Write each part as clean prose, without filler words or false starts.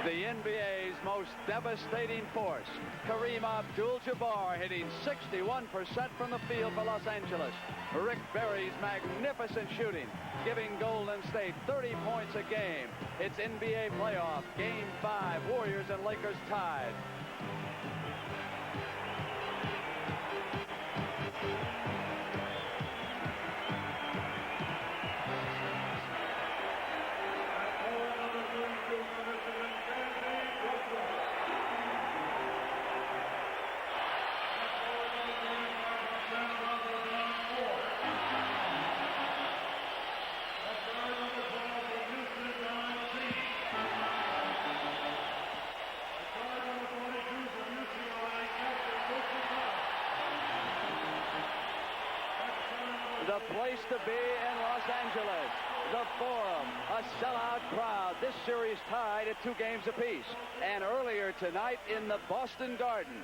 The NBA's most devastating force, Kareem Abdul-Jabbar, hitting 61% from the field for Los Angeles. Rick Barry's magnificent shooting, giving Golden State 30 points a game. It's NBA playoff, Game 5, Warriors and Lakers tied. The place to be in Los Angeles, the Forum, a sellout crowd. This series tied at 2 games apiece. And earlier tonight in the Boston Garden,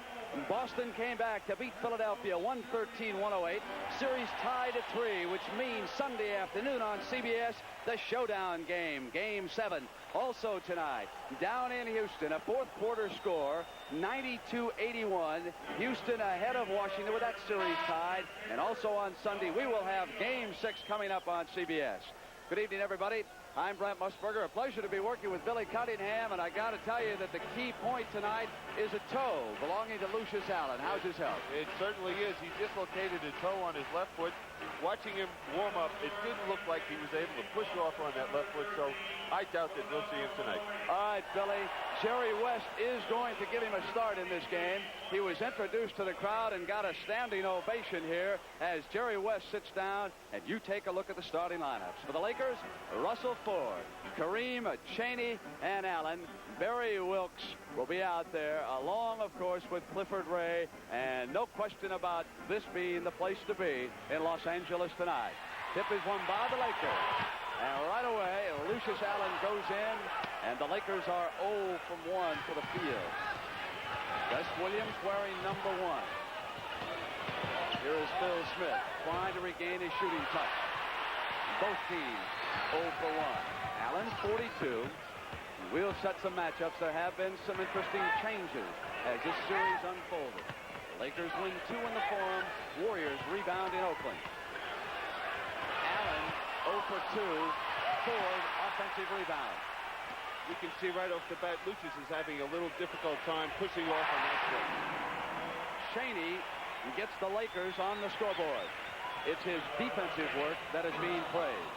Boston came back to beat Philadelphia 113-108. Series tied at 3, which means Sunday afternoon on CBS, the showdown game, Game 7. Also tonight, down in Houston, a fourth quarter score, 92-81. Houston ahead of Washington with that series tied. And also on Sunday, we will have Game 6 coming up on CBS. Good evening, everybody. I'm Brent Musburger. A pleasure to be working with Billy Cunningham, and I got to tell you that the key point tonight is a toe belonging to Lucius Allen. How's his health? It certainly is. He dislocated a toe on his left foot. Watching him warm up, it didn't look like he was able to push off on that left foot, so I doubt that we'll see him tonight. All right, Billy. Jerry West is going to give him a start in this game. He was introduced to the crowd and got a standing ovation here as Jerry West sits down, and you take a look at the starting lineups. For the Lakers, Russell Ford, Kareem, Chaney, and Allen. Barry Wilkes will be out there, along, of course, with Clifford Ray, and no question about this being the place to be in Los Angeles tonight. Tip is won by the Lakers. And right away, Lucius Allen goes in, and the Lakers are 0 from 1 for the field. Gus Williams wearing number 1. Here is Phil Smith trying to regain his shooting touch. Both teams 0 for 1. Allen 42. We'll set some matchups. There have been some interesting changes as this series unfolded. Lakers win 2 in the Forum. Warriors rebound in Oakland. Allen 0 for 2. Ford offensive rebound. You can see right off the bat, Lucius is having a little difficult time pushing off on that play. Chaney gets the Lakers on the scoreboard. It's his defensive work that is being praised.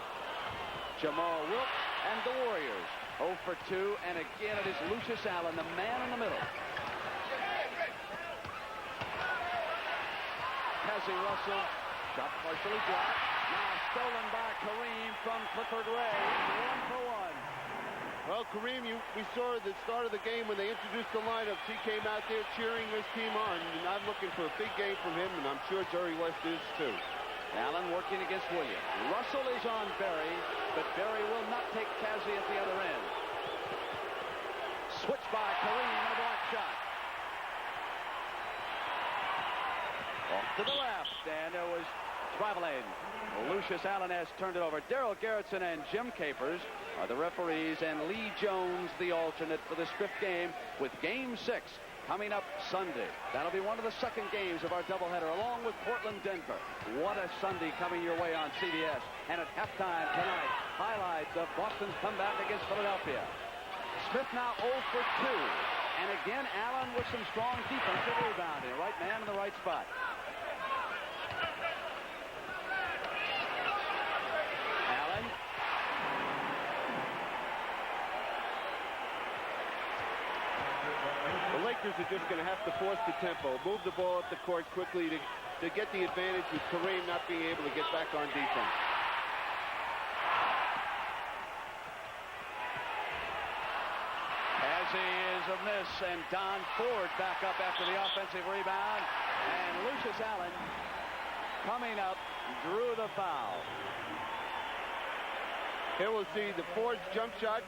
Jamal Wilkes and the Warriors 0 for 2, and again it is Lucius Allen, the man in the middle. Cassie Russell, shot partially blocked. Now stolen by Kareem from Clifford Ray. 1 for 1. Well, Kareem, we saw at the start of the game when they introduced the lineups, he came out there cheering his team on. And I'm looking for a big game from him, and I'm sure Jerry West is too. Allen working against Williams. Russell is on Barry, but Barry will not take Cassie at the other end. Switch by Kareem and a block shot. Off to the left, and there was traveling. Lucius Allen has turned it over. Darrell Gerritsen and Jim Capers are the referees, and Lee Jones the alternate for this 5th game, with Game 6 coming up Sunday. That'll be one of the second games of our doubleheader, along with Portland-Denver. What a Sunday coming your way on CBS. And at halftime tonight, highlights of Boston's comeback against Philadelphia. Smith now 0 for 2. And again, Allen with some strong defensive rebounding. Right man in the right spot. Allen. The Lakers are just going to have to force the tempo, move the ball up the court quickly to get the advantage with Kareem not being able to get back on defense. As he is a miss, and Don Ford back up after the offensive rebound. And Lucius Allen coming up drew the foul. Here we'll see the Ford's jump shot.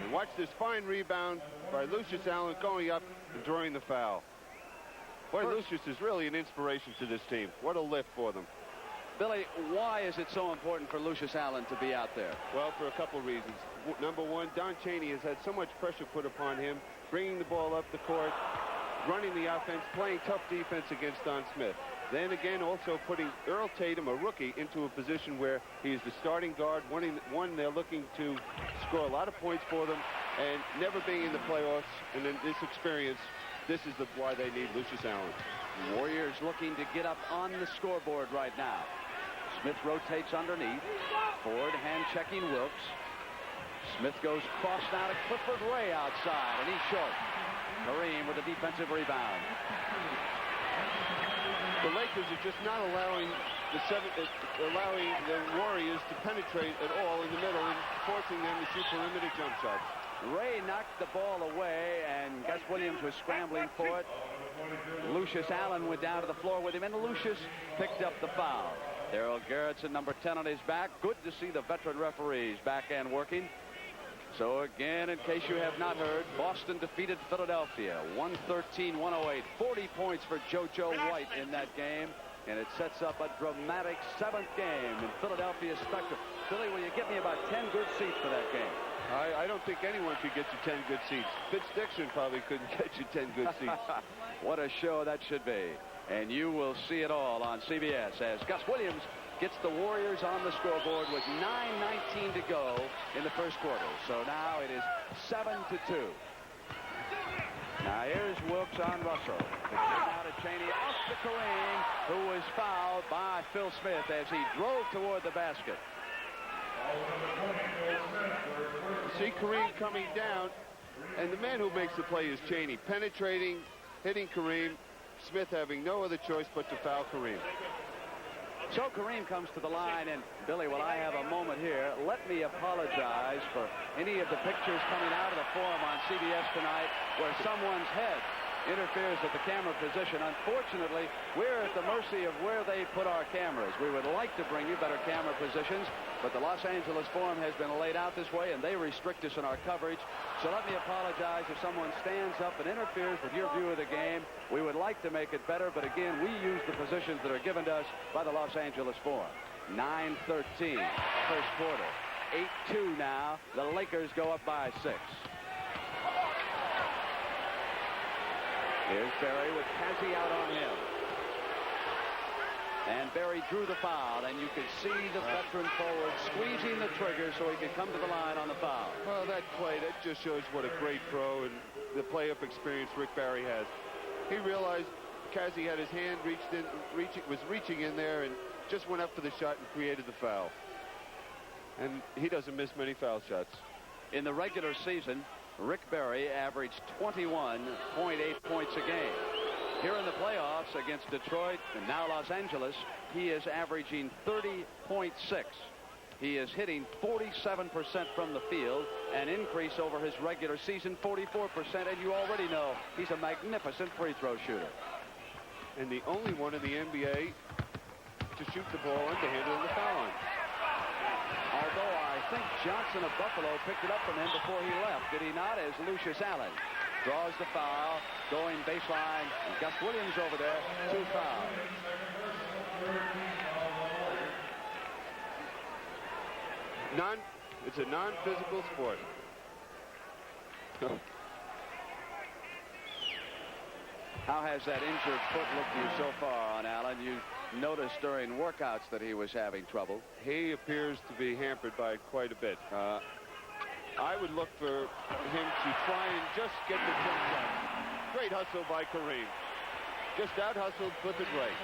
And watch this fine rebound by Lucius Allen going up and drawing the foul. Boy, Lucius is really an inspiration to this team. What a lift for them. Billy, why is it so important for Lucius Allen to be out there? Well, for a couple reasons. number one, Don Chaney, has had so much pressure put upon him, bringing the ball up the court, running the offense, playing tough defense against Don Smith. Then again, also putting Earl Tatum, a rookie, into a position where he is the starting guard, one they're looking to score a lot of points for them, and never being in the playoffs. And in this experience, this is why they need Lucius Allen. Warriors looking to get up on the scoreboard right now. Smith rotates underneath. Ford hand-checking Wilkes. Smith goes cross now to Clifford Ray outside, and he's short. Kareem with a defensive rebound. The Lakers are just not allowing the Warriors to penetrate at all in the middle and forcing them to shoot perimeter jump shots. Ray knocked the ball away, and Gus Williams was scrambling for it. Lucius Allen went down to the floor with him, and Lucius picked up the foul. Darryl Garrettson, number 10 on his back. Good to see the veteran referees back and working. So again, in case you have not heard, Boston defeated Philadelphia 113-108. 40 points for JoJo White in that game, and it sets up a dramatic 7th game in Philadelphia Spectrum. Billy, will you get me about 10 good seats for that game? I don't think anyone could get you 10 good seats. Fitz Dixon probably couldn't get you 10 good seats. What a show that should be. And you will see it all on CBS as Gus Williams gets the Warriors on the scoreboard with 9:19 to go in the first quarter. So now it is 7-2. Now here's Wilkes on Russell. The kick out to Chaney, off to Kareem, who was fouled by Phil Smith as he drove toward the basket. See Kareem coming down, and the man who makes the play is Chaney, penetrating, hitting Kareem. Smith having no other choice but to foul Kareem. So Kareem comes to the line, and Billy, while I have a moment here, let me apologize for any of the pictures coming out of the forum on CBS tonight where someone's head interferes with the camera position. Unfortunately, we're at the mercy of where they put our cameras. We would like to bring you better camera positions, but the Los Angeles Forum has been laid out this way, and they restrict us in our coverage. So let me apologize if someone stands up and interferes with your view of the game. We would like to make it better, but again, we use the positions that are given to us by the Los Angeles Forum. 9:13, first quarter. 8-2 now. The Lakers go up by 6. Here's Barry with Cassie out on him. And Barry drew the foul, and you could see the veteran forward squeezing the trigger so he could come to the line on the foul. Well, that play, that just shows what a great pro and the playoff experience Rick Barry has. He realized Cassie had his hand was reaching in there and just went up for the shot and created the foul. And he doesn't miss many foul shots. In the regular season, Rick Barry averaged 21.8 points a game. Here in the playoffs against Detroit and now Los Angeles, he is averaging 30.6. He is hitting 47% from the field, an increase over his regular season 44%, and you already know he's a magnificent free throw shooter. And the only one in the NBA to shoot the ball underhanded in the foul line. Although I think Johnson of Buffalo picked it up from him before he left, did he not, as Lucius Allen draws the foul, going baseline, and Gus Williams over there, 2 fouls. It's a non-physical sport. How has that injured foot looked to you so far on Allen? You noticed during workouts that he was having trouble. He appears to be hampered by it quite a bit. I would look for him to try and just get the jump shot. Great hustle by Kareem. Just out-hustled Clifford Ray.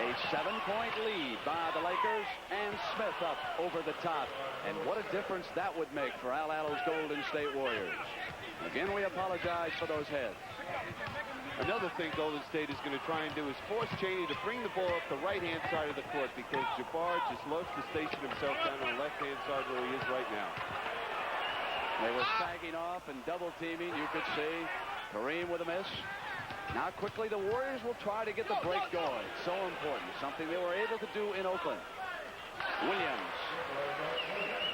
A 7-point lead by the Lakers, and Smith up over the top. And what a difference that would make for Al Allen's Golden State Warriors. Again, we apologize for those heads. Another thing Golden State is going to try and do is force Chaney to bring the ball up the right-hand side of the court, because Jabbar just loves to station himself down on the left-hand side where he is right now. They were sagging off and double-teaming. You could see Kareem with a miss. Now quickly the Warriors will try to get the break going. So important. Something they were able to do in Oakland. Williams,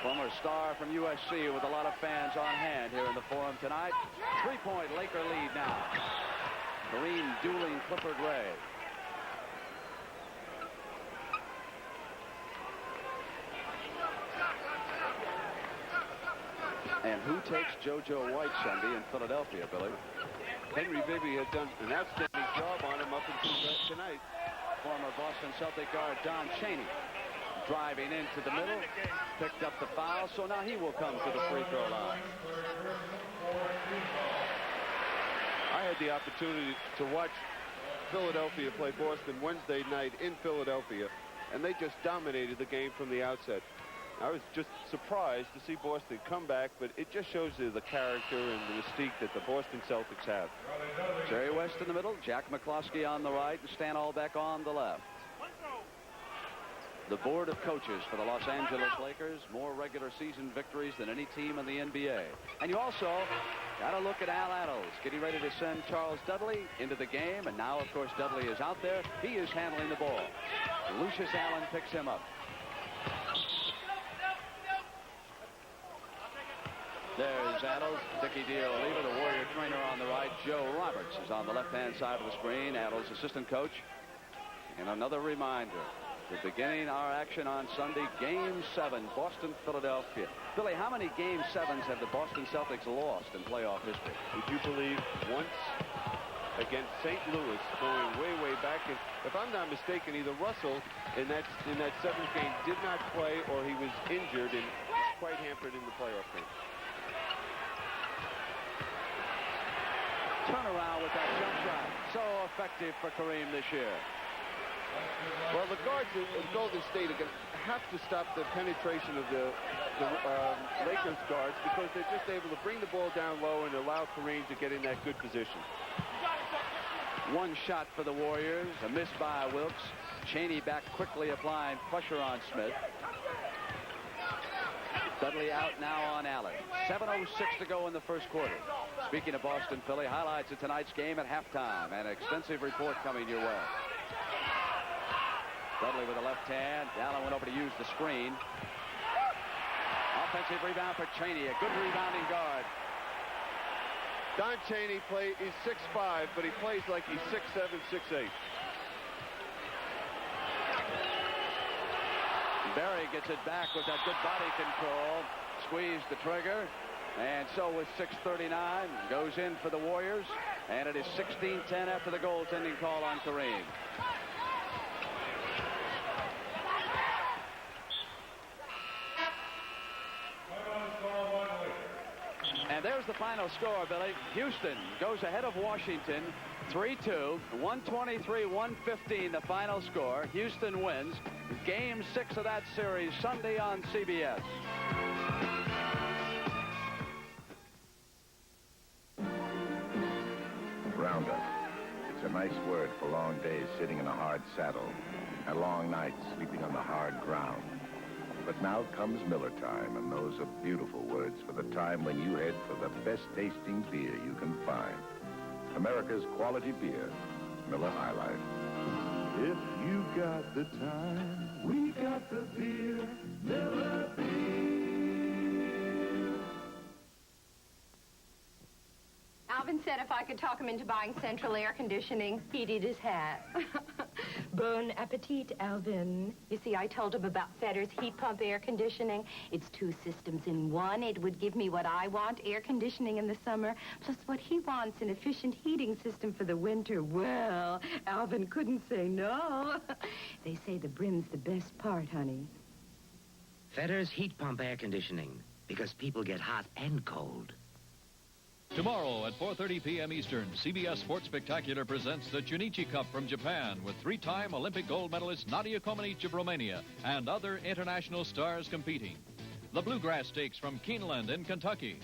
former star from USC with a lot of fans on hand here in the Forum tonight. 3-point Laker lead now. Kareem dueling Clifford Ray. And who takes JoJo White Sunday in Philadelphia, Billy? Henry Bibby had done an outstanding job on him up until tonight. Former Boston Celtic guard Don Chaney driving into the middle, picked up the foul, so now he will come to the free throw line. I had the opportunity to watch Philadelphia play Boston Wednesday night in Philadelphia, and they just dominated the game from the outset. I was just surprised to see Boston come back, but it just shows you the character and the mystique that the Boston Celtics have. Jerry West in the middle, Jack McCloskey on the right, and Stan Albeck on the left. The board of coaches for the Los Angeles Lakers, more regular season victories than any team in the NBA. And you also got to look at Al Attles getting ready to send Charles Dudley into the game, and now, of course, Dudley is out there. He is handling the ball. Lucius Allen picks him up. There's Attles, Dickie D'Oliva, the Warrior trainer on the right. Joe Roberts is on the left-hand side of the screen, Attles' assistant coach. And another reminder, we're beginning our action on Sunday, Game 7, Boston, Philadelphia. Billy, how many Game 7s have the Boston Celtics lost in playoff history? Would you believe once against St. Louis, going way, way back? And if I'm not mistaken, either Russell in that seventh game did not play, or he was injured and was quite hampered in the playoff game. Turnaround with that jump shot. So effective for Kareem this year. Well, the guards in Golden State are going to have to stop the penetration of the Lakers guards, because they're just able to bring the ball down low and allow Kareem to get in that good position. One shot for the Warriors, a miss by Wilkes. Chaney back quickly applying pressure on Smith. Dudley out now on Allen. 7:06 to go in the first quarter. Speaking of Boston, Philly, highlights of tonight's game at halftime. An extensive report coming your way. Dudley with the left hand. Allen went over to use the screen. Offensive rebound for Chaney. A good rebounding guard. Don Chaney is 6'5", but he plays like he's 6'7", 6'8". Barry gets it back with that good body control. Squeezed the trigger. And so with 6:39, goes in for the Warriors. And it is 16-10 after the goaltending call on Kareem. And there's the final score, Billy. Houston goes ahead of Washington 3-2, 123-115 the final score. Houston wins Game 6 of that series Sunday on CBS. Roundup. It's a nice word for long days sitting in a hard saddle and long nights sleeping on the hard ground. But now comes Miller time, and those are beautiful words for the time when you head for the best tasting beer you can find. America's quality beer, Miller High Life. If you got the time, we got the beer, Miller Beer. Alvin said if I could talk him into buying central air conditioning, he'd eat his hat. Bon appetit, Alvin. You see, I told him about Fetter's heat pump air conditioning. It's 2 systems in one. It would give me what I want, air conditioning in the summer, plus what he wants, an efficient heating system for the winter. Well, Alvin couldn't say no. They say the brim's the best part, honey. Fetter's heat pump air conditioning, because people get hot and cold. Tomorrow at 4:30 p.m. Eastern, CBS Sports Spectacular presents the Chunichi Cup from Japan with 3-time Olympic gold medalist Nadia Comaneci of Romania and other international stars competing. The Bluegrass Stakes from Keeneland in Kentucky.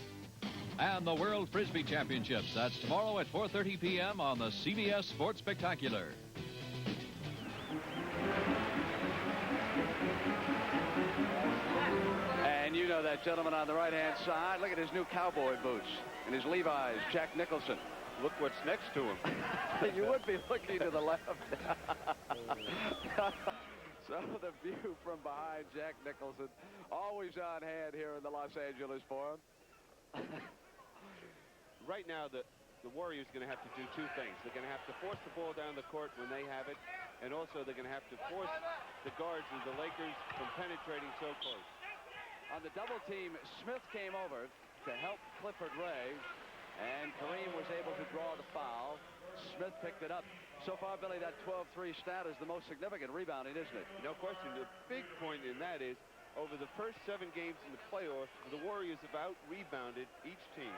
And the World Frisbee Championships. That's tomorrow at 4:30 p.m. on the CBS Sports Spectacular. And you know that gentleman on the right-hand side. Look at his new cowboy boots and his Levi's, Jack Nicholson. Look what's next to him. You would be looking to the left. So the view from behind Jack Nicholson, always on hand here in the Los Angeles Forum. Right now, the Warriors are going to have to do 2 things. They're going to have to force the ball down the court when they have it, and also they're going to have to force the guards of the Lakers from penetrating so close. On the double team, Smith came over, to help Clifford Ray, and Kareem was able to draw the foul. Smith picked it up. So far, Billy, that 12-3 stat is the most significant rebounding, isn't it? No question. The big point in that is, over the first 7 games in the playoffs, the Warriors have out-rebounded each team.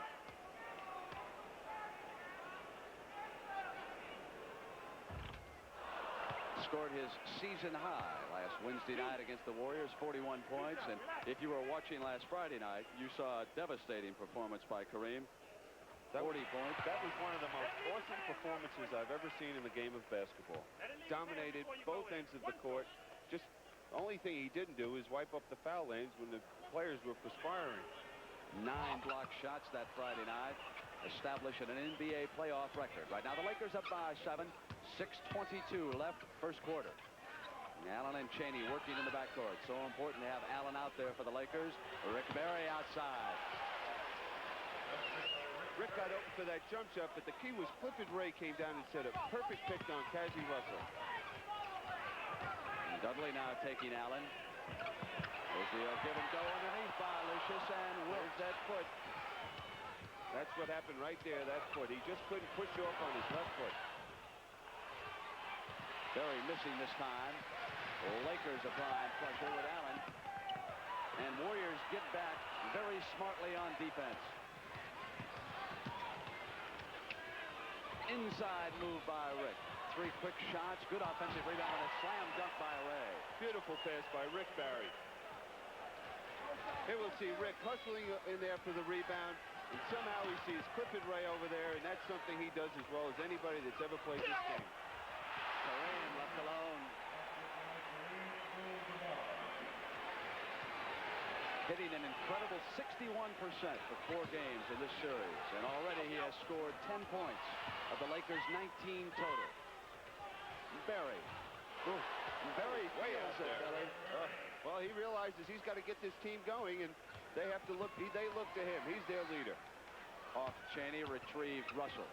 Scored his season high last Wednesday night against the Warriors, 41 points. And if you were watching last Friday night, you saw a devastating performance by Kareem. 40 points. That was one of the most awesome performances I've ever seen in the game of basketball. Dominated both ends of the court. Just the only thing he didn't do is wipe up the foul lanes when the players were perspiring. 9 block shots that Friday night, establishing an NBA playoff record. Right now the Lakers up by 7. 6:22 left, first quarter. Allen and Cheney working in the backcourt. So important to have Allen out there for the Lakers. Rick Barry outside. Rick got open for that jump shot, but the key was Clifford Ray came down and set a perfect pick on Cassie Russell. And Dudley now taking Allen. There's the give and go underneath by Lucius, and Wilkes that foot. That's what happened right there, that foot. He just couldn't push off on his left foot. Barry missing this time. Lakers applying pressure with Allen. And Warriors get back very smartly on defense. Inside move by Rick. 3 quick shots. Good offensive rebound and a slam dunk by Ray. Beautiful pass by Rick Barry. Here we'll see Rick hustling in there for the rebound. And somehow he sees Clifford Ray over there, and that's something he does as well as anybody that's ever played this game. Kareem left alone. Hitting an incredible 61% for 4 games in this series. And already he has scored 10 points of the Lakers' 19 total. Barry. Ooh. Barry Way out feels it, there. Billy. Well, he realizes he's got to get this team going, and they have to look. They look to him. He's their leader. Off Cheney, retrieved Russell.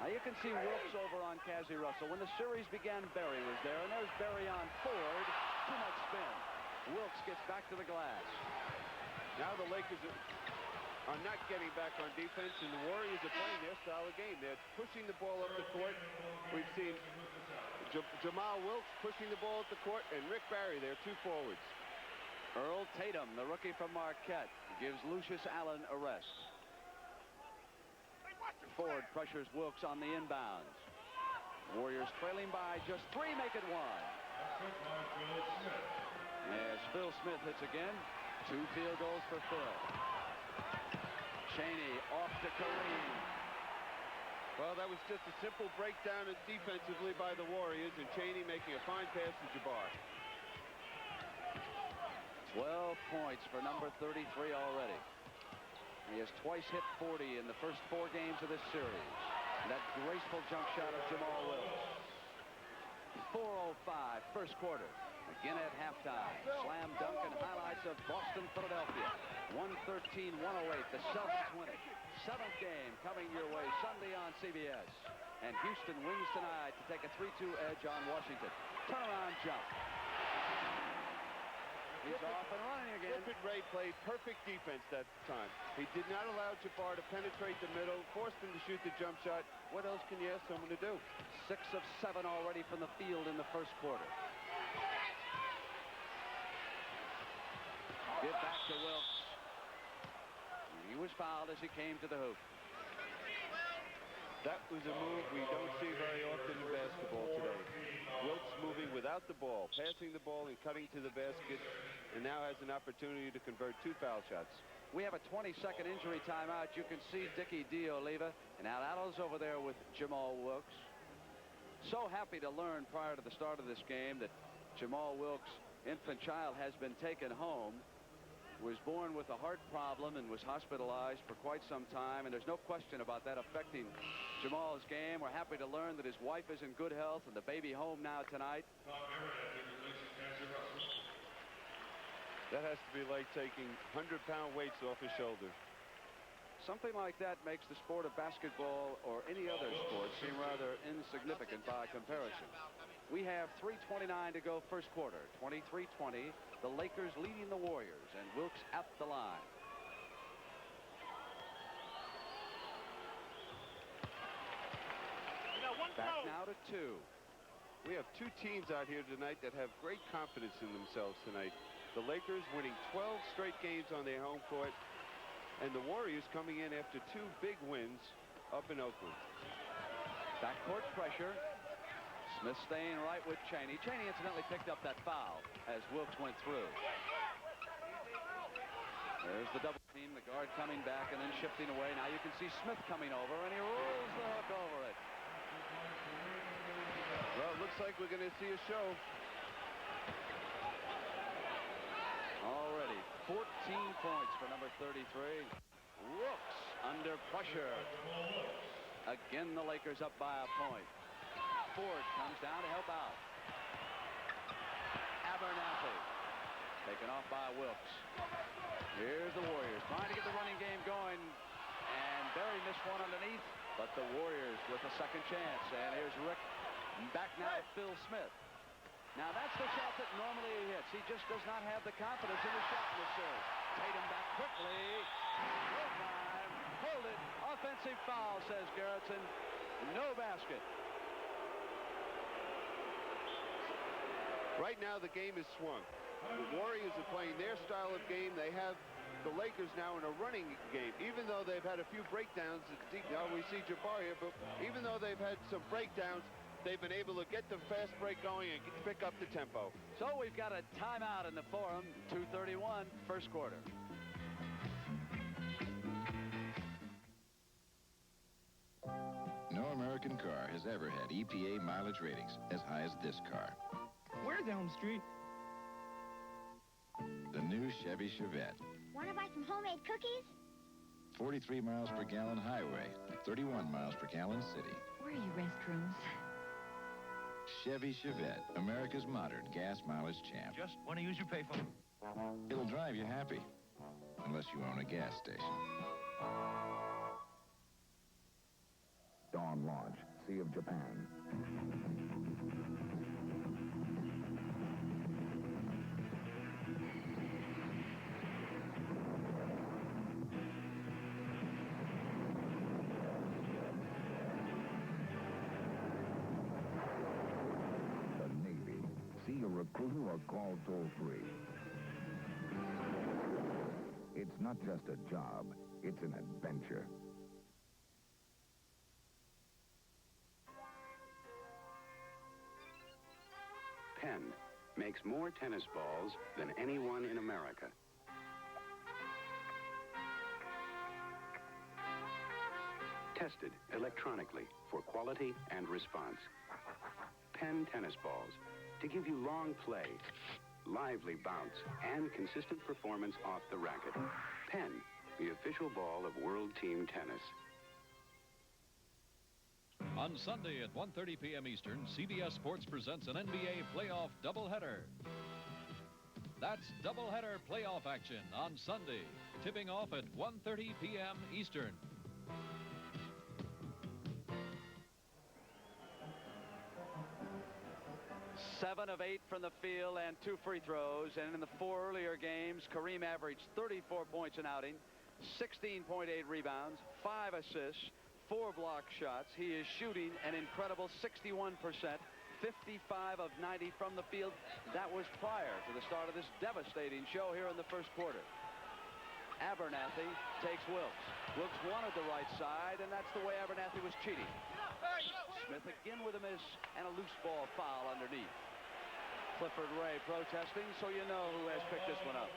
Now you can see Wilkes over on Cassie Russell. When the series began, Barry was there, and there's Barry on Ford. Too much spin. Wilkes gets back to the glass. Now the Lakers are not getting back on defense, and the Warriors are playing their style of game. They're pushing the ball up the court. We've seen Jamal Wilkes pushing the ball at the court, and Rick Barry, their 2 forwards. Earl Tatum, the rookie from Marquette, gives Lucius Allen a rest. Ford pressures Wilkes on the inbounds. Warriors trailing by just 3, make it 1. As Phil Smith hits again, 2 field goals for Phil. Cheney off to Kareem. Well, that was just a simple breakdown defensively by the Warriors, and Cheney making a fine pass to Jabbar. 12 points for number 33 already. He has twice hit 40 in the first 4 games of this series. And that graceful jump shot of Jamal Wilkes. 4:05, first quarter. Again at halftime. Slam dunk and highlights of Boston, Philadelphia. 113-108. The Celtics win it. 7th game coming your way Sunday on CBS. And Houston wins tonight to take a 3-2 edge on Washington. Turnaround jump. He's off and running again. Clifford Ray played perfect defense that time. He did not allow Jabbar to penetrate the middle, forced him to shoot the jump shot. What else can you ask someone to do? 6 of 7 already from the field in the first quarter. Get back to Wilkes. He was fouled as he came to the hoop. That was a move we don't see very often in basketball today. Wilkes moving without the ball, passing the ball and cutting to the basket, and now has an opportunity to convert 2 foul shots. We have a 20-second injury timeout. You can see Dickie D'Oliva and Al Allen's over there with Jamal Wilkes. So happy to learn prior to the start of this game that Jamal Wilkes' infant child has been taken home. Was born with a heart problem and was hospitalized for quite some time, and there's no question about that affecting Jamal's game. We're happy to learn that his wife is in good health and the baby home now tonight. That has to be like taking 100-pound weights off his shoulder. Something like that makes the sport of basketball or any other sport seem rather insignificant by comparison. We have 3:29 to go first quarter. 23-20. The Lakers leading the Warriors, and Wilkes line. Back now to 2. We have two teams out here tonight that have great confidence in themselves tonight. The Lakers winning 12 straight games on their home court, and the Warriors coming in after 2 big wins up in Oakland. Backcourt pressure. Smith staying right with Chaney. Chaney incidentally picked up that foul as Wilkes went through. There's the double team, the guard coming back and then shifting away. Now you can see Smith coming over, and he rolls the hook over it. Well, it looks like we're going to see a show. Already 14 points for number 33. Wilkes under pressure. Again, the Lakers up by a point. Ford comes down to help out. Abernathy taken off by Wilkes. Here's the Warriors trying to get the running game going, and Barry missed one underneath, but the Warriors with a second chance. And here's Rick back now to Phil Smith. Now that's the shot that normally he hits. He just does not have the confidence in his shot in this series. Tatum back quickly. No time. Hold it. Offensive foul, says Gerritsen. No basket. Right now the game is swung. The Warriors are playing their style of game. They have the Lakers now in a running game. Even though they've had a few breakdowns, now we see Jabbar here, but even though they've had some breakdowns, they've been able to get the fast break going and pick up the tempo. So we've got a timeout in the Forum. 2:31, first quarter. No American car has ever had EPA mileage ratings as high as this car. Where's Elm Street? The new Chevy Chevette. Want to buy some homemade cookies? 43 miles per gallon highway, 31 miles per gallon city. Where are your restrooms? Chevy Chevette, America's modern gas mileage champ. Just want to use your payphone. It'll drive you happy, unless you own a gas station. Dawn launch, Sea of Japan. See a recruiter or call toll-free. It's not just a job, it's an adventure. Penn makes more tennis balls than anyone in America. Tested electronically for quality and response. Penn tennis balls to give you long play, lively bounce, and consistent performance off the racket. Penn, the official ball of World Team Tennis. On Sunday at 1:30 p.m. Eastern, CBS Sports presents an NBA playoff doubleheader. That's doubleheader playoff action on Sunday, tipping off at 1:30 p.m. Eastern. Seven of 8 from the field and 2 free throws. And in the 4 earlier games, Kareem averaged 34 points an outing, 16.8 rebounds, 5 assists, 4 block shots. He is shooting an incredible 61%, 55 of 90 from the field. That was prior to the start of this devastating show here in the first quarter. Abernathy takes Wilkes. Wilkes wanted the right side, and that's the way Abernathy was cheating. Smith again with a miss and a loose ball foul underneath. Clifford Ray protesting, so you know who has picked this one up.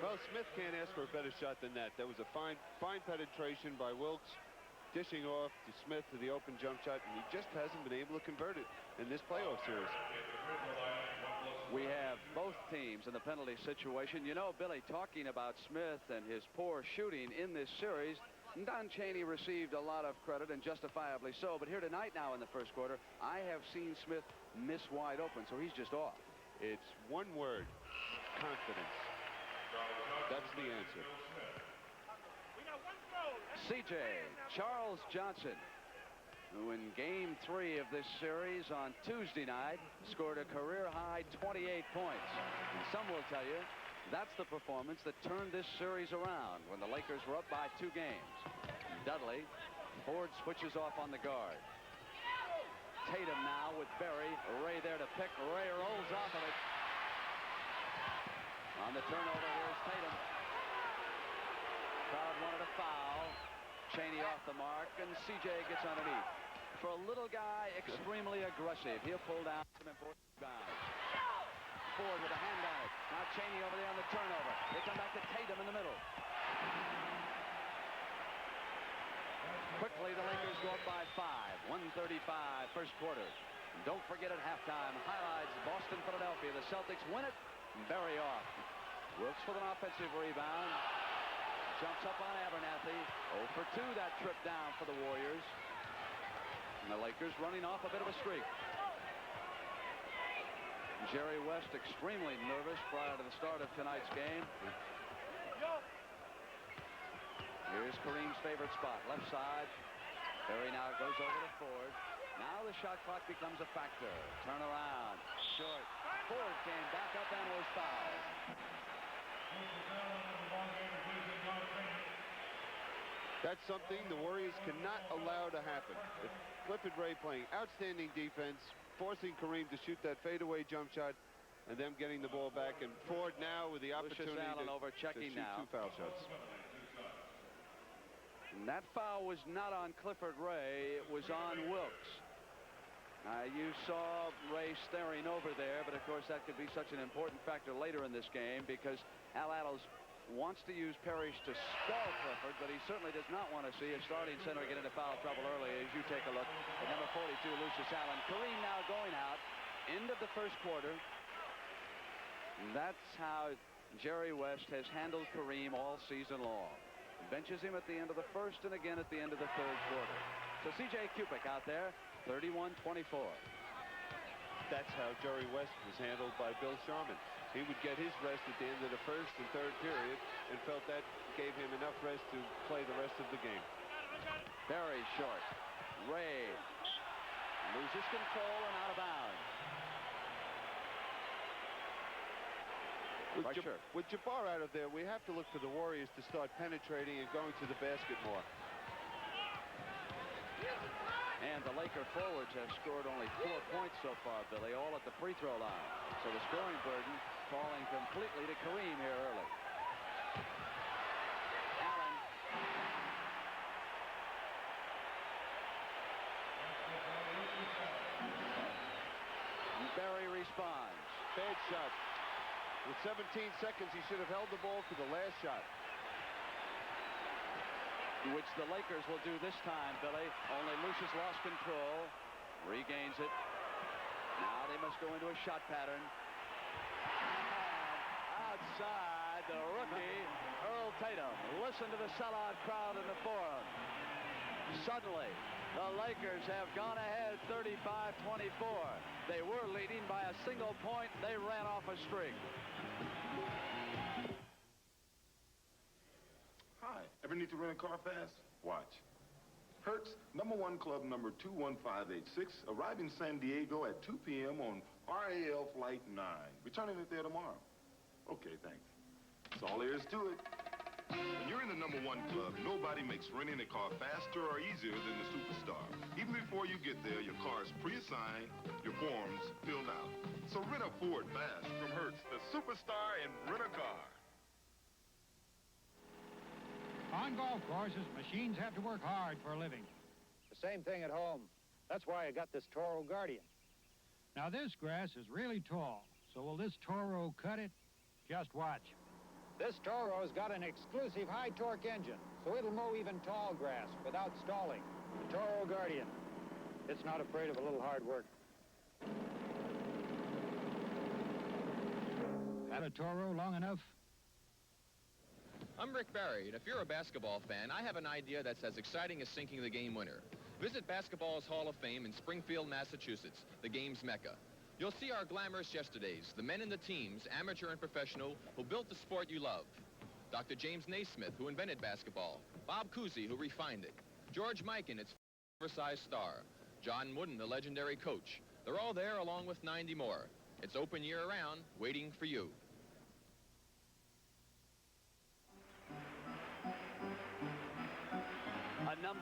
Well, Smith can't ask for a better shot than that. That was a fine penetration by Wilkes, dishing off to Smith to the open jump shot, and he just hasn't been able to convert it in this playoff series. We have both teams in the penalty situation. You know, Billy, talking about Smith and his poor shooting in this series, Don Chaney received a lot of credit, and justifiably so. But here tonight now in the first quarter, I have seen Smith miss wide open, so he's just off. It's one word: confidence. That's the answer. C.J. Charles Johnson, who in Game 3 of this series on Tuesday night scored a career-high 28 points. And some will tell you That's the performance that turned this series around when the Lakers were up by 2 games. Dudley. Ford switches off on the guard. Tatum now with Berry. Ray there to pick. Ray rolls off of it. On the turnover, here's Tatum. Crowd wanted a foul. Chaney off the mark, and C.J. gets underneath. For a little guy, extremely aggressive. He'll pull down some important rebounds. Ford with a hand on it. Now Chaney over there on the turnover. They come back to Tatum in the middle. Quickly, the Lakers go up by 5. 1:35 first quarter. And don't forget at halftime, highlights Boston, Philadelphia. The Celtics win it. Berry off. Wilkes with an offensive rebound. Jumps up on Abernathy. 0 for 2 that trip down for the Warriors. And the Lakers running off a bit of a streak. Jerry West extremely nervous prior to the start of tonight's game. Here's Kareem's favorite spot, left side. Berry now goes over to Ford. Now the shot clock becomes a factor. Turn around. Short. Ford came back up and was fouled. That's something the Warriors cannot allow to happen. If Clifford Ray playing outstanding defense, forcing Kareem to shoot that fadeaway jump shot, and them getting the ball back, and Ford now with the opportunity to shoot now. 2 foul shots. And that foul was not on Clifford Ray. It was on Wilkes. You saw Ray staring over there, but of course that could be such an important factor later in this game because Al Attles wants to use Parrish to stall Clifford, but he certainly does not want to see a starting center get into foul trouble early. As you take a look at number 42, Lucius Allen. Kareem now going out. End of the first quarter. And that's how Jerry West has handled Kareem all season long. Benches him at the end of the first and again at the end of the third quarter. So C.J. Kupic out there, 31-24. That's how Jerry West was handled by Bill Sharman. He would get his rest at the end of the first and third period and felt that gave him enough rest to play the rest of the game. Very short. Ray loses control and out of bounds. With Jabbar out of there, we have to look for the Warriors to start penetrating and going to the basket more. And the Laker forwards have scored only 4 points so far, Billy, all at the free throw line. So the scoring burden falling completely to Kareem here early. Allen. Berry responds. Bad shot. With 17 seconds, he should have held the ball for the last shot. Which the Lakers will do this time, Billy. Only Lucius lost control. Regains it. Now they must go into a shot pattern. And outside, the rookie, Earl Tatum. Listen to the sellout crowd in the Forum. Suddenly, the Lakers have gone ahead 35-24. They were leading by a single point. They ran off a streak. Hi, ever need to rent a car fast? Watch. Hertz, #1 club number 21586, arriving San Diego at 2 p.m. on RAL Flight 9. Returning it there tomorrow. Okay, thanks. That's all there is to it. When you're in the #1 club, nobody makes renting a car faster or easier than the Superstar. Even before you get there, your car is pre-assigned, your forms filled out. So rent a Ford fast from Hertz, the Superstar in rent-a-car. On golf courses, machines have to work hard for a living. The same thing at home. That's why I got this Toro Guardian. Now, this grass is really tall, so will this Toro cut it? Just watch. This Toro's got an exclusive high-torque engine, so it'll mow even tall grass without stalling. The Toro Guardian. It's not afraid of a little hard work. Had a Toro long enough? I'm Rick Barry, and if you're a basketball fan, I have an idea that's as exciting as sinking the game winner. Visit Basketball's Hall of Fame in Springfield, Massachusetts, the game's mecca. You'll see our glamorous yesterdays, the men and the teams, amateur and professional, who built the sport you love. Dr. James Naismith, who invented basketball. Bob Cousy, who refined it. George Mikan, its oversized star. John Wooden, the legendary coach. They're all there along with 90 more. It's open year-round, waiting for you.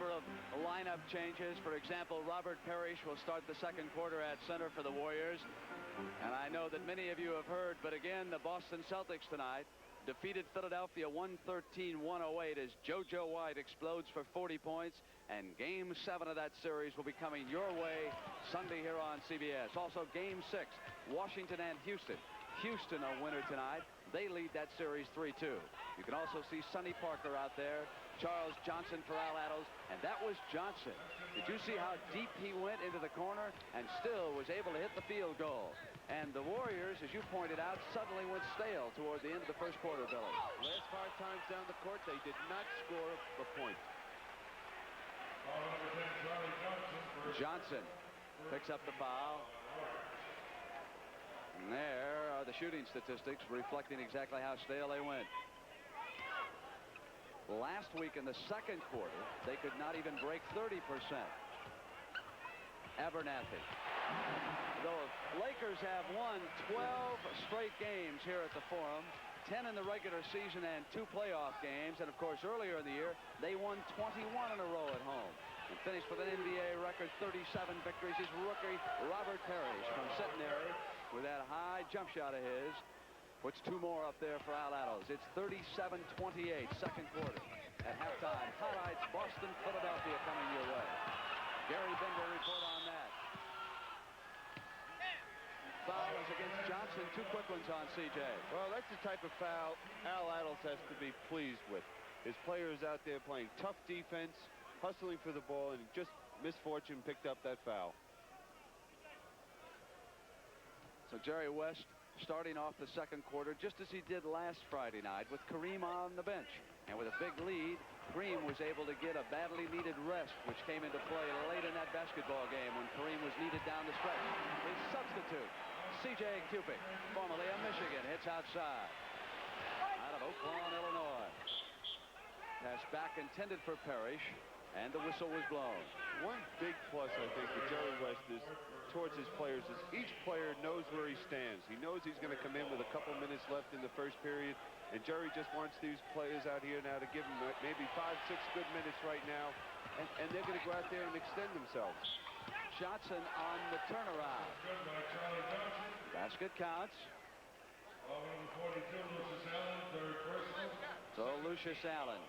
number of lineup changes. For example, Robert Parrish will start the second quarter at center for the Warriors. And I know that many of you have heard, but again, the Boston Celtics tonight defeated Philadelphia 113-108 as JoJo White explodes for 40 points. And Game 7 of that series will be coming your way Sunday here on CBS. Also, Game 6, Washington and Houston. Houston a winner tonight. They lead that series 3-2. You can also see Sonny Parker out there, Charles Johnson for Al Attles, and that was Johnson. Did you see how deep he went into the corner and still was able to hit the field goal? And the Warriors, as you pointed out, suddenly went stale toward the end of the first quarter, Billy. Last 5 times down the court, they did not score a point. Johnson picks up the foul. And there are the shooting statistics reflecting exactly how stale they went. Last week in the second quarter, they could not even break 30%. Abernathy. The Lakers have won 12 straight games here at the Forum, 10 in the regular season and 2 playoff games. And of course, earlier in the year, they won 21 in a row at home and finished with an NBA record 37 victories. His rookie, Robert Parrish from Centenary, with that high jump shot of his, puts 2 more up there for Al Attles. It's 37-28, second quarter. At halftime, highlights Boston, Philadelphia coming your way. Gary Bender report on that. Foul is against Johnson. 2 quick ones on CJ. Well, that's the type of foul Al Attles has to be pleased with. His players out there playing tough defense, hustling for the ball, and just misfortune picked up that foul. So Jerry West starting off the second quarter just as he did last Friday night with Kareem on the bench. And with a big lead, Kareem was able to get a badly needed rest, which came into play late in that basketball game when Kareem was needed down the stretch. His substitute, C.J. Kupik, formerly of Michigan, hits outside. Out of Oak Lawn, Illinois. Pass back intended for Parrish, and the whistle was blown. One big plus, I think, for Jerry West is towards his players is each player knows where he stands. He knows he's going to come in with a couple minutes left in the first period, and Jerry just wants these players out here now to give them maybe 5-6 good minutes right now, and they're going to go out there and extend themselves. Johnson on the turnaround. Basket counts. So Lucius Allen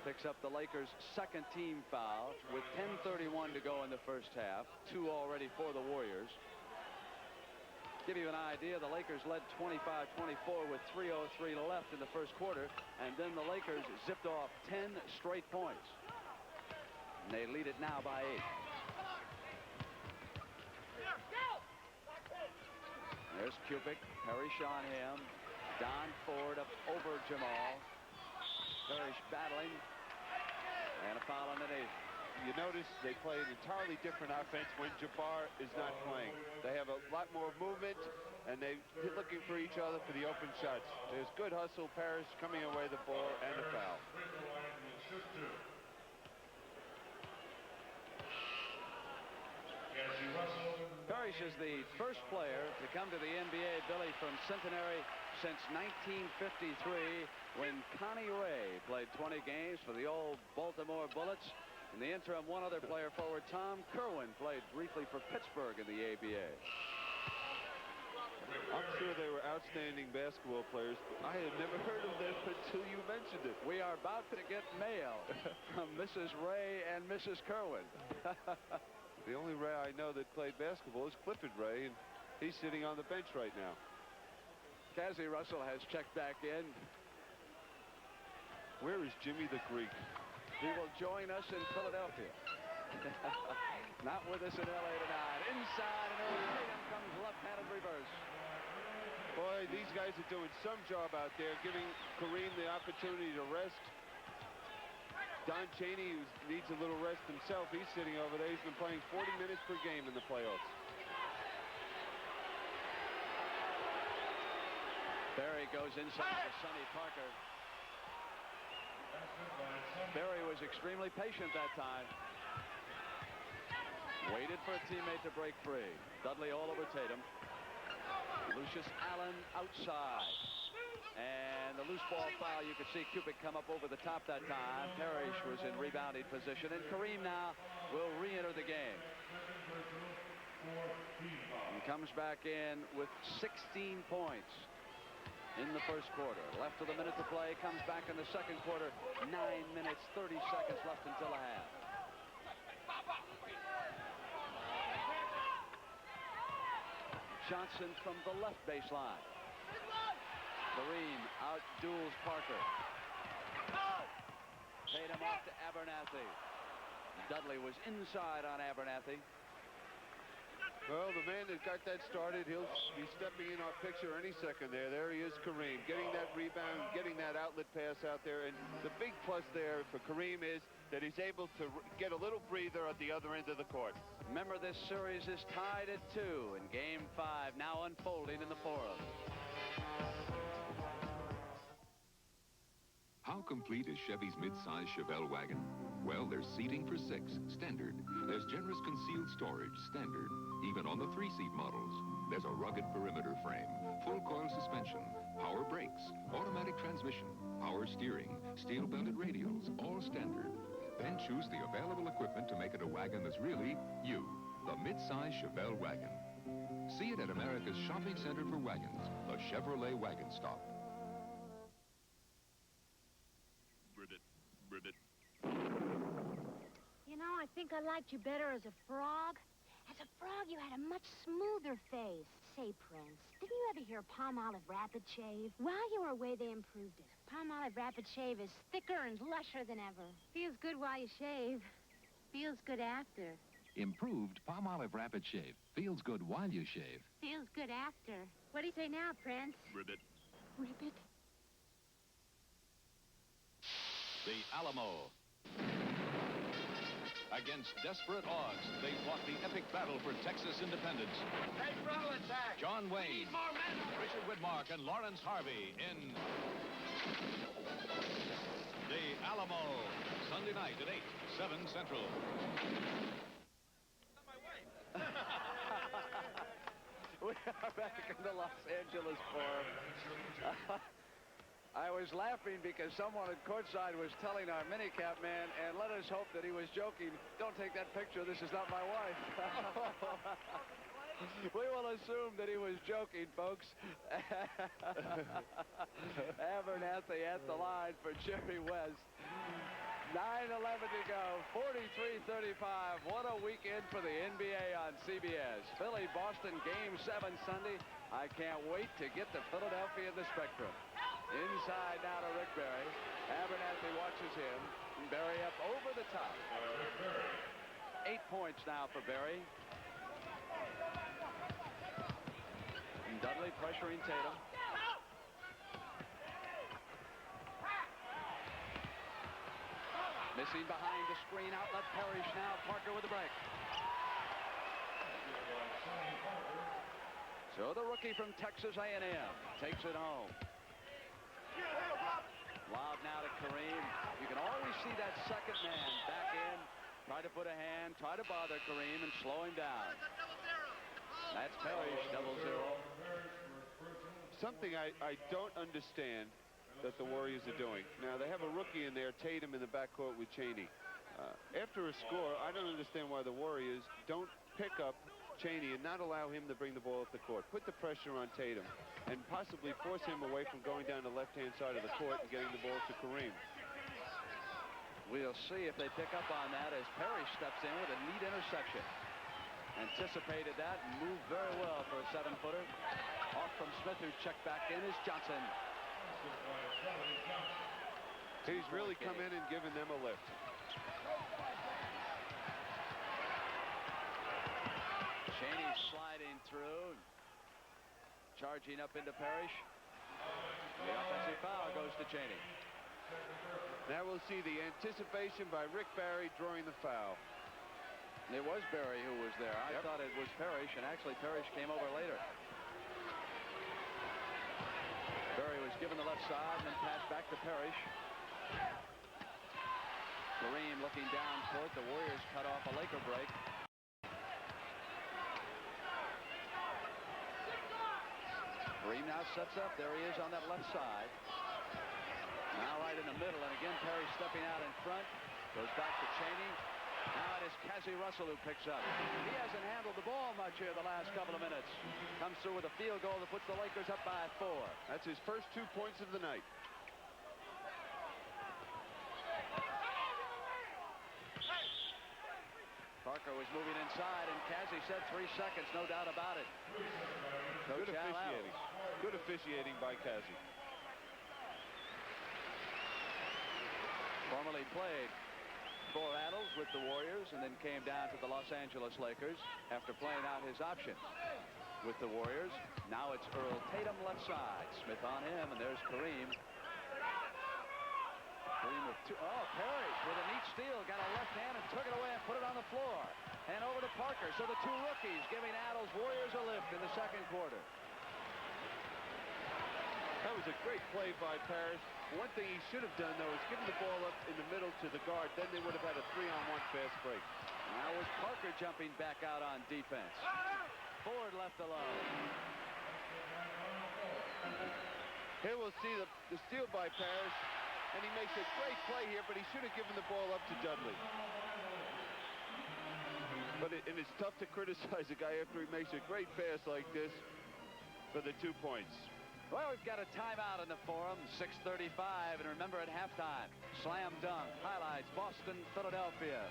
picks up the Lakers' second team foul with 10:31 to go in the first half. 2 already for the Warriors. Give you an idea, the Lakers led 25-24 with 3:03 left in the first quarter, and then the Lakers zipped off 10 straight points. And they lead it now by 8. There's Kupik, Parrish on him, Don Ford up over Jamal. Parrish battling, and a foul underneath. You notice they play an entirely different offense when Jabbar is not playing. They have a lot more movement, and they're looking for each other for the open shots. There's good hustle, Parrish coming away the ball, and a foul. Parrish is the first player to come to the NBA, Billy, from Centenary since 1953, when Connie Ray played 20 games for the old Baltimore Bullets. In the interim, one other player forward, Tom Kerwin, played briefly for Pittsburgh in the ABA. I'm sure they were outstanding basketball players, but I had never heard of them until you mentioned it. We are about to get mail from Mrs. Ray and Mrs. Kerwin. The only Ray I know that played basketball is Clifford Ray, and he's sitting on the bench right now. Cassie Russell has checked back in. Where is Jimmy the Greek? He will join us in Philadelphia. Not with us in L.A. tonight. Inside, and over Tatum comes left-handed reverse. Boy, these guys are doing some job out there, giving Kareem the opportunity to rest. Don Chaney, who needs a little rest himself, he's sitting over there. He's been playing 40 minutes per game in the playoffs. Barry goes inside to Sonny Parker. Barry was extremely patient that time. Waited for a teammate to break free. Dudley all over Tatum. Lucius Allen outside. And the loose ball foul, you could see Kubik come up over the top that time. Parrish was in rebounding position, and Kareem now will re-enter the game. He comes back in with 16 points in the first quarter. Left with a minute to play, comes back in the second quarter. 9 minutes, 30 seconds left until a half. Johnson from the left baseline. Kareem out-duels Parker. Tatum off to Abernathy. Dudley was inside on Abernathy. Well, the man that got that started, he'll be stepping in our picture any second there. There he is, Kareem, getting that rebound, getting that outlet pass out there. And the big plus there for Kareem is that he's able to get a little breather at the other end of the court. Remember, this series is tied at 2 in Game 5, now unfolding in the Forum. How complete is Chevy's mid-size Chevelle wagon? Well, there's seating for 6, standard. There's generous concealed storage, standard. Even on the 3-seat models, there's a rugged perimeter frame, full coil suspension, power brakes, automatic transmission, power steering, steel-belted radials, all standard. Then choose the available equipment to make it a wagon that's really you, the mid-size Chevelle wagon. See it at America's shopping center for wagons, the Chevrolet Wagon Stop. You know, I think I liked you better as a frog. As a frog, you had a much smoother face. Say, Prince, didn't you ever hear Palmolive Rapid Shave? While you were away, they improved it. Palmolive Rapid Shave is thicker and lusher than ever. Feels good while you shave. Feels good after. Improved Palmolive Rapid Shave. Feels good while you shave. Feels good after. What do you say now, Prince? Ribbit. Ribbit? The Alamo. Against desperate odds, they fought the epic battle for Texas independence. Hey, frontal attack! John Wayne, We need more men! Richard Widmark, and Lawrence Harvey in The Alamo. Sunday night at 8, 7 Central. We are back in the Los Angeles Forum. I was laughing because someone at courtside was telling our minicap man, and let us hope that he was joking. Don't take that picture. This is not my wife. We will assume that he was joking, folks. Abernathy at the line for Jerry West. 9:11 to go, 43-35. What a weekend for the NBA on CBS. Philly-Boston Game 7 Sunday. I can't wait to get to Philadelphia in the Spectrum. Inside now to Rick Barry. Abernathy watches him. Barry up over the top. 8 points now for Barry. And Dudley pressuring Tatum. Missing behind the screen, outlet Parrish now. Parker with the break. So the rookie from Texas A&M takes it home. Lob now to Kareem. You can always see that second man back in. Try to put a hand, try to bother Kareem and slow him down. That's Parrish, 0-0. Something I don't understand that the Warriors are doing. Now, they have a rookie in there, Tatum, in the backcourt with Chaney. After a score, I don't understand why the Warriors don't pick up Chaney and not allow him to bring the ball up the court. Put the pressure on Tatum and possibly force him away from going down the left-hand side of the court and getting the ball to Kareem. We'll see if they pick up on that as Parrish steps in with a neat interception. Anticipated that and moved very well for a 7-footer. Off from Smith, who's checked back in, is Johnson. He's really come in and given them a lift. Chaney sliding through. Charging up into Parrish. The offensive foul goes to Chaney. Now we'll see the anticipation by Rick Barry drawing the foul. It was Barry who was there. I thought it was Parrish, and actually Parrish came over later. Barry was given the left side and then passed back to Parrish. Kareem looking down court. The Warriors cut off a Laker break. Kareem now sets up. There he is on that left side. Now right in the middle, and again Perry stepping out in front. Goes back to Cheney. Now it is Cassie Russell who picks up. He hasn't handled the ball much here the last couple of minutes. Comes through with a field goal that puts the Lakers up by 4. That's his first 2 points of the night. Parker was moving inside, and Cassie said 3 seconds, no doubt about it. Good officiating. Good officiating by Cassie. Formerly played for Adams with the Warriors and then came down to the Los Angeles Lakers after playing out his option with the Warriors. Now it's Earl Tatum left side. Smith on him, and there's Kareem. Kareem with 2. Oh, Perry with a neat steal. Got a left hand and took it away and put it on the floor. And over to Parker. So the 2 rookies giving Adams Warriors a lift in the second quarter. That was a great play by Parrish. One thing he should have done, though, is given the ball up in the middle to the guard. Then they would have had a 3-on-1 fast break. Now was Parker jumping back out on defense. Ford left alone. Here we'll see the steal by Parrish. And he makes a great play here, but he should have given the ball up to Dudley. But it's tough to criticize a guy after he makes a great pass like this for the 2 points. Well, we've got a timeout in the Forum, 6:35, and remember at halftime, slam dunk, highlights, Boston, Philadelphia.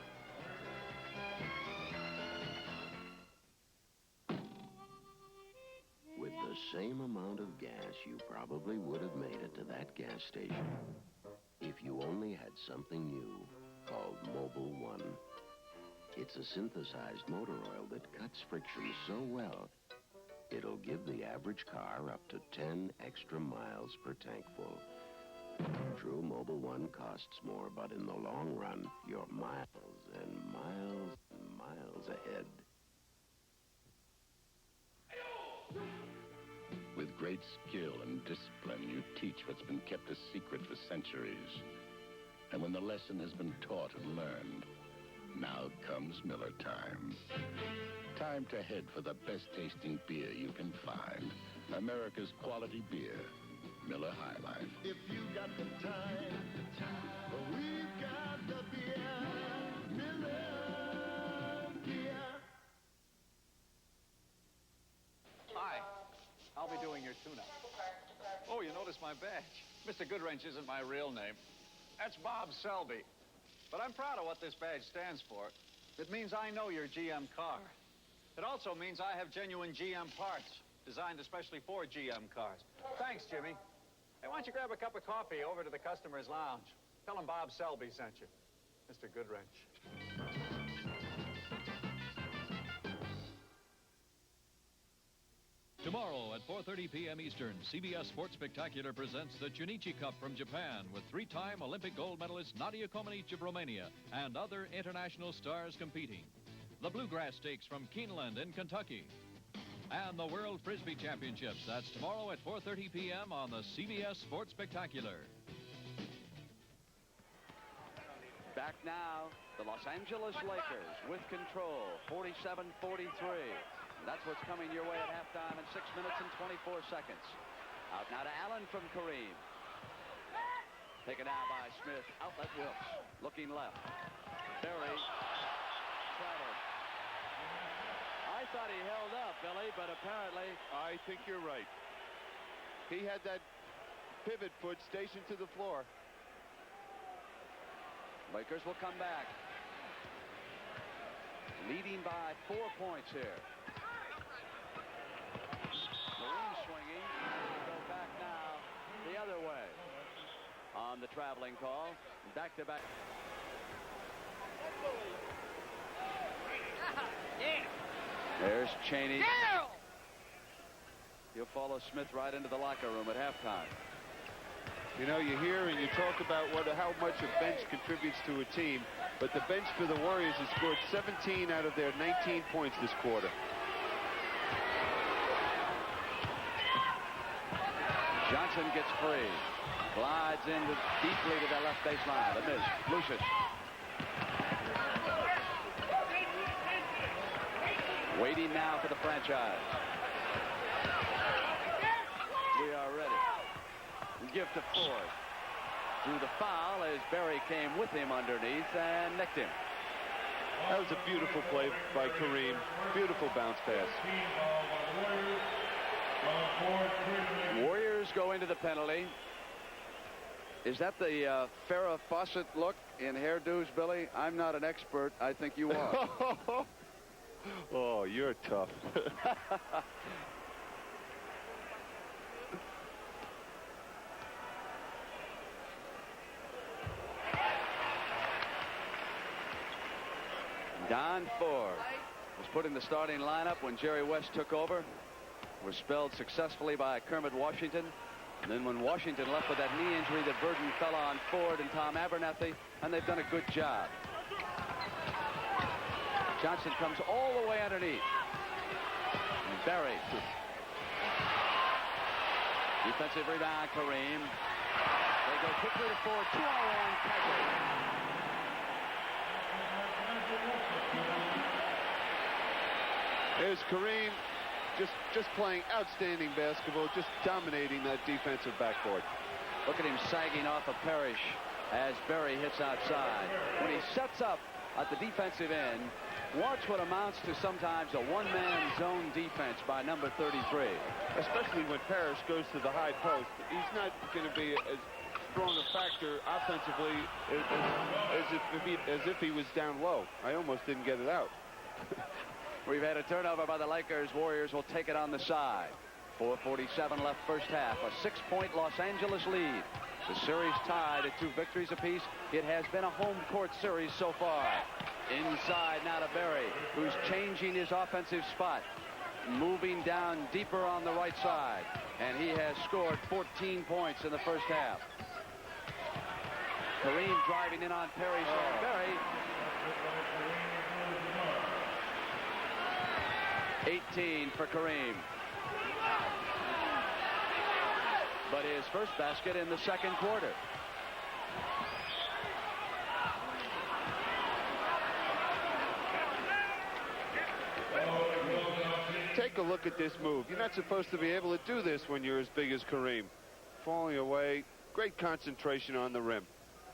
With the same amount of gas, you probably would have made it to that gas station if you only had something new called Mobil 1. It's a synthesized motor oil that cuts friction so well, it'll give the average car up to 10 extra miles per tank full. True, Mobil 1 costs more, but in the long run, you're miles and miles and miles ahead. With great skill and discipline, you teach what's been kept a secret for centuries. And when the lesson has been taught and learned, now comes Miller time. Time to head for the best-tasting beer you can find. America's quality beer, Miller High Life. If you got the time, we've got the beer, Miller beer. Hi, I'll be doing your tune-up. Oh, you noticed my badge. Mr. Goodwrench isn't my real name. That's Bob Selby. But I'm proud of what this badge stands for. It means I know your GM car. It also means I have genuine GM parts, designed especially for GM cars. Thanks, Jimmy. Hey, why don't you grab a cup of coffee over to the customer's lounge? Tell them Bob Selby sent you. Mr. Goodwrench. Tomorrow at 4:30 p.m. Eastern, CBS Sports Spectacular presents the Junichi Cup from Japan with 3-time Olympic gold medalist Nadia Comaneci of Romania and other international stars competing. The Bluegrass Stakes from Keeneland in Kentucky. And the World Frisbee Championships. That's tomorrow at 4:30 p.m. on the CBS Sports Spectacular. Back now, the Los Angeles Lakers with control, 47-43. That's what's coming your way at halftime in 6 minutes and 24 seconds. Out now to Allen from Kareem. Taken out by Smith. Outlet Wilkes. Looking left. Berry. Traveled. I thought he held up, Billy, but apparently... I think you're right. He had that pivot foot stationed to the floor. Lakers will come back. Leading by 4 points here. Marine swinging. Go back now the other way. On the traveling call. Back-to-back. There's Cheney. He'll follow Smith right into the locker room at halftime. You know, you hear and you talk about how much a bench contributes to a team, but the bench for the Warriors has scored 17 out of their 19 points this quarter. Johnson gets free. Glides in deeply to the left baseline. The miss. Lucius. Waiting now for the franchise. give to Ford. Drew the foul as Berry came with him underneath and nicked him. That was a beautiful play by Kareem. Beautiful bounce pass. Warriors go into the penalty. Is that the Farrah Fawcett look in hairdos, Billy? I'm not an expert. I think you are. Oh, you're tough. Don Ford was put in the starting lineup when Jerry West took over. Was spelled successfully by Kermit Washington. And then when Washington left with that knee injury, the burden fell on Ford and Tom Abernathy, and they've done a good job. Johnson comes all the way underneath. And Berry. Defensive rebound, Kareem. They go quickly to Ford. 2-on-1, Kaiser. There's Kareem just playing outstanding basketball, just dominating that defensive backboard. Look at him sagging off of Parrish as Berry hits outside. When he sets up at the defensive end, watch what amounts to sometimes a one-man zone defense by number 33. Especially when Parrish goes to the high post. He's not going to be as strong a factor offensively as if he was down low. I almost didn't get it out. We've had a turnover by the Lakers. Warriors will take it on the side. 4:47 left first half. A 6-point Los Angeles lead. The series tied at 2 victories apiece. It has been a home court series so far. Inside now to Berry, who's changing his offensive spot. Moving down deeper on the right side. And he has scored 14 points in the first half. Kareem driving in on Parrish and Berry. 18 for Kareem. But his first basket in the second quarter. Take a look at this move. You're not supposed to be able to do this when you're as big as Kareem. Falling away. Great concentration on the rim.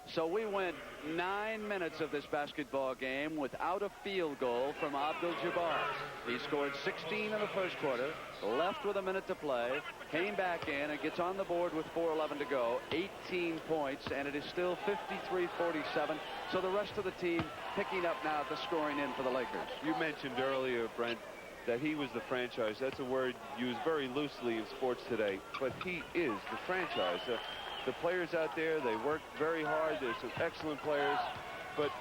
So we went 9 minutes of this basketball game without a field goal from Abdul-Jabbar. He scored 16 in the first quarter, left with a minute to play, came back in and gets on the board with 4:11 to go. 18 points, and it is still 53-47. So the rest of the team picking up now at the scoring end for the Lakers. You mentioned earlier, Brent, that he was the franchise. That's a word used very loosely in sports today, but he is the franchise. The players out there, they work very hard. There's some excellent players. But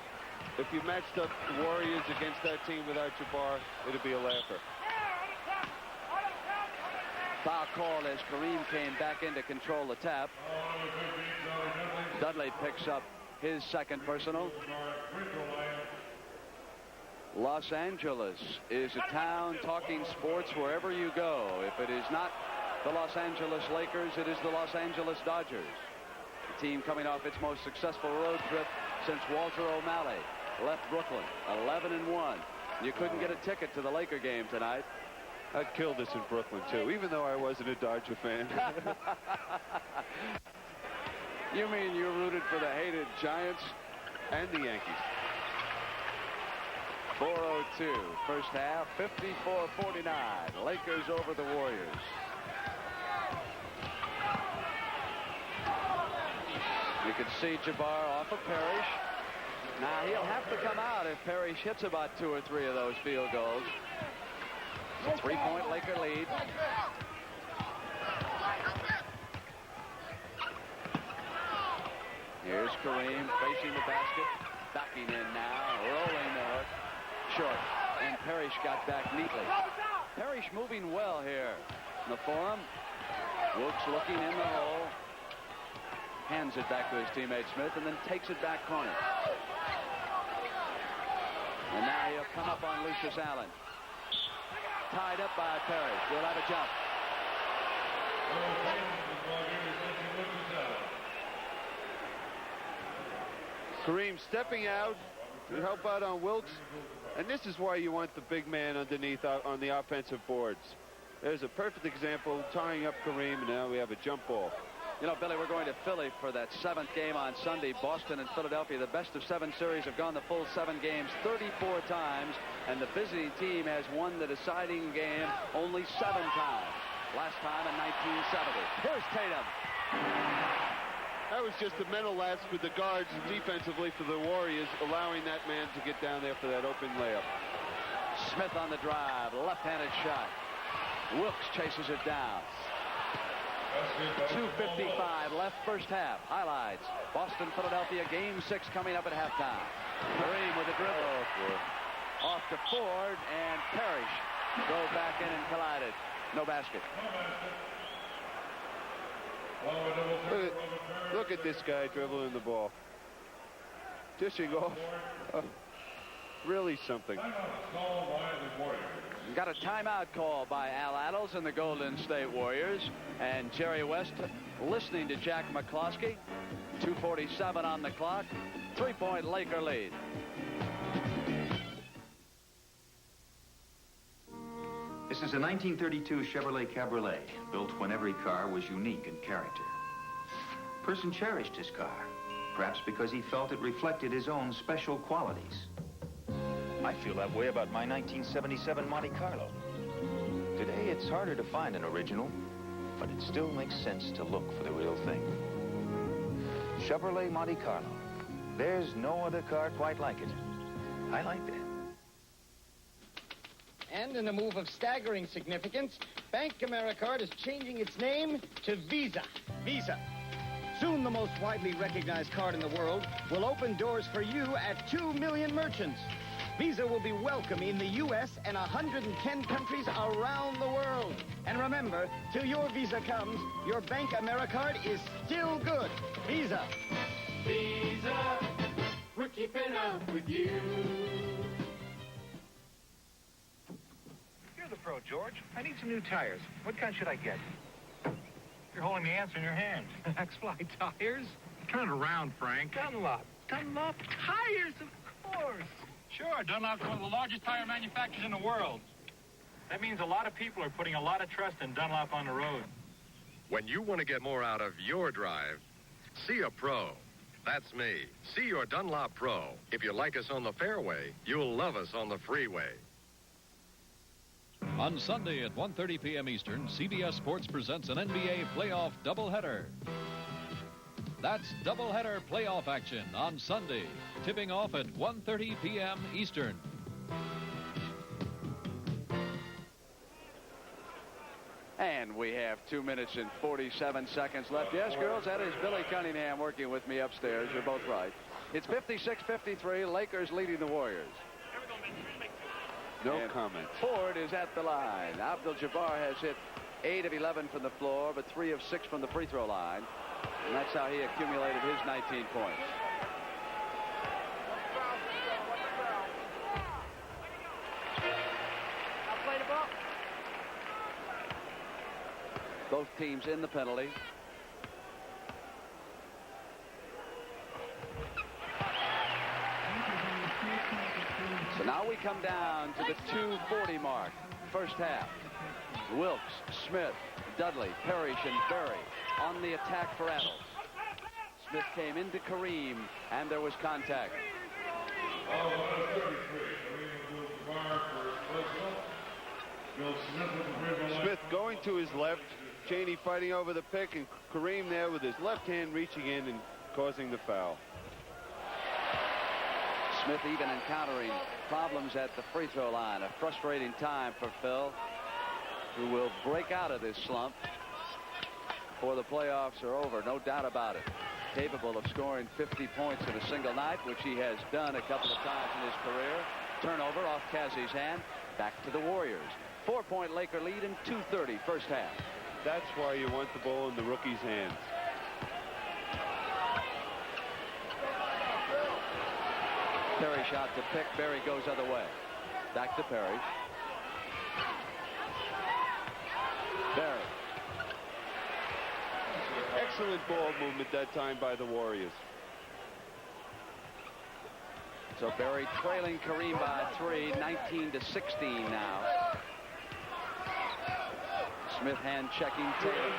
if you matched up the Warriors against that team without Jabbar, it'd be a laugher. Foul call as Kareem came back in to control the tap. Dudley picks up his second personal. Los Angeles is a town talking sports wherever you go. If it is not the Los Angeles Lakers, it is the Los Angeles Dodgers. The team coming off its most successful road trip since Walter O'Malley left Brooklyn, 11-1. You couldn't get a ticket to the Laker game tonight. I'd kill this in Brooklyn, too, even though I wasn't a Dodger fan. You mean you rooted for the hated Giants? And the Yankees. 4:02, first half, 54-49. Lakers over the Warriors. You can see Jabbar off of Parrish. Now he'll have to come out if Parrish hits about 2 or 3 of those field goals. It's a 3-point Laker lead. Here's Kareem facing the basket. Backing in now, rolling the hook. Short. And Parrish got back neatly. Parrish moving well here. The forum. Wilkes looking in the hole. Hands it back to his teammate Smith and then takes it back corner. And now he'll come up on Lucius Allen. Tied up by Parrish. We'll have a jump. Kareem stepping out to help out on Wilkes. And this is why you want the big man underneath on the offensive boards. There's a perfect example, tying up Kareem, and now we have a jump ball. You know, Billy, we're going to Philly for that 7th game on Sunday. Boston and Philadelphia, the best of 7 series, have gone the full 7 games 34 times, and the visiting team has won the deciding game only 7 times. Last time in 1970. Here's Tatum. That was just a mental lapse with the guards defensively for the Warriors, allowing that man to get down there for that open layup. Smith on the drive, left-handed shot. Wilkes chases it down. 2:55 left first half. Highlights. Boston, Philadelphia, game 6 coming up at halftime. Kareem with a dribble. Off to Ford, and Parrish drove back in and collided. No basket. Look at this guy dribbling the ball. Dishing off. Really something. Got a timeout call by Al Attles and the Golden State Warriors. And Jerry West listening to Jack McCloskey. 2:47 on the clock. 3-point Laker lead. This is a 1932 Chevrolet Cabriolet, built when every car was unique in character. A person cherished his car, perhaps because he felt it reflected his own special qualities. I feel that way about my 1977 Monte Carlo. Today, it's harder to find an original, but it still makes sense to look for the real thing. Chevrolet Monte Carlo. There's no other car quite like it. I like that. And in a move of staggering significance, Bank AmeriCard is changing its name to Visa. Visa. Soon the most widely recognized card in the world will open doors for you at 2 million merchants. Visa will be welcome in the U.S. and 110 countries around the world. And remember, till your Visa comes, your Bank AmeriCard is still good. Visa. Visa, we're keeping up with you. You're the pro, George. I need some new tires. What kind should I get? You're holding the answer in your hand. X-Fly tires? Turn it around, Frank. Dunlop. Dunlop tires, of course. Sure, Dunlop's one of the largest tire manufacturers in the world. That means a lot of people are putting a lot of trust in Dunlop on the road. When you want to get more out of your drive, see a pro. That's me. See your Dunlop Pro. If you like us on the fairway, you'll love us on the freeway. On Sunday at 1:30 p.m. Eastern, CBS Sports presents an NBA playoff doubleheader. That's doubleheader playoff action on Sunday, tipping off at 1:30 p.m. Eastern. And we have 2 minutes and 47 seconds left. Yes, girls, that is Billy Cunningham working with me upstairs. You're both right. It's 56-53, Lakers leading the Warriors. No comment. Ford is at the line. Abdul-Jabbar has hit 8 of 11 from the floor, but 3 of 6 from the free throw line. And that's how he accumulated his 19 points. Now play the ball. Both teams in the penalty. So now we come down to the 2:40 mark. First half. Wilkes, Smith, Dudley, Parrish, and Berry on the attack for Attles. Smith came into Kareem, and there was contact. Smith going to his left. Cheney fighting over the pick, and Kareem there with his left hand reaching in and causing the foul. Smith even encountering problems at the free throw line. A frustrating time for Phil, who will break out of this slump before the playoffs are over. No doubt about it. Capable of scoring 50 points in a single night, which he has done a couple of times in his career. Turnover off Kazi's hand. Back to the Warriors. 4-point Laker lead in 2:30 first half. That's why you want the ball in the rookie's hands. Perry shot to pick. Berry goes other way. Back to Perry. Berry. Excellent ball movement that time by the Warriors. So Berry trailing Kareem by 3, 19-16 now. Smith hand checking Tatum.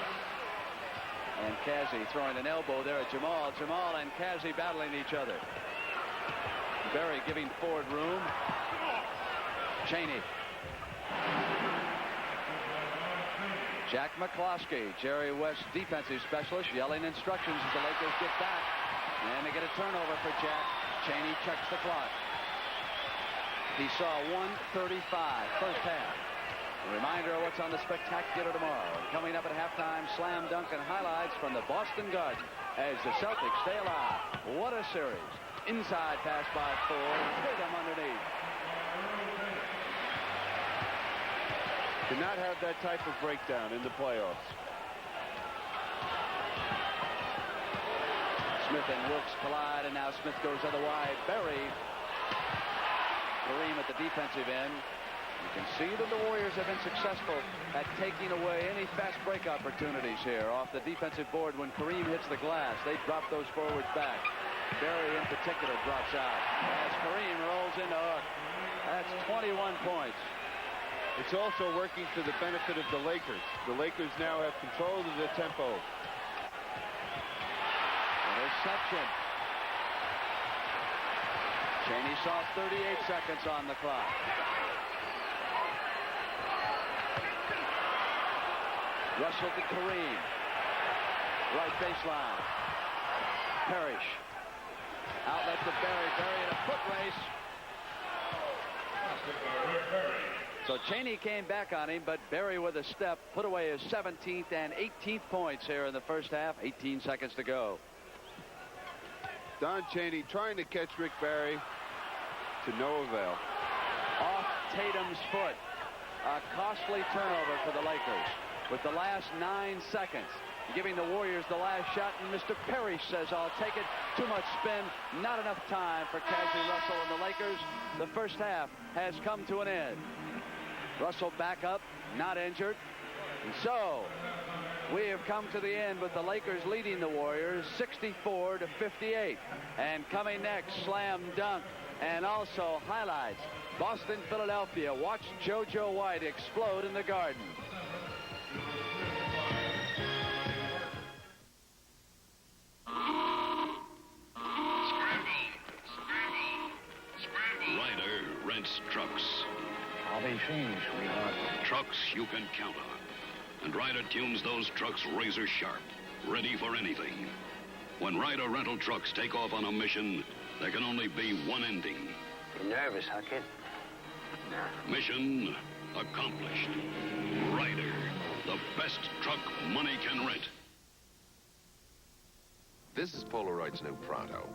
And Kazzy throwing an elbow there at Jamal. Jamal and Kazzy battling each other. Berry giving Ford room. Cheney. Jack McCloskey, Jerry West defensive specialist, yelling instructions as the Lakers get back. And they get a turnover for Jack. Cheney checks the clock. He saw 1:35 first half. A reminder of what's on the Spectacular tomorrow. And coming up at halftime, slam dunk and highlights from the Boston Garden as the Celtics stay alive. What a series. Inside pass by Ford. Hit him underneath. Did not have that type of breakdown in the playoffs. Smith and Wilkes collide, and now Smith goes other wide. Berry. Kareem at the defensive end. You can see that the Warriors have been successful at taking away any fast break opportunities here off the defensive board. When Kareem hits the glass, they drop those forwards back. Berry in particular drops out as Kareem rolls into Hook. That's 21 points. It's also working to the benefit of the Lakers. The Lakers now have control of the tempo. Interception. Cheney saw 38 seconds on the clock. Russell to Kareem. Right baseline. Parrish. Outlet to Berry. Berry in a foot race. So Cheney came back on him, but Berry with a step put away his 17th and 18th points here in the first half. 18 seconds to go. Don Cheney trying to catch Rick Barry to no avail. Off Tatum's foot. A costly turnover for the Lakers with the last 9 seconds. Giving the Warriors the last shot, and Mr. Parrish says, I'll take it. Too much spin. Not enough time for Kazzy Russell and the Lakers. The first half has come to an end. Russell back up, not injured. And so we have come to the end with the Lakers leading the Warriors 64-58. And coming next, slam dunk and also highlights. Boston, Philadelphia. Watch JoJo White explode in the Garden. Ryder rents trucks. How they change, sweetheart. Trucks you can count on. And Ryder tunes those trucks razor sharp, ready for anything. When Ryder rental trucks take off on a mission, there can only be one ending. You nervous, huh, kid? Nah. Mission accomplished. Ryder, the best truck money can rent. This is Polaroid's new Pronto,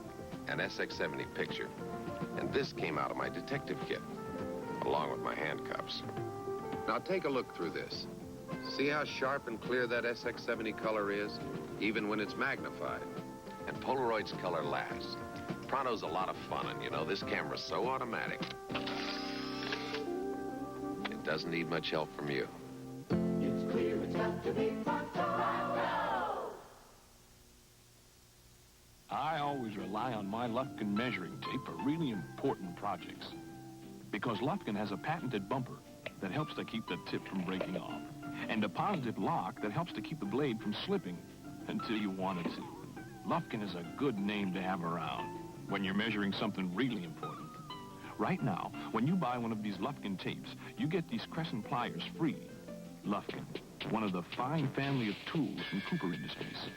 an SX70 picture. And this came out of my detective kit, along with my handcuffs. Now take a look through this. See how sharp and clear that SX70 color is, even when it's magnified. And Polaroid's color lasts. Pronto's a lot of fun, and you know, this camera's so automatic. It doesn't need much help from you. It's clear it's got to be Pronto. I always rely on my Lufkin measuring tape for really important projects. Because Lufkin has a patented bumper that helps to keep the tip from breaking off. And a positive lock that helps to keep the blade from slipping until you want it to. Lufkin is a good name to have around when you're measuring something really important. Right now, when you buy one of these Lufkin tapes, you get these crescent pliers free. Lufkin, one of the fine family of tools from Cooper Industries.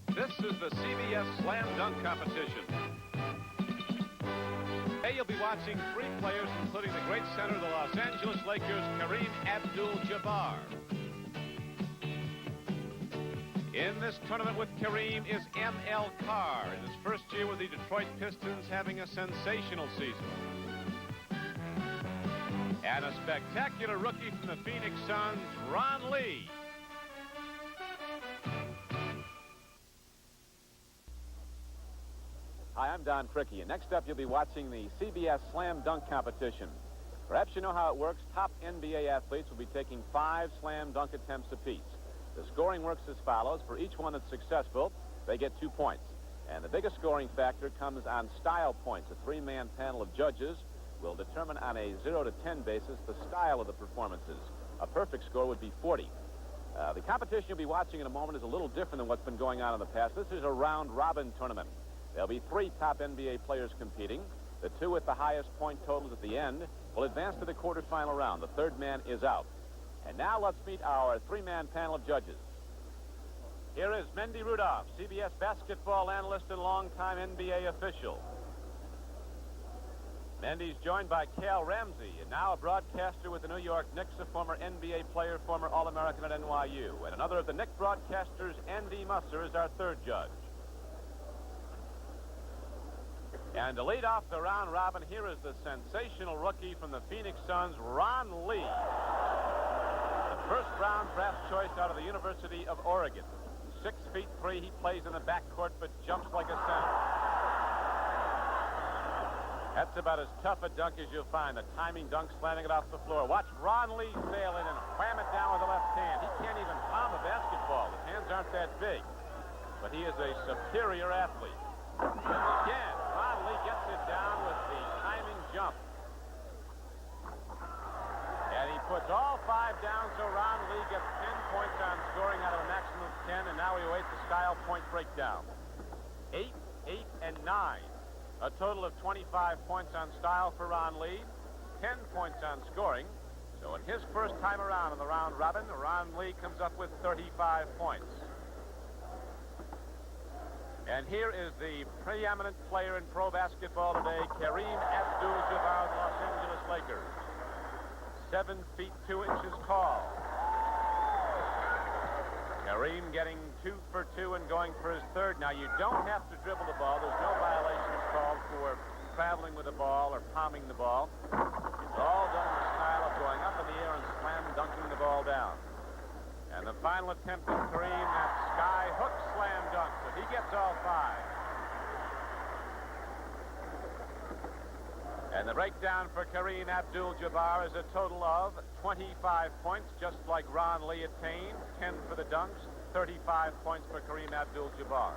This is the CBS Slam Dunk Competition. Today you'll be watching 3 players, including the great center of the Los Angeles Lakers, Kareem Abdul-Jabbar. In this tournament with Kareem is M.L. Carr, in his first year with the Detroit Pistons, having a sensational season. And a spectacular rookie from the Phoenix Suns, Ron Lee. Hi, I'm Don Crickey, and next up you'll be watching the CBS Slam Dunk Competition. Perhaps you know how it works. Top NBA athletes will be taking 5 slam dunk attempts apiece. The scoring works as follows. For each one that's successful, they get 2 points. And the biggest scoring factor comes on style points. A 3-man panel of judges will determine on a 0 to 10 basis the style of the performances. A perfect score would be 40. The competition you'll be watching in a moment is a little different than what's been going on in the past. This is a round-robin tournament. There'll be 3 top NBA players competing. The 2 with the highest point totals at the end will advance to the quarterfinal round. The 3rd man is out. And now let's meet our 3-man panel of judges. Here is Mendy Rudolph, CBS basketball analyst and longtime NBA official. Mendy's joined by Cal Ramsey, and now a broadcaster with the New York Knicks, a former NBA player, former All-American at NYU. And another of the Knicks broadcasters, Andy Musser, is our 3rd judge. And to lead off the round robin, here is the sensational rookie from the Phoenix Suns, Ron Lee. The first-round draft choice out of the University of Oregon. 6'3", he plays in the backcourt but jumps like a center. That's about as tough a dunk as you'll find. The timing dunk, slanting it off the floor. Watch Ron Lee sail in and wham it down with the left hand. He can't even palm a basketball. His hands aren't that big. But he is a superior athlete. Again, Ron Lee gets it down with the timing jump. And he puts all 5 down, so Ron Lee gets 10 points on scoring out of a maximum of 10, and now we await the style point breakdown. 8, 8, and 9. A total of 25 points on style for Ron Lee, 10 points on scoring. So in his first time around in the round robin, Ron Lee comes up with 35 points. And here is the preeminent player in pro basketball today, Kareem Abdul-Jabbar of the Los Angeles Lakers. 7 feet 2 inches tall. Kareem getting 2 for 2 and going for his 3rd. Now, you don't have to dribble the ball. There's no violations called for traveling with the ball or palming the ball. It's all done in the style of going up in the air and slam dunking the ball down. And the final attempt of Kareem, that sky hook slam dunk. So he gets all 5. And the breakdown for Kareem Abdul-Jabbar is a total of 25 points, just like Ron Lee attained. 10 for the dunks, 35 points for Kareem Abdul-Jabbar.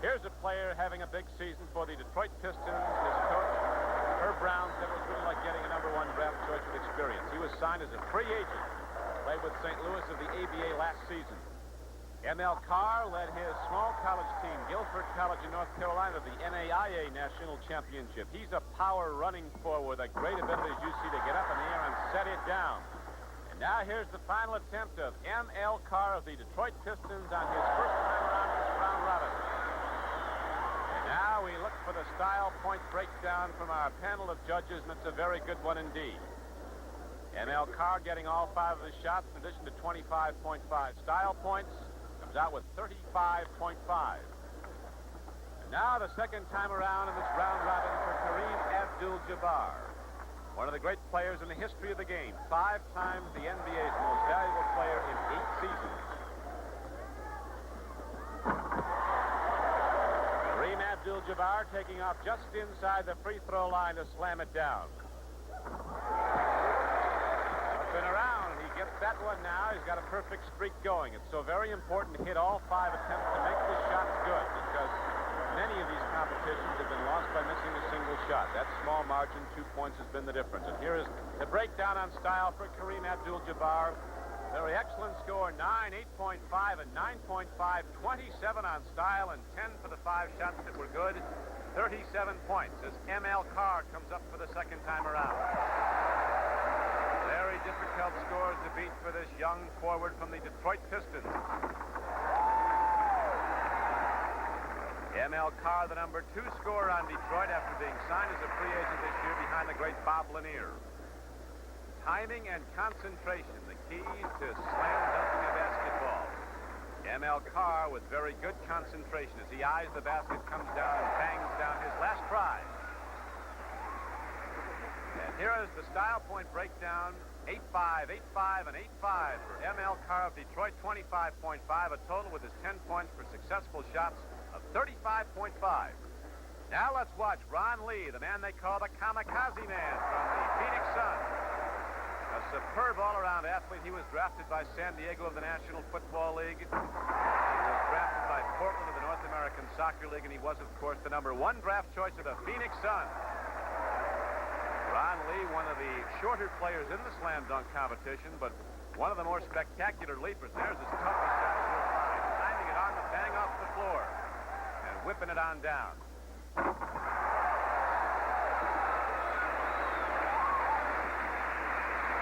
Here's a player having a big season for the Detroit Pistons. His coach, Herb Brown, said it was really like getting a #1 draft choice with experience. He was signed as a free agent, played with St. Louis of the ABA last season. M.L. Carr led his small college team, Guilford College in North Carolina, the NAIA National Championship. He's a power running forward, a great ability, as you see, to get up in the air and set it down. And now here's the final attempt of M.L. Carr of the Detroit Pistons on his first time around this round robin. And now we look for the style point breakdown from our panel of judges, and it's a very good one indeed. M.L. Carr getting all 5 of his shots in addition to 25.5 style points. Comes out with 35.5. And now the second time around in this round robin for Kareem Abdul-Jabbar. One of the great players in the history of the game. 5 times the NBA's most valuable player in 8 seasons. Kareem Abdul-Jabbar taking off just inside the free throw line to slam it down. Up and around. He gets that one now. He's got a perfect streak going. It's so very important to hit all 5 attempts to make the shots good, because many of these competitions have been lost by missing a single shot. That small margin, 2 points, has been the difference. And here is the breakdown on style for Kareem Abdul-Jabbar. Very excellent score, 9, 8.5, and 9.5, 27 on style, and 10 for the 5 shots that were good. 37 points as M.L. Carr comes up for the second time around. Very difficult scores to beat for this young forward from the Detroit Pistons. M.L. Carr, the #2 scorer on Detroit after being signed as a free agent this year behind the great Bob Lanier. Timing and concentration, the key to slam dunking a basketball. M.L. Carr with very good concentration as he eyes the basket, comes down and bangs down his last try. And here is the style point breakdown. 8-5, 8-5, and 8-5 for M.L. Carr of Detroit, 25.5, a total with his 10 points for successful shots of 35.5. Now let's watch Ron Lee, the man they call the Kamikaze Man from the Phoenix Suns. A superb all-around athlete. He was drafted by San Diego of the National Football League. He was drafted by Portland of the North American Soccer League, and he was, of course, the #1 draft choice of the Phoenix Suns. Ron Lee, one of the shorter players in the slam dunk competition, but One of the more spectacular leapers. There's as tough a shot as you'll find. Timing it on the bang off the floor. And whipping it on down.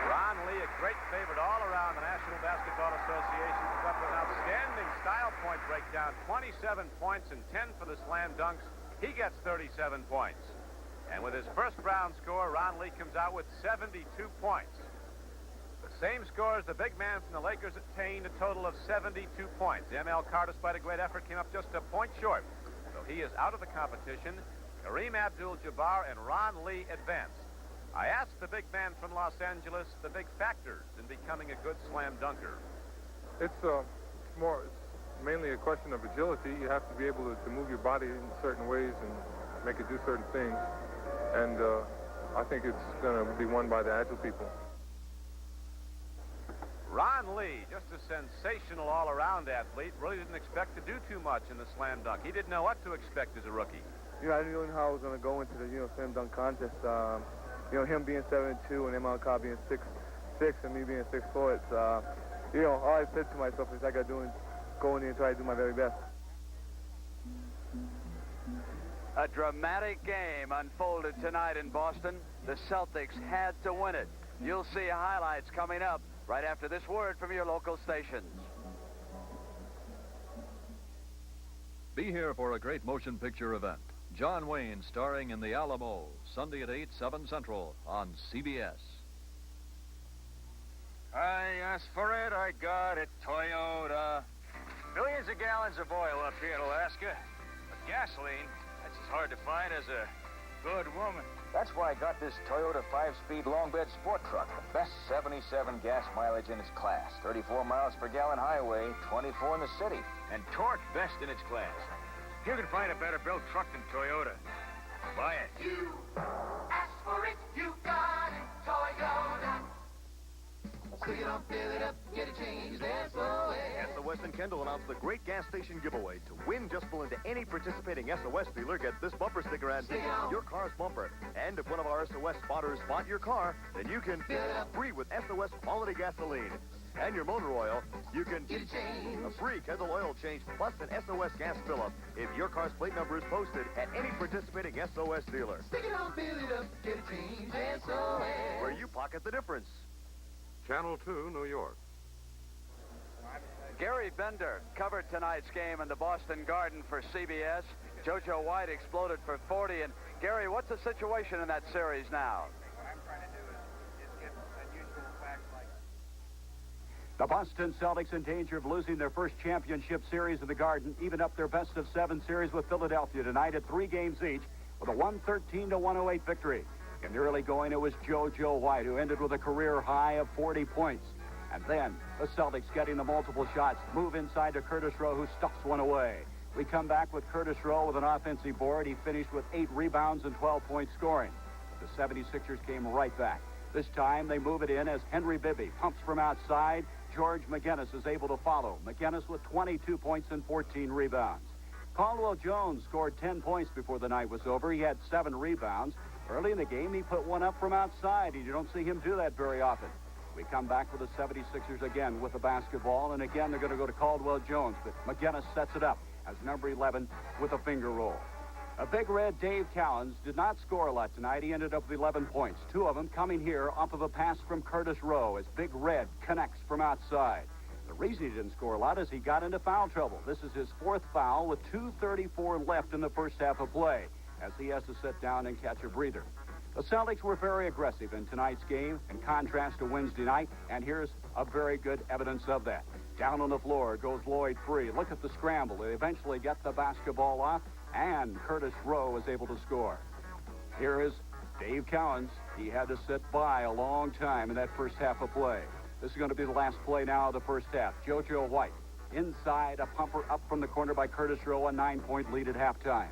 Ron Lee, a great favorite all around the National Basketball Association, is up with an outstanding style point breakdown. 27 points and 10 for the slam dunks. He gets 37 points. And with his first round score, Ron Lee comes out with 72 points. The same score as the big man from the Lakers attained a total of 72 points. M.L. Carr, despite a great effort, came up just a point short. So he is out of the competition. Kareem Abdul-Jabbar and Ron Lee advance. I asked the big man from Los Angeles the big factors in becoming a good slam dunker. It's mainly a question of agility. You have to be able to move your body in certain ways and make it do certain things. And I think it's going to be won by the agile people. Ron Lee, just a sensational all-around athlete, really didn't expect to do too much in the slam dunk. He didn't know what to expect as a rookie. I didn't really know how I was going to go into the, slam dunk contest. Him being 7'2" and M.L. Carr being 6'6" and me being 6'4", it's, all I said to myself is I got to go in there and try to do my very best. A dramatic game unfolded tonight in Boston. The Celtics had to win it. You'll see highlights coming up right after this word from your local stations. Be here for a great motion picture event. John Wayne starring in The Alamo, Sunday at 8, 7 Central on CBS. I asked for it, I got it, Toyota. Millions of gallons of oil up here in Alaska. But gasoline, that's as hard to find as a good woman. That's why I got this Toyota 5-speed long bed sport truck. The best 77 gas mileage in its class. 34 miles per gallon highway, 24 in the city. And torque best in its class. You can find a better built truck than Toyota. Buy it. You asked for it, you got it, Toyota. Stick it on, fill it up, get it changed, SOS. SOS and Kendall announced the great gas station giveaway. To win, just pull into any participating SOS dealer, get this bumper sticker and your car's bumper. And if one of our SOS spotters spot your car, then you can free with SOS quality gasoline. And your motor oil, you can get it changed. A free Kendall oil change plus an SOS gas fill-up if your car's plate number is posted at any participating SOS dealer. Stick it on, fill it up, get it changed, SOS. Where you pocket the difference. Channel 2, New York. Gary Bender covered tonight's game in the Boston Garden for CBS. JoJo White exploded for 40. And Gary, what's the situation in that series now? What I'm trying to do is get unusual facts like... The Boston Celtics in danger of losing their first championship series in the Garden, even up their best-of-7 series with Philadelphia tonight at 3 games each with a 113-108 victory. In the early going, it was JoJo White who ended with a career high of 40 points. And then the Celtics getting the multiple shots, move inside to Curtis Rowe, who stuffs one away. We come back with Curtis Rowe with an offensive board. He finished with 8 rebounds and 12-point scoring. The 76ers came right back. This time they move it in as Henry Bibby pumps from outside. George McGinnis is able to follow. McGinnis with 22 points and 14 rebounds. Caldwell Jones scored 10 points before the night was over. He had 7 rebounds. Early in the game, he put one up from outside, and you don't see him do that very often. We come back with the 76ers again with the basketball, and again they're going to go to Caldwell Jones, but McGinnis sets it up as number 11 with a finger roll. A big red Dave Cowens did not score a lot tonight. He ended up with 11 points, 2 of them coming here off of a pass from Curtis Rowe as Big Red connects from outside. The reason he didn't score a lot is he got into foul trouble. This is his 4th foul with 2:34 left in the first half of play, as he has to sit down and catch a breather. The Celtics were very aggressive in tonight's game, in contrast to Wednesday night, and here's a very good evidence of that. Down on the floor goes Lloyd free. Look at the scramble. They eventually get the basketball off, and Curtis Rowe is able to score. Here is Dave Cowens. He had to sit by a long time in that first half of play. This is going to be the last play now of the first half. JoJo White inside, a pumper up from the corner by Curtis Rowe, a 9-point lead at halftime.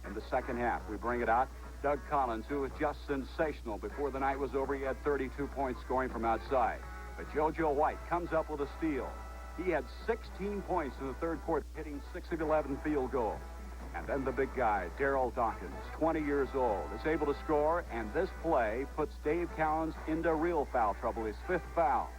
In the second half, we bring it out. Doug Collins, who was just sensational before the night was over. He had 32 points scoring from outside. But JoJo White comes up with a steal. He had 16 points in the third quarter, hitting 6 of 11 field goals. And then the big guy, Darryl Dawkins, 20 years old, is able to score, and this play puts Dave Cowens into real foul trouble, his 5th foul.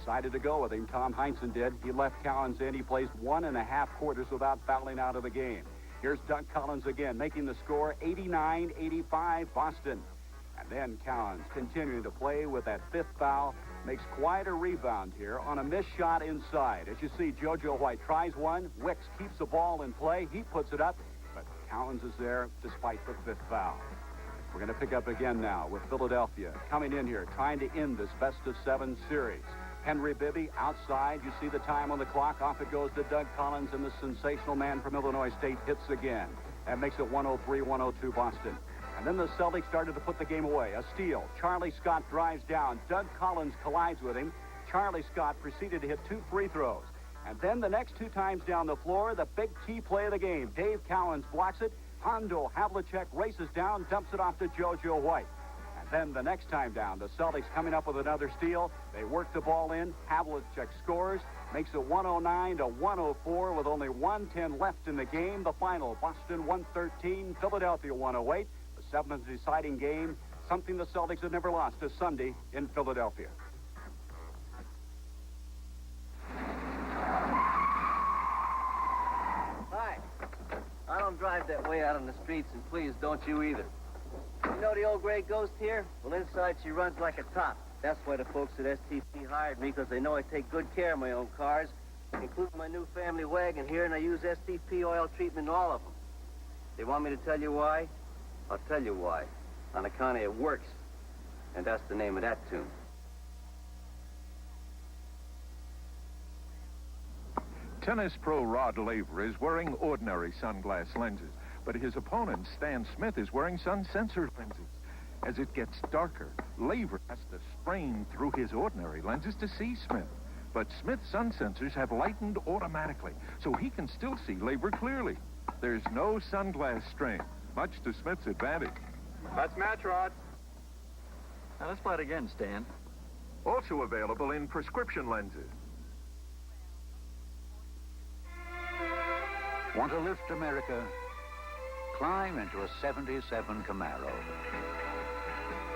decided to go with him. Tom Heinsohn did. He left Collins in. He placed 1.5 quarters without fouling out of the game. Here's Doug Collins again, making the score 89-85 Boston. And then Collins continuing to play with that fifth foul. Makes quite a rebound here on a missed shot inside. As you see, JoJo White tries one. Wicks keeps the ball in play. He puts it up, but Collins is there despite the fifth foul. We're going to pick up again now with Philadelphia coming in here, trying to end this best-of-7 series. Henry Bibby outside. You see the time on the clock. Off it goes to Doug Collins, and the sensational man from Illinois State hits again. That makes it 103-102 Boston. And then the Celtics started to put the game away. A steal. Charlie Scott drives down. Doug Collins collides with him. Charlie Scott proceeded to hit 2 free throws. And then the next 2 times down the floor, the big key play of the game. Dave Cowens blocks it. Hondo Havlicek races down, dumps it off to JoJo White. And then the next time down, the Celtics coming up with another steal. They work the ball in. Havlicek scores. Makes it 109-104 with only 1:10 left in the game. The final, Boston 113, Philadelphia 108. The 7th deciding game, something the Celtics have never lost, is Sunday in Philadelphia. Hi. I don't drive that way out on the streets, and please, don't you either. You know the old gray ghost here? Well, inside she runs like a top. That's why the folks at STP hired me, because they know I take good care of my own cars, including my new family wagon here, and I use STP oil treatment in all of them. They want me to tell you why? I'll tell you why. On account of it works. And that's the name of that tune. Tennis pro Rod Laver is wearing ordinary sunglass lenses, but his opponent, Stan Smith, is wearing sun-sensor lenses. As it gets darker, Laver has to strain through his ordinary lenses to see Smith. But Smith's sun sensors have lightened automatically, so he can still see Laver clearly. There's no sunglass strain, much to Smith's advantage. That's match, Rod. Now let's play it again, Stan. Also available in prescription lenses. Want to lift America? Climb into a 77 Camaro.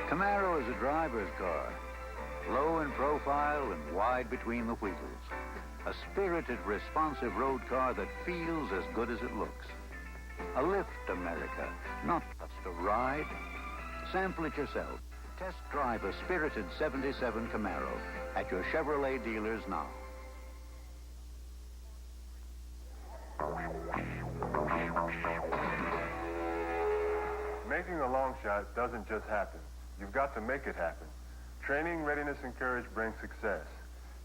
Camaro is a driver's car, low in profile and wide between the wheels. A spirited, responsive road car that feels as good as it looks. A lift America, not just a ride. Sample it yourself. Test drive a spirited 77 Camaro at your Chevrolet dealers now. Making a long shot doesn't just happen. You've got to make it happen. Training, readiness, and courage bring success.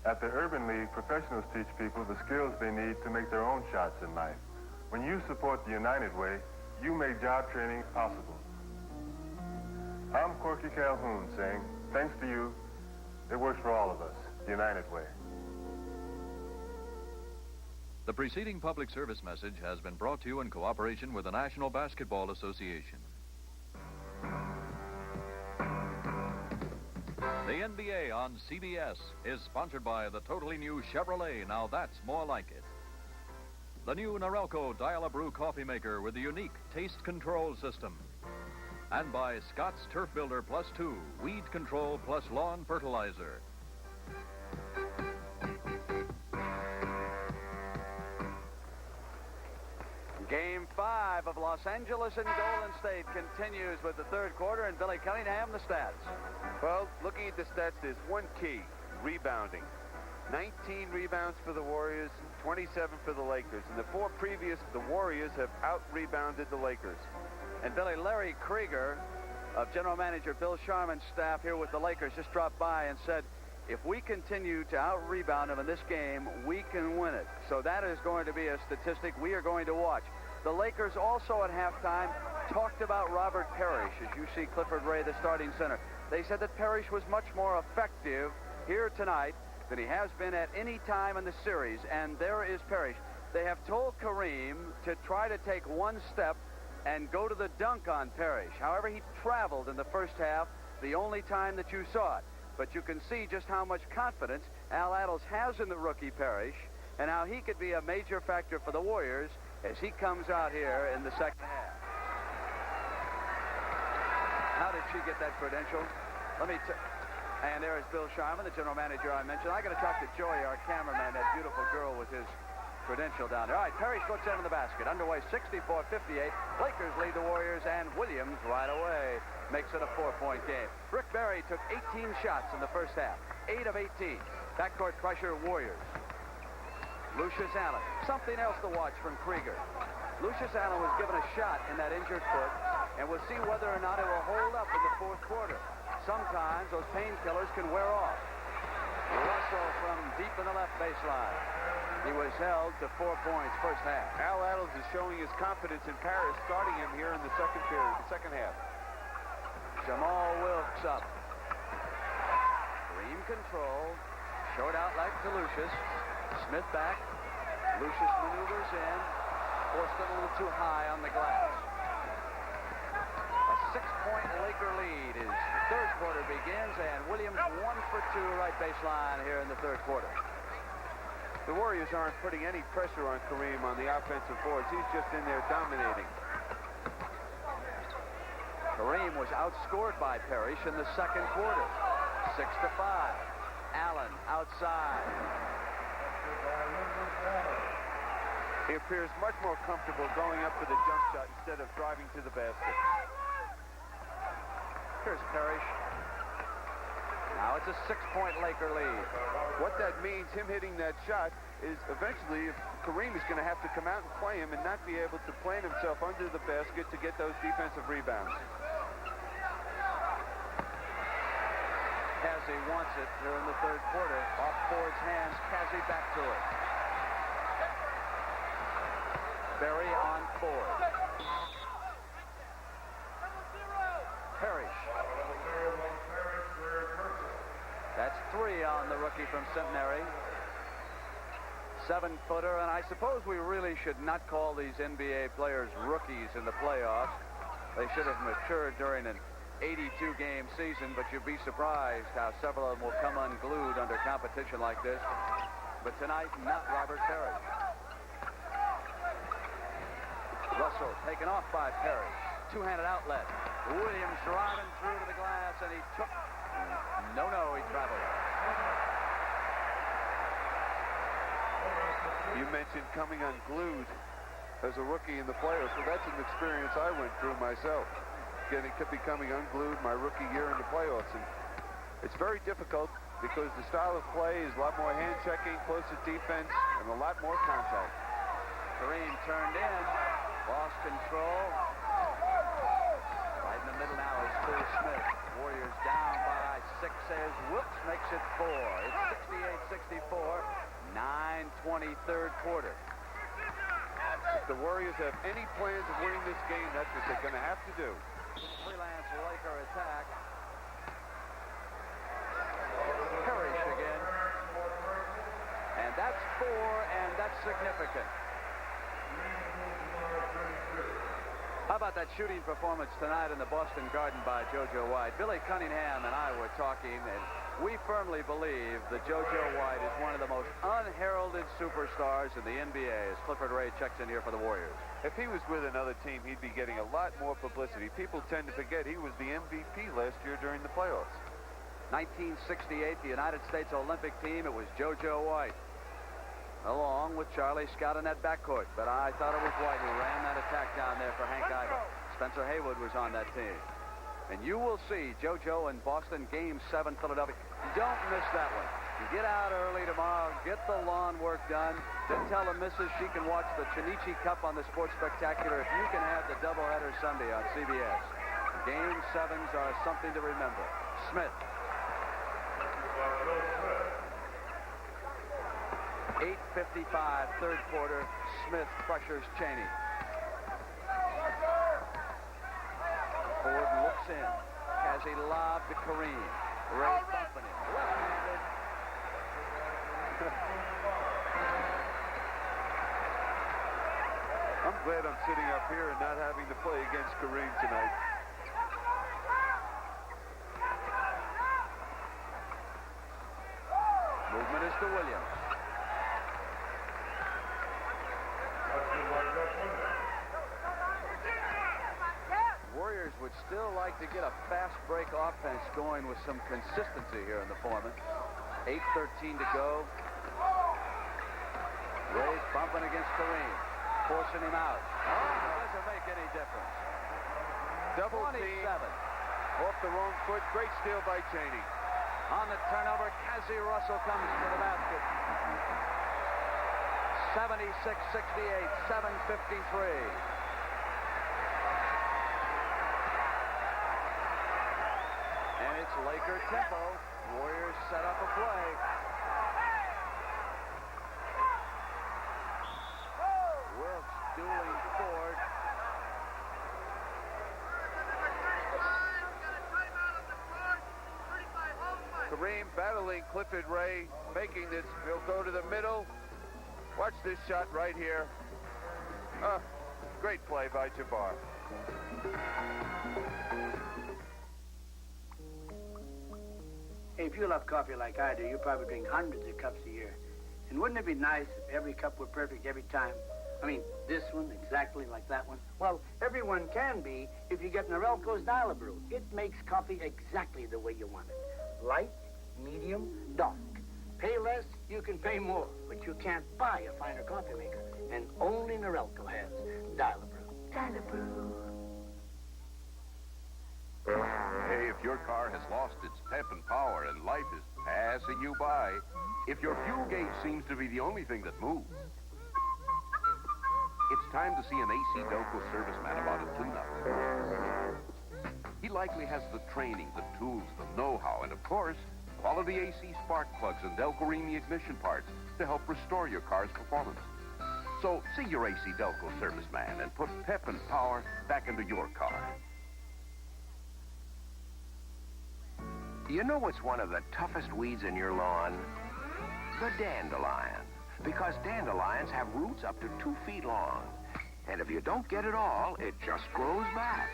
At the Urban League, professionals teach people the skills they need to make their own shots in life. When you support the United Way, you make job training possible. I'm Corky Calhoun saying, thanks to you, it works for all of us, the United Way. The preceding public service message has been brought to you in cooperation with the National Basketball Association. The NBA on CBS is sponsored by the totally new Chevrolet. Now that's more like it. The new Norelco Dial-A-Brew coffee maker with the unique taste control system. And by Scott's Turf Builder Plus 2, weed control plus lawn fertilizer. Game 5 of Los Angeles and Golden State continues with the third quarter, and Billy Cunningham, the stats. Well, looking at the stats, there's one key, rebounding. 19 rebounds for the Warriors, 27 for the Lakers. In the 4 previous, the Warriors have out-rebounded the Lakers. And Billy, Larry Krieger of General Manager Bill Sharman's staff here with the Lakers just dropped by and said, if we continue to out-rebound them in this game, we can win it. So that is going to be a statistic we are going to watch. The Lakers also at halftime talked about Robert Parrish. As you see Clifford Ray, the starting center. They said that Parrish was much more effective here tonight than he has been at any time in the series. And there is Parrish. They have told Kareem to try to take one step and go to the dunk on Parrish. However, he traveled in the first half, the only time that you saw it. But you can see just how much confidence Al Attles has in the rookie Parrish and how he could be a major factor for the Warriors as he comes out here in the second half. How did she get that credential? And there is Bill Sharman, the general manager I mentioned. I got to talk to Joey, our cameraman, that beautiful girl with his credential down there. All right, Parrish looks into the basket. Underway 64-58. Lakers lead the Warriors, and Williams right away makes it a 4-point game. Rick Barry took 18 shots in the first half. 8 of 18. Backcourt pressure, Warriors. Lucius Allen. Something else to watch from Krieger. Lucius Allen was given a shot in that injured foot, and we'll see whether or not it will hold up in the fourth quarter. Sometimes those painkillers can wear off. Russell from deep in the left baseline. He was held to 4 points first half. Al Adams is showing his confidence in Paris, starting him here in the second period, the second half. Jamal Wilkes up. Green control. Short outlet to Lucius. Smith back. Lucius maneuvers in. Forced it a little too high on the glass. A 6-point Laker lead. His third quarter begins, and Williams 1 for 2 right baseline here in the third quarter. The Warriors aren't putting any pressure on Kareem on the offensive boards. He's just in there dominating. Kareem was outscored by Parrish in the second quarter. 6-5. Allen outside. He appears much more comfortable going up for the jump shot instead of driving to the basket. Here's Parrish. Now it's a 6-point Laker lead. What that means, him hitting that shot, is eventually if Kareem is going to have to come out and play him and not be able to plant himself under the basket to get those defensive rebounds. Cassie wants it here in the third quarter. Off Ford's hands. Cassie back to it. Berry on Ford. Parrish. That's 3 on the rookie from Centenary. 7-footer, and I suppose we really should not call these NBA players rookies in the playoffs. They should have matured during an 82-game season, but you'd be surprised how several of them will come unglued under competition like this. But tonight, not Robert Parrish. Russell taken off by Parrish. Two-handed outlet. Williams driving through to the glass, and he took... No, he traveled. You mentioned coming unglued as a rookie in the playoffs. Well, that's an experience I went through myself. Becoming unglued my rookie year in the playoffs. And it's very difficult because the style of play is a lot more hand checking, closer defense, and a lot more contact. Kareem turned in. Lost control. Right in the middle now is Phil Smith. Warriors down by 6 as Wilkes makes it 4. It's 68-64. 9:20 third quarter. If the Warriors have any plans of winning this game, that's what they're going to have to do. Freelance Laker attack. Parrish again. And that's 4, and that's significant. How about that shooting performance tonight in the Boston Garden by JoJo White? Billy Cunningham and I were talking, and we firmly believe that JoJo White is one of the most unheralded superstars in the NBA as Clifford Ray checks in here for the Warriors. If he was with another team, he'd be getting a lot more publicity. People tend to forget he was the MVP last year during the playoffs. 1968, the United States Olympic team, it was JoJo White, along with Charlie Scott in that backcourt. But I thought it was White who ran that attack down there for Hank Ivey. Spencer Haywood was on that team. And you will see JoJo in Boston, Game 7, Philadelphia. Don't miss that one. You get out early tomorrow, get the lawn work done, then tell the missus she can watch the Chinichi Cup on the Sports Spectacular if you can have the doubleheader Sunday on CBS. Game 7s are something to remember. Smith. 8:55, third quarter. Smith pressures Cheney. Ford looks in. Has a lob to Kareem. Ray bumping him. Left-handed. I'm glad I'm sitting up here and not having to play against Kareem tonight. Movement is to Williams. Warriors would still like like to get a fast break offense going with some consistency here in the Foreman. 8:13 to go. Ray's bumping against Kareem, forcing him out. Oh, it doesn't make any difference. Double 27. Team off the wrong foot. Great steal by Cheney. On the turnover, Cassie Russell comes to the basket. 76-68, 7:53. And it's Laker tempo. Warriors set up a play. Wilkes dueling Ford. Kareem battling Clifford Ray, making this. He'll go to the middle. Watch this shot right here. Great play by Jabbar. Hey, if you love coffee like I do, you probably drink hundreds of cups a year. And wouldn't it be nice if every cup were perfect every time? I mean, this one exactly like that one. Well, everyone can be if you get Norelco's Dial-A-Brew. It makes coffee exactly the way you want it. Light, medium, dark. Pay less, you can pay more. But you can't buy a finer coffee maker. And only Norelco has Dial-A-Brew. Dial-A-Brew. Hey, if your car has lost its pep and power and life is passing you by, if your fuel gauge seems to be the only thing that moves, it's time to see an AC Delco serviceman about a tune-up. He likely has the training, the tools, the know-how, and of course, quality AC spark plugs and Delco-Remy ignition parts to help restore your car's performance. So see your AC Delco serviceman and put pep and power back into your car. You know what's one of the toughest weeds in your lawn? The dandelion. Because dandelions have roots up to 2 feet long. And if you don't get it all, it just grows back.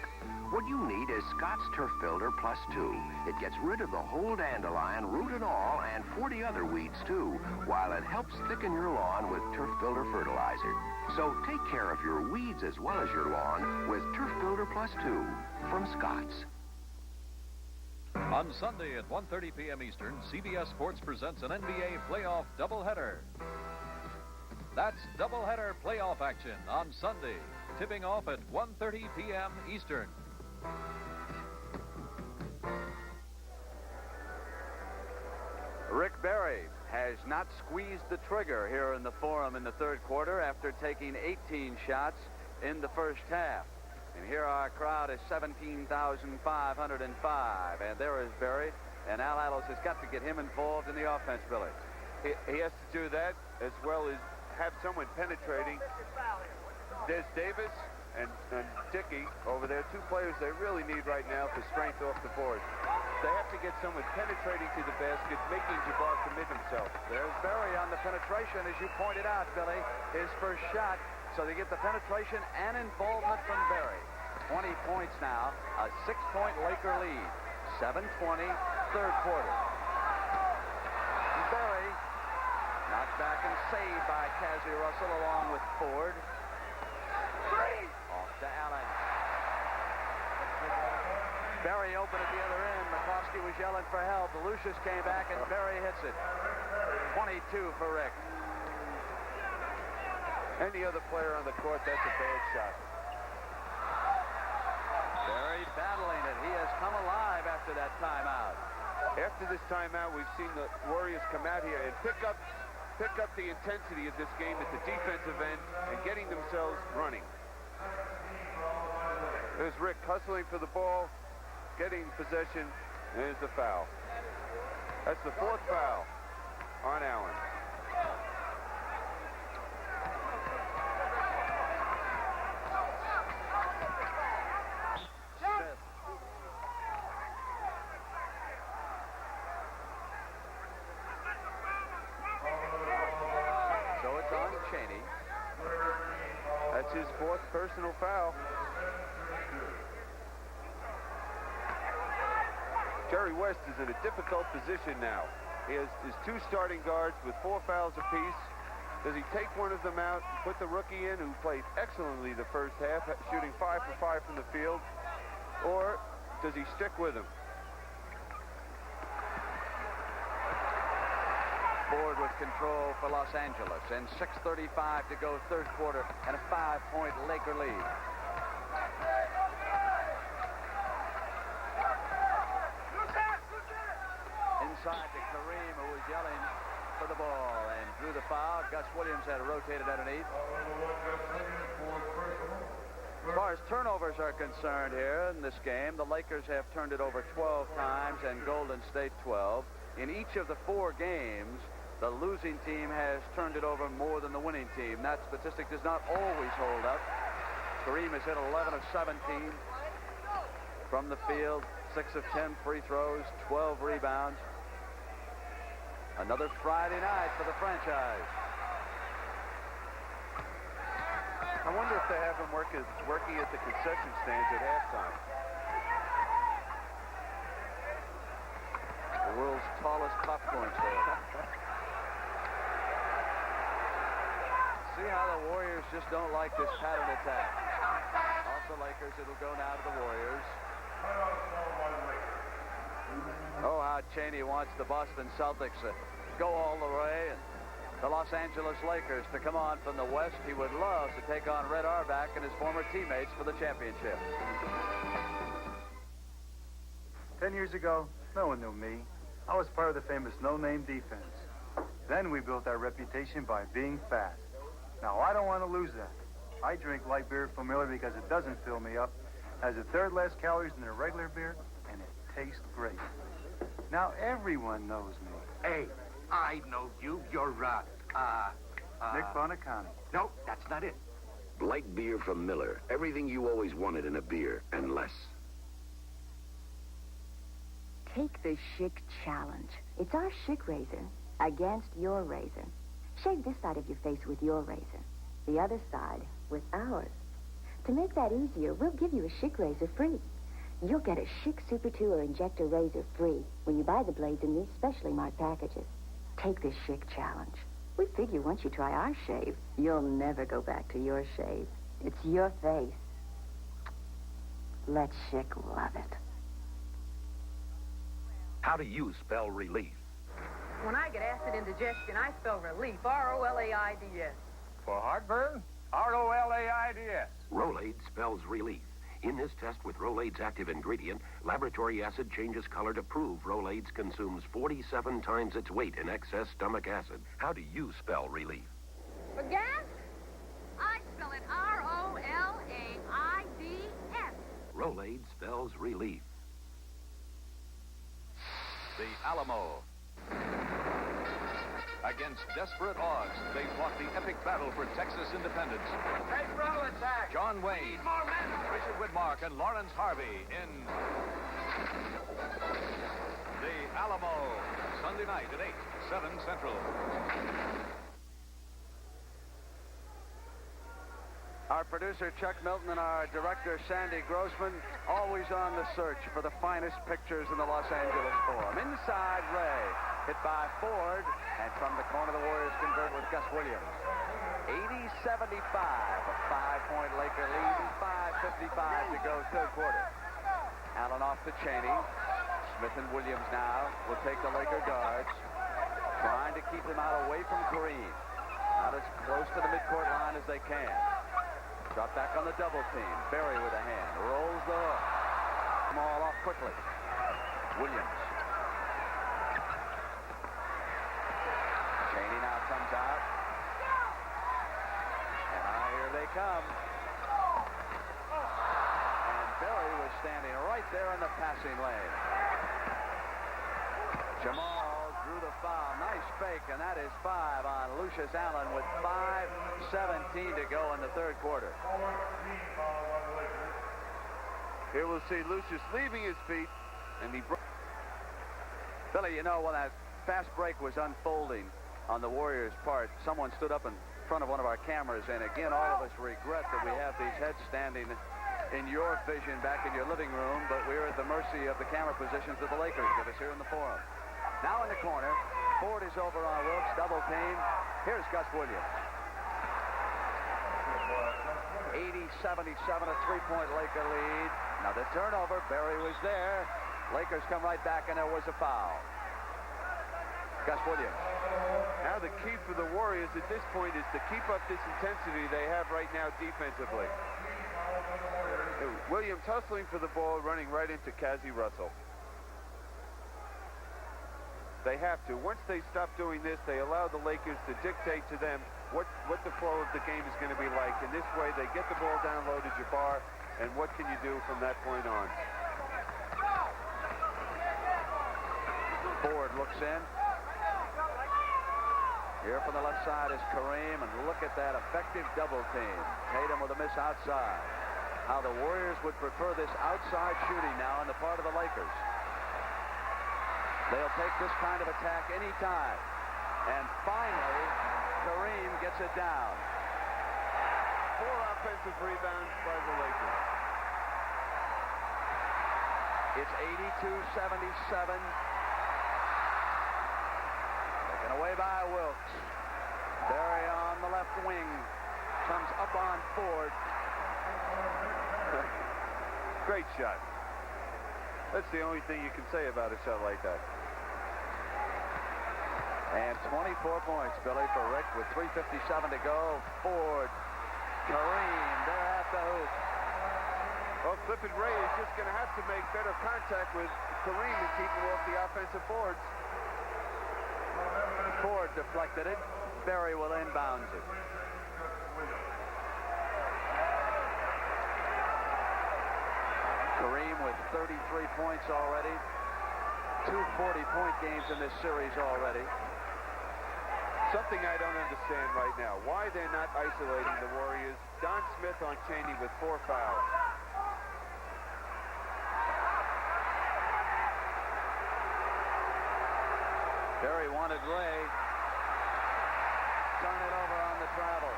What you need is Scott's Turf Builder Plus 2. It gets rid of the whole dandelion, root and all, and 40 other weeds too, while it helps thicken your lawn with Turf Builder fertilizer. So take care of your weeds as well as your lawn with Turf Builder Plus 2 from Scott's. On Sunday at 1:30 p.m. Eastern, CBS Sports presents an NBA playoff doubleheader. That's doubleheader playoff action on Sunday, tipping off at 1:30 p.m. Eastern. Rick Barry has not squeezed the trigger here in the Forum in the third quarter after taking 18 shots in the first half. And here our crowd is 17,505. And there is Barry. And Al Atlas has got to get him involved in the offense, Billy. He has to do that as well as have someone penetrating. Des Davis and Dickey over there, 2 players they really need right now for strength off the board. They have to get someone penetrating to the basket, making Jabbar commit himself. There's Barry on the penetration, as you pointed out, Billy. His first shot. So they get the penetration and involvement from Barry. 20 points now, a 6-point Laker lead. 7:20, third quarter. Barry knocked back and saved by Cassie Russell along with Ford. Off to Allen. Barry open at the other end. McCloskey was yelling for help. Lucius came back and Barry hits it. 22 for Rick. Any other player on the court, that's a bad shot. Barry battling it. He has come alive after that timeout. After this timeout, we've seen the Warriors come out here and pick up the intensity of this game at the defensive end and getting themselves running. There's Rick hustling for the ball, getting possession, and there's the foul. That's the 4th foul on Allen. That's his 4th personal foul. Jerry West is in a difficult position now. He has his 2 starting guards with 4 fouls apiece. Does he take one of them out and put the rookie in who played excellently the first half, shooting 5 for 5 from the field? Or Does he stick with him? Ford with control for Los Angeles, and 6:35 to go, third quarter, and a 5-point Laker lead. Inside to Kareem, who was yelling for the ball and drew the foul. Gus Williams had rotated underneath. As far as turnovers are concerned here in this game, the Lakers have turned it over 12 times and Golden State 12. In each of the 4 games, the losing team has turned it over more than the winning team. That statistic does not always hold up. Kareem has hit 11 of 17 from the field, 6 of 10 free throws, 12 rebounds. Another Friday night for the franchise. I wonder if they have him working at the concession stands at halftime. The world's tallest popcorn stand. See how the Warriors just don't like this pattern attack. Also Lakers, it'll go now to the Warriors. Oh, how Cheney wants the Boston Celtics to go all the way, and the Los Angeles Lakers to come on from the West. He would love to take on Red Auerbach and his former teammates for the championship. 10 years ago, no one knew me. I was part of the famous no-name defense. Then we built our reputation by being fast. Now, I don't want to lose that. I drink light beer from Miller because it doesn't fill me up, has a third less calories than a regular beer, and it tastes great. Now, everyone knows me. Hey, I know you. You're, Nick Bonacani. No, that's not it. Light beer from Miller. Everything you always wanted in a beer, and less. Take the Schick Challenge. It's our Schick razor against your razor. Shave this side of your face with your razor, the other side with ours. To make that easier, we'll give you a Schick razor free. You'll get a Schick Super 2 or Injector razor free when you buy the blades in these specially marked packages. Take this Schick Challenge. We figure once you try our shave, you'll never go back to your shave. It's your face. Let Schick love it. How do you spell relief? When I get acid indigestion, I spell relief. R-O-L-A-I-D-S. For heartburn? R-O-L-A-I-D-S. Rolaids spells relief. In this test with Rolaids active ingredient, laboratory acid changes color to prove Rolaids consumes 47 times its weight in excess stomach acid. How do you spell relief? For gas? I spell it R-O-L-A-I-D-S. Rolaids spells relief. The Alamo. Against desperate odds, they fought the epic battle for Texas independence. Take frontal attack. John Wayne, Richard Widmark, and Lawrence Harvey in The Alamo. Sunday night at 8, 7 Central. Our producer, Chuck Milton, and our director, Sandy Grossman, always on the search for the finest pictures in the Los Angeles Forum. Inside Ray, hit by Ford, and from the corner, the Warriors convert with Gus Williams. 80-75, a 5-point Laker lead, and 5:55 to go, third quarter. Allen off to Cheney. Smith and Williams now will take the Laker guards, trying to keep them out away from Kareem. Out as close to the midcourt line as they can. Drop back on the double team. Berry with a hand. Rolls the ball off quickly. Williams. Cheney now comes out. And here they come. And Berry was standing right there in the passing lane. Jamal drew the foul. Nice fake, and that is 5 on Lucius Allen with 5:17 to go in the third quarter. Here we'll see Lucius leaving his feet, and he broke. Billy, you know, when that fast break was unfolding on the Warriors' part, someone stood up in front of one of our cameras, and again, all of us regret that we have these heads standing in your vision back in your living room, but we're at the mercy of the camera positions that the Lakers give us here in the Forum. Now in the corner, Ford is over on Wilkes, double team. Here's Gus Williams. 80-77, a 3-point Laker lead. Another turnover. Berry was there. Lakers come right back, and there was a foul. Gus Williams. Now the key for the Warriors at this point is to keep up this intensity they have right now defensively. Williams hustling for the ball, running right into Cazzie Russell. They have to. Once they stop doing this, they allow the Lakers to dictate to them what the flow of the game is going to be like. In this way, they get the ball down low to Jabbar, and what can you do from that point on? Ford looks in. Here from the left side is Kareem, and look at that effective double team. Tatum with a miss outside. How the Warriors would prefer this outside shooting now on the part of the Lakers. They'll take this kind of attack anytime. And finally, Kareem gets it down. 4 offensive rebounds by the Lakers. It's 82-77. Taken away by Wilkes. Berry on the left wing. Comes up on Ford. Great shot. That's the only thing you can say about a shot like that. And 24 points, Billy, for Rick with 3:57 to go. Ford, Kareem, they're at the hoop. Well, Clifford Ray is just going to have to make better contact with Kareem and keep him off the offensive boards. Ford deflected it. Berry will inbounds it. Kareem with 33 points already. 2 40-point games in this series already. Something I don't understand right now. Why they're not isolating the Warriors. Don Smith on Chaney with 4 fouls. Berry wanted Ray. Turn it over on the travel.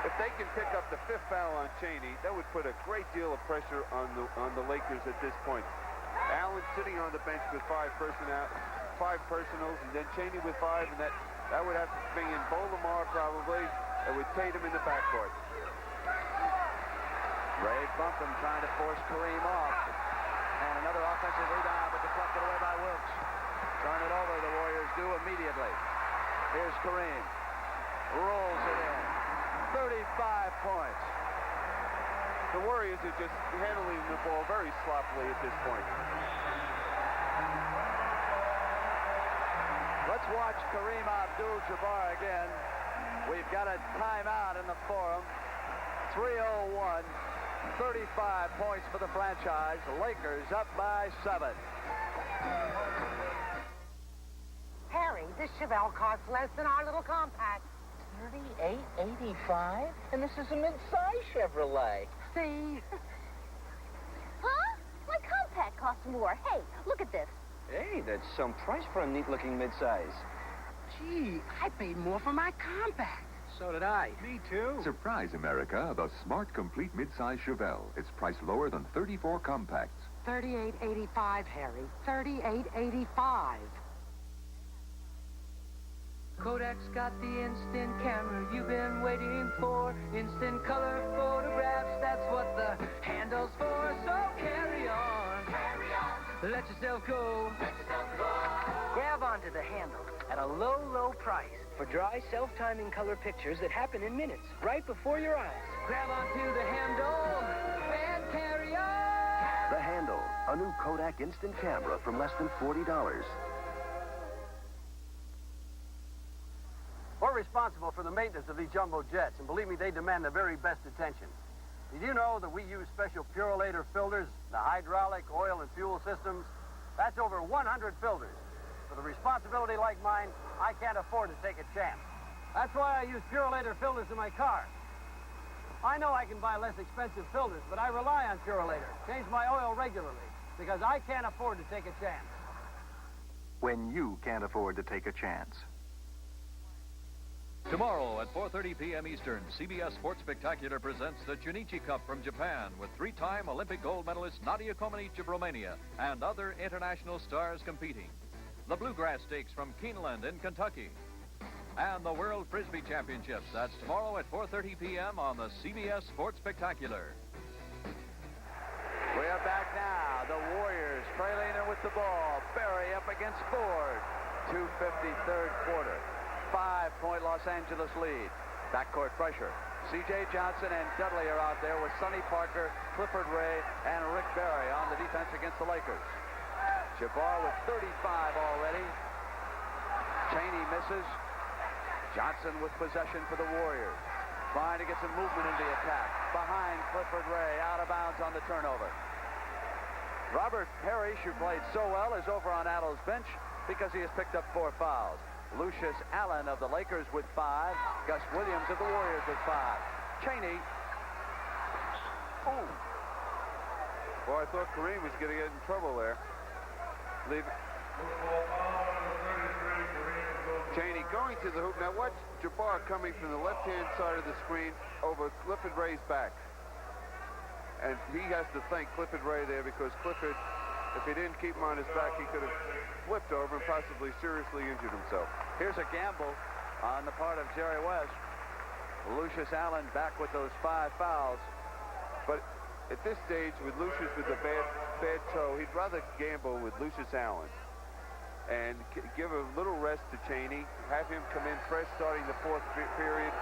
If they can pick up the 5th foul on Chaney, that would put a great deal of pressure on the Lakers at this point. Allen sitting on the bench with 5 personals, and then Chaney with 5, and that would have to bring in Lamar probably, and with Tatum in the backcourt. Ray Bumpton trying to force Kareem off. And another offensive rebound, but deflected away by Wilkes. Turn it over, the Warriors do immediately. Here's Kareem. Rolls it in. 35 points. The Warriors are just handling the ball very sloppily at this point. Let's watch Kareem Abdul-Jabbar again. We've got a timeout in the forum. 3:01. 35 points for the franchise. Lakers up by 7. Harry, this Chevelle costs less than our little compact. $38.85? And this is a mid-size Chevrolet. See? Huh? My compact costs more. Hey, look at this. Hey, that's some price for a neat-looking mid-size. Gee, I paid more for my compact. So did I. Me too. Surprise America, the smart, complete midsize Chevelle. It's priced lower than 34 compacts. $38.85, Harry. $38.85. Kodak's got the instant camera you've been waiting for. Instant color photographs, that's what the handle's for. So carry on. Carry on. Let yourself go. Let yourself go. Grab onto the handle at a low, low price for dry, self-timing color pictures that happen in minutes, right before your eyes. Grab onto the handle and carry on. The Handle, a new Kodak instant camera from less than $40. We're responsible for the maintenance of these jumbo jets, and believe me, they demand the very best attention. Did you know that we use special Purolator filters, the hydraulic, oil, and fuel systems? That's over 100 filters. With a responsibility like mine, I can't afford to take a chance. That's why I use Purolator filters in my car. I know I can buy less expensive filters, but I rely on Purolator. Change my oil regularly, because I can't afford to take a chance. When you can't afford to take a chance. Tomorrow at 4:30 p.m. Eastern, CBS Sports Spectacular presents the Chunichi Cup from Japan with 3-time Olympic gold medalist Nadia Comaneci of Romania and other international stars competing. The Bluegrass Stakes from Keeneland in Kentucky. And the World Frisbee Championships. That's tomorrow at 4:30 p.m. on the CBS Sports Spectacular. We are back now. The Warriors trailing in with the ball. Berry up against Ford. 2:50 third quarter. 5-point Los Angeles lead. Backcourt pressure. C.J. Johnson and Dudley are out there with Sonny Parker, Clifford Ray, and Rick Barry on the defense against the Lakers. Jabbar with 35 already. Chaney misses. Johnson with possession for the Warriors. Trying to get some movement in the attack. Behind Clifford Ray, out of bounds on the turnover. Robert Parrish, who played so well, is over on Adams' bench because he has picked up 4 fouls. Lucius Allen of the Lakers with 5. Gus Williams of the Warriors with 5. Chaney. Ooh. Boy, I thought Kareem was going to get in trouble there. Leave it. Chaney going to the hoop. Now watch Jabbar coming from the left-hand side of the screen over Clifford Ray's back. And he has to thank Clifford Ray there because Clifford, if he didn't keep him on his back, he could have flipped over and possibly seriously injured himself. Here's a gamble on the part of Jerry West. Lucius Allen back with those 5 fouls. But at this stage, with Lucius with a bad toe, he'd rather gamble with Lucius Allen and give a little rest to Chaney, have him come in fresh starting the 4th period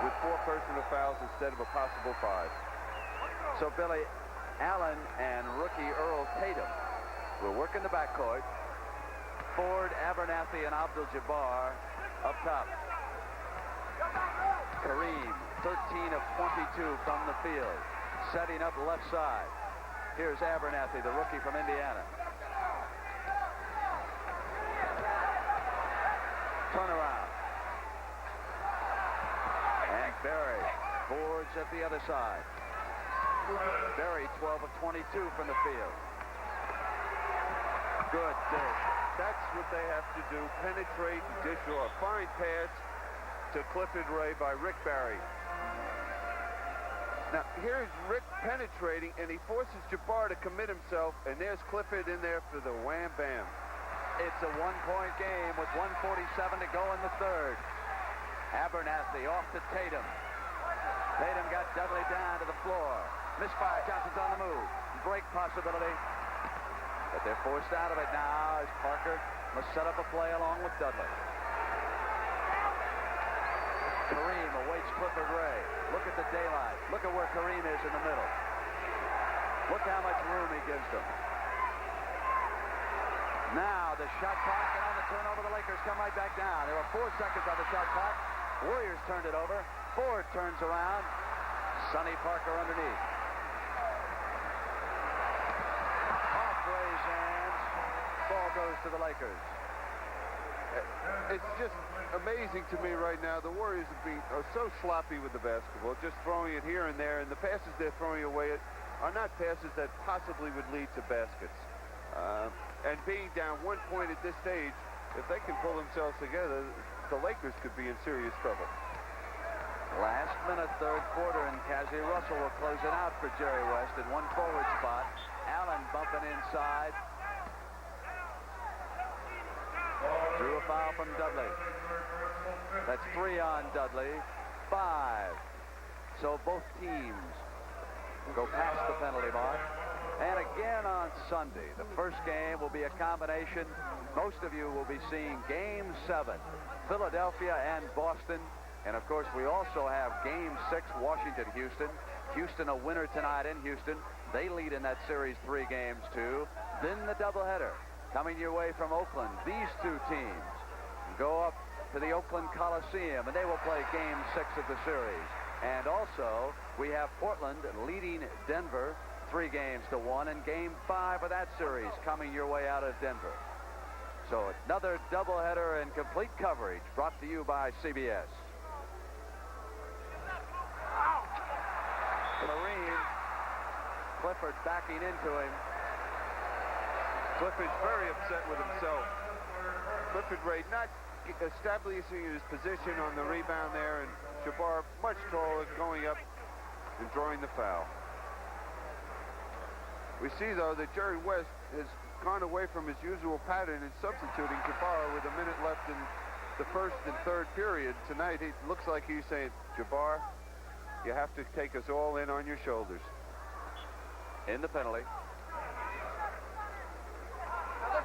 with 4 personal fouls instead of a possible 5. So Billy, Allen and rookie Earl Tatum will work in the backcourt. Ford, Abernathy, and Abdul-Jabbar up top. Kareem, 13 of 22 from the field, setting up left side. Here's Abernathy, the rookie from Indiana. Turnaround. And Berry boards at the other side. Berry, 12 of 22 from the field. Good dish. That's what they have to do. Penetrate and dish off. Fine pass to Clifford Ray by Rick Barry. Now, here's Rick penetrating, and he forces Jabbar to commit himself, and there's Clifford in there for the wham-bam. It's a 1-point game with 1:47 to go in the third. Abernathy off to Tatum. Tatum got Dudley down to the floor. Misfire. Johnson's on the move. Break possibility. But they're forced out of it now as Parker must set up a play along with Dudley. Kareem awaits Clifford Ray. Look at the daylight. Look at where Kareem is in the middle. Look how much room he gives them. Now the shot clock, and on the turnover, the Lakers come right back down. There were 4 seconds on the shot clock. Warriors turned it over. Ford turns around. Sonny Parker underneath. Off Ray's hands. Ball goes to the Lakers. It's just amazing to me right now. The Warriors are so sloppy with the basketball, just throwing it here and there, and the passes they're throwing away are not passes that possibly would lead to baskets. And being down 1 point at this stage, if they can pull themselves together, the Lakers could be in serious trouble. Last minute, third quarter, and Cassie Russell will close it out for Jerry West in 1 forward spot. Allen bumping inside. Drew a foul from Dudley. That's 3 on Dudley. 5. So both teams go past the penalty mark. And again on Sunday, the first game will be a combination. Most of you will be seeing Game 7, Philadelphia and Boston. And, of course, we also have Game 6, Washington-Houston. Houston a winner tonight in Houston. They lead in that series 3 games, too. Then the doubleheader coming your way from Oakland. These 2 teams go up to the Oakland Coliseum, and they will play Game 6 of the series. And also, we have Portland leading Denver 3-1, and Game 5 of that series coming your way out of Denver. So another doubleheader and complete coverage brought to you by CBS. Kareem, Clifford backing into him. Clifford's very upset with himself. Clifford Ray not establishing his position on the rebound there, and Jabbar much taller going up and drawing the foul. We see, though, that Jerry West has gone away from his usual pattern in substituting Jabbar with a minute left in the first and third period. Tonight, it looks like he's saying, Jabbar, you have to take us all in on your shoulders. In the penalty.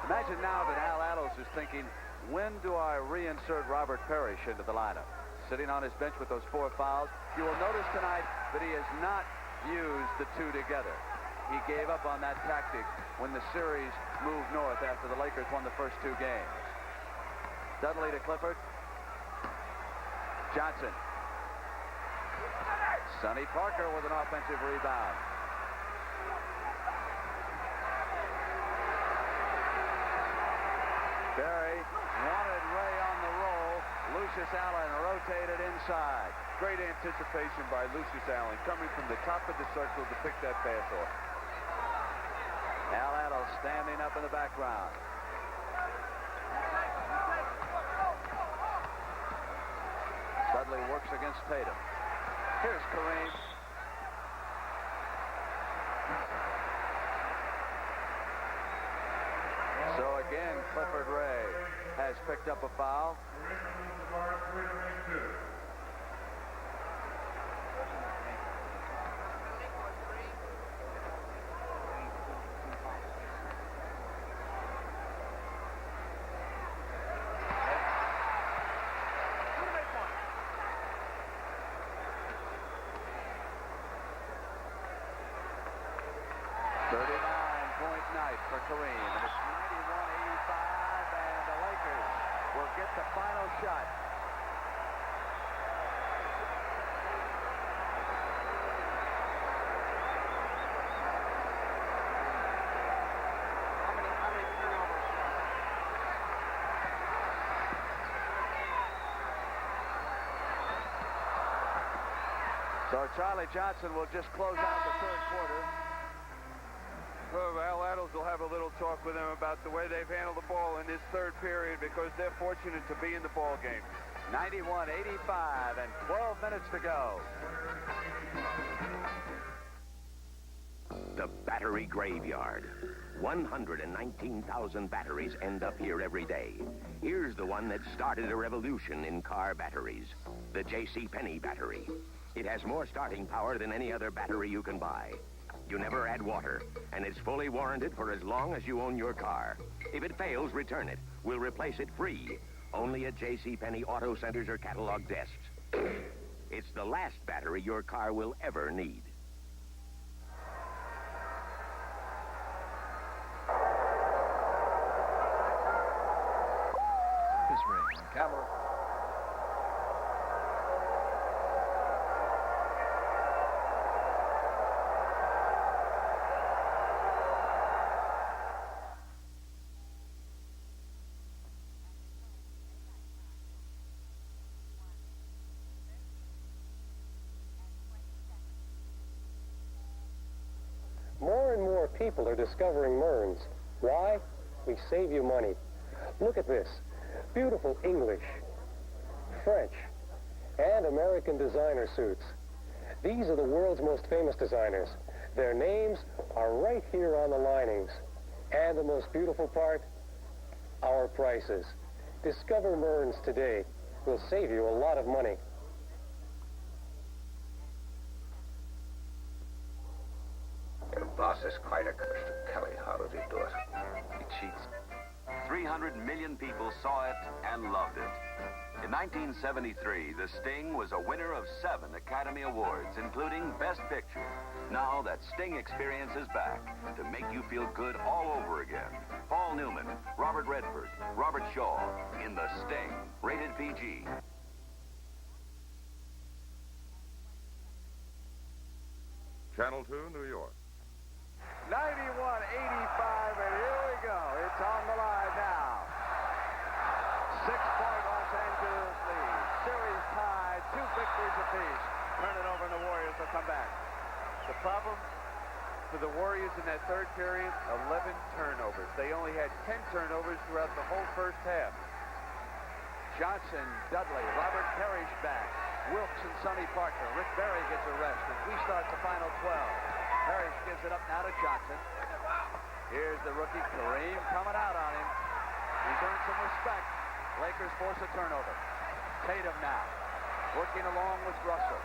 Imagine now that Al Attles is thinking, when do I reinsert Robert Parrish into the lineup? Sitting on his bench with those 4 fouls. You will notice tonight that he has not used the 2 together. He gave up on that tactic when the series moved north after the Lakers won the first 2 games. Dudley to Clifford. Johnson. Sonny Parker with an offensive rebound. Barry wanted Ray on the roll. Lucius Allen rotated inside. Great anticipation by Lucius Allen coming from the top of the circle to pick that pass off. Al Attles standing up in the background. Dudley works against Tatum. Here's Kareem. So again, Clifford Ray has picked up a foul. For Kareem, and it's 91-85, and the Lakers will get the final shot. How many turnovers? So Charlie Johnson will just close out the third quarter. Well, Al Attles will have a little talk with them about the way they've handled the ball in this third period because they're fortunate to be in the ball game. 91-85 and 12 minutes to go. The battery graveyard. 119,000 batteries end up here every day. Here's the one that started a revolution in car batteries. The JCPenney battery. It has more starting power than any other battery you can buy. You never add water, and it's fully warranted for as long as you own your car. If it fails, return it. We'll replace it free. Only at JCPenney Auto Centers or catalog desks. It's the last battery your car will ever need. This ring on camera. More and more people are discovering Mearns. Why? We save you money. Look at this. Beautiful English, French, and American designer suits. These are the world's most famous designers. Their names are right here on the linings. And the most beautiful part, our prices. Discover Mearns today. We'll save you a lot of money. Your boss is quite a curse to Kelly. How did he do it? He cheats. 300 million people saw it and loved it. In 1973, The Sting was a winner of 7 Academy Awards, including Best Picture. Now that Sting experience is back to make you feel good all over again. Paul Newman, Robert Redford, Robert Shaw in The Sting, rated PG. Channel 2, New York. 91-85, and here we go. It's on the line now. 6-point Los Angeles lead. Series tied, 2 victories apiece. Turn it over, and the Warriors will come back. The problem for the Warriors in that third period, 11 turnovers. They only had 10 turnovers throughout the whole first half. Johnson, Dudley, Robert Parrish back. Wilkes and Sonny Parker. Rick Barry gets a rest as we start the final 12. Parrish gives it up now to Johnson. Here's the rookie Kareem coming out on him. He's earned some respect. Lakers force a turnover. Tatum now working along with Russell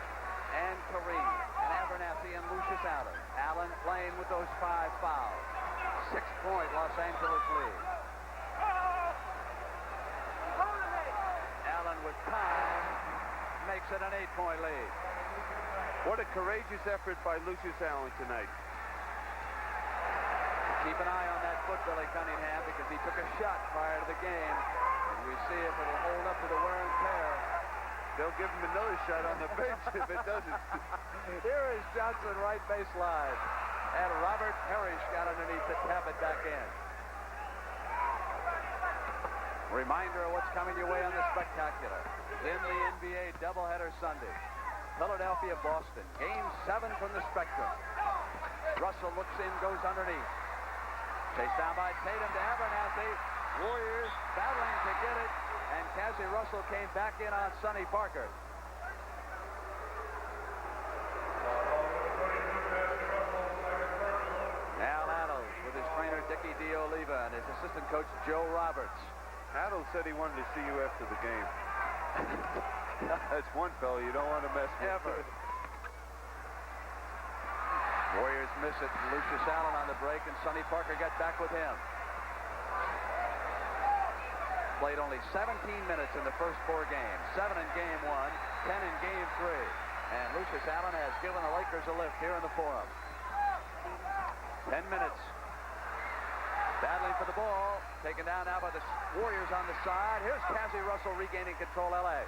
and Kareem and Abernathy and Lucius Allen. Allen playing with those 5 fouls. 6-point Los Angeles lead. time makes it an 8-point lead. What a courageous effort by Lucius Allen tonight. Keep an eye on that foot, Billy Cunningham, because he took a shot prior to the game. And we see if it'll hold up to the wear and tear. They'll give him another shot on the bench if it doesn't. Here is Johnson, right baseline. And Robert Parrish got underneath to tap it back in. Reminder of what's coming your way on the Spectacular. In the NBA doubleheader Sunday. Philadelphia, Boston. Game 7 from the Spectrum. Russell looks in, goes underneath. Chased down by Tatum to Abernathy. Warriors battling to get it. And Cassie Russell came back in on Sonny Parker. Al Adels with his trainer Dickie D'Oliva and his assistant coach Joe Roberts. Adels said he wanted to see you after the game. That's one fellow you don't want to mess with. Ever. Warriors miss it. Lucius Allen on the break, and Sonny Parker got back with him. Played only 17 minutes in the first 4 games. 7 in game 1, 10 in game 3. And Lucius Allen has given the Lakers a lift here in the Forum. 10 minutes. Battling for the ball. Taken down now by the Warriors on the side. Here's Cassie Russell regaining control, L.A.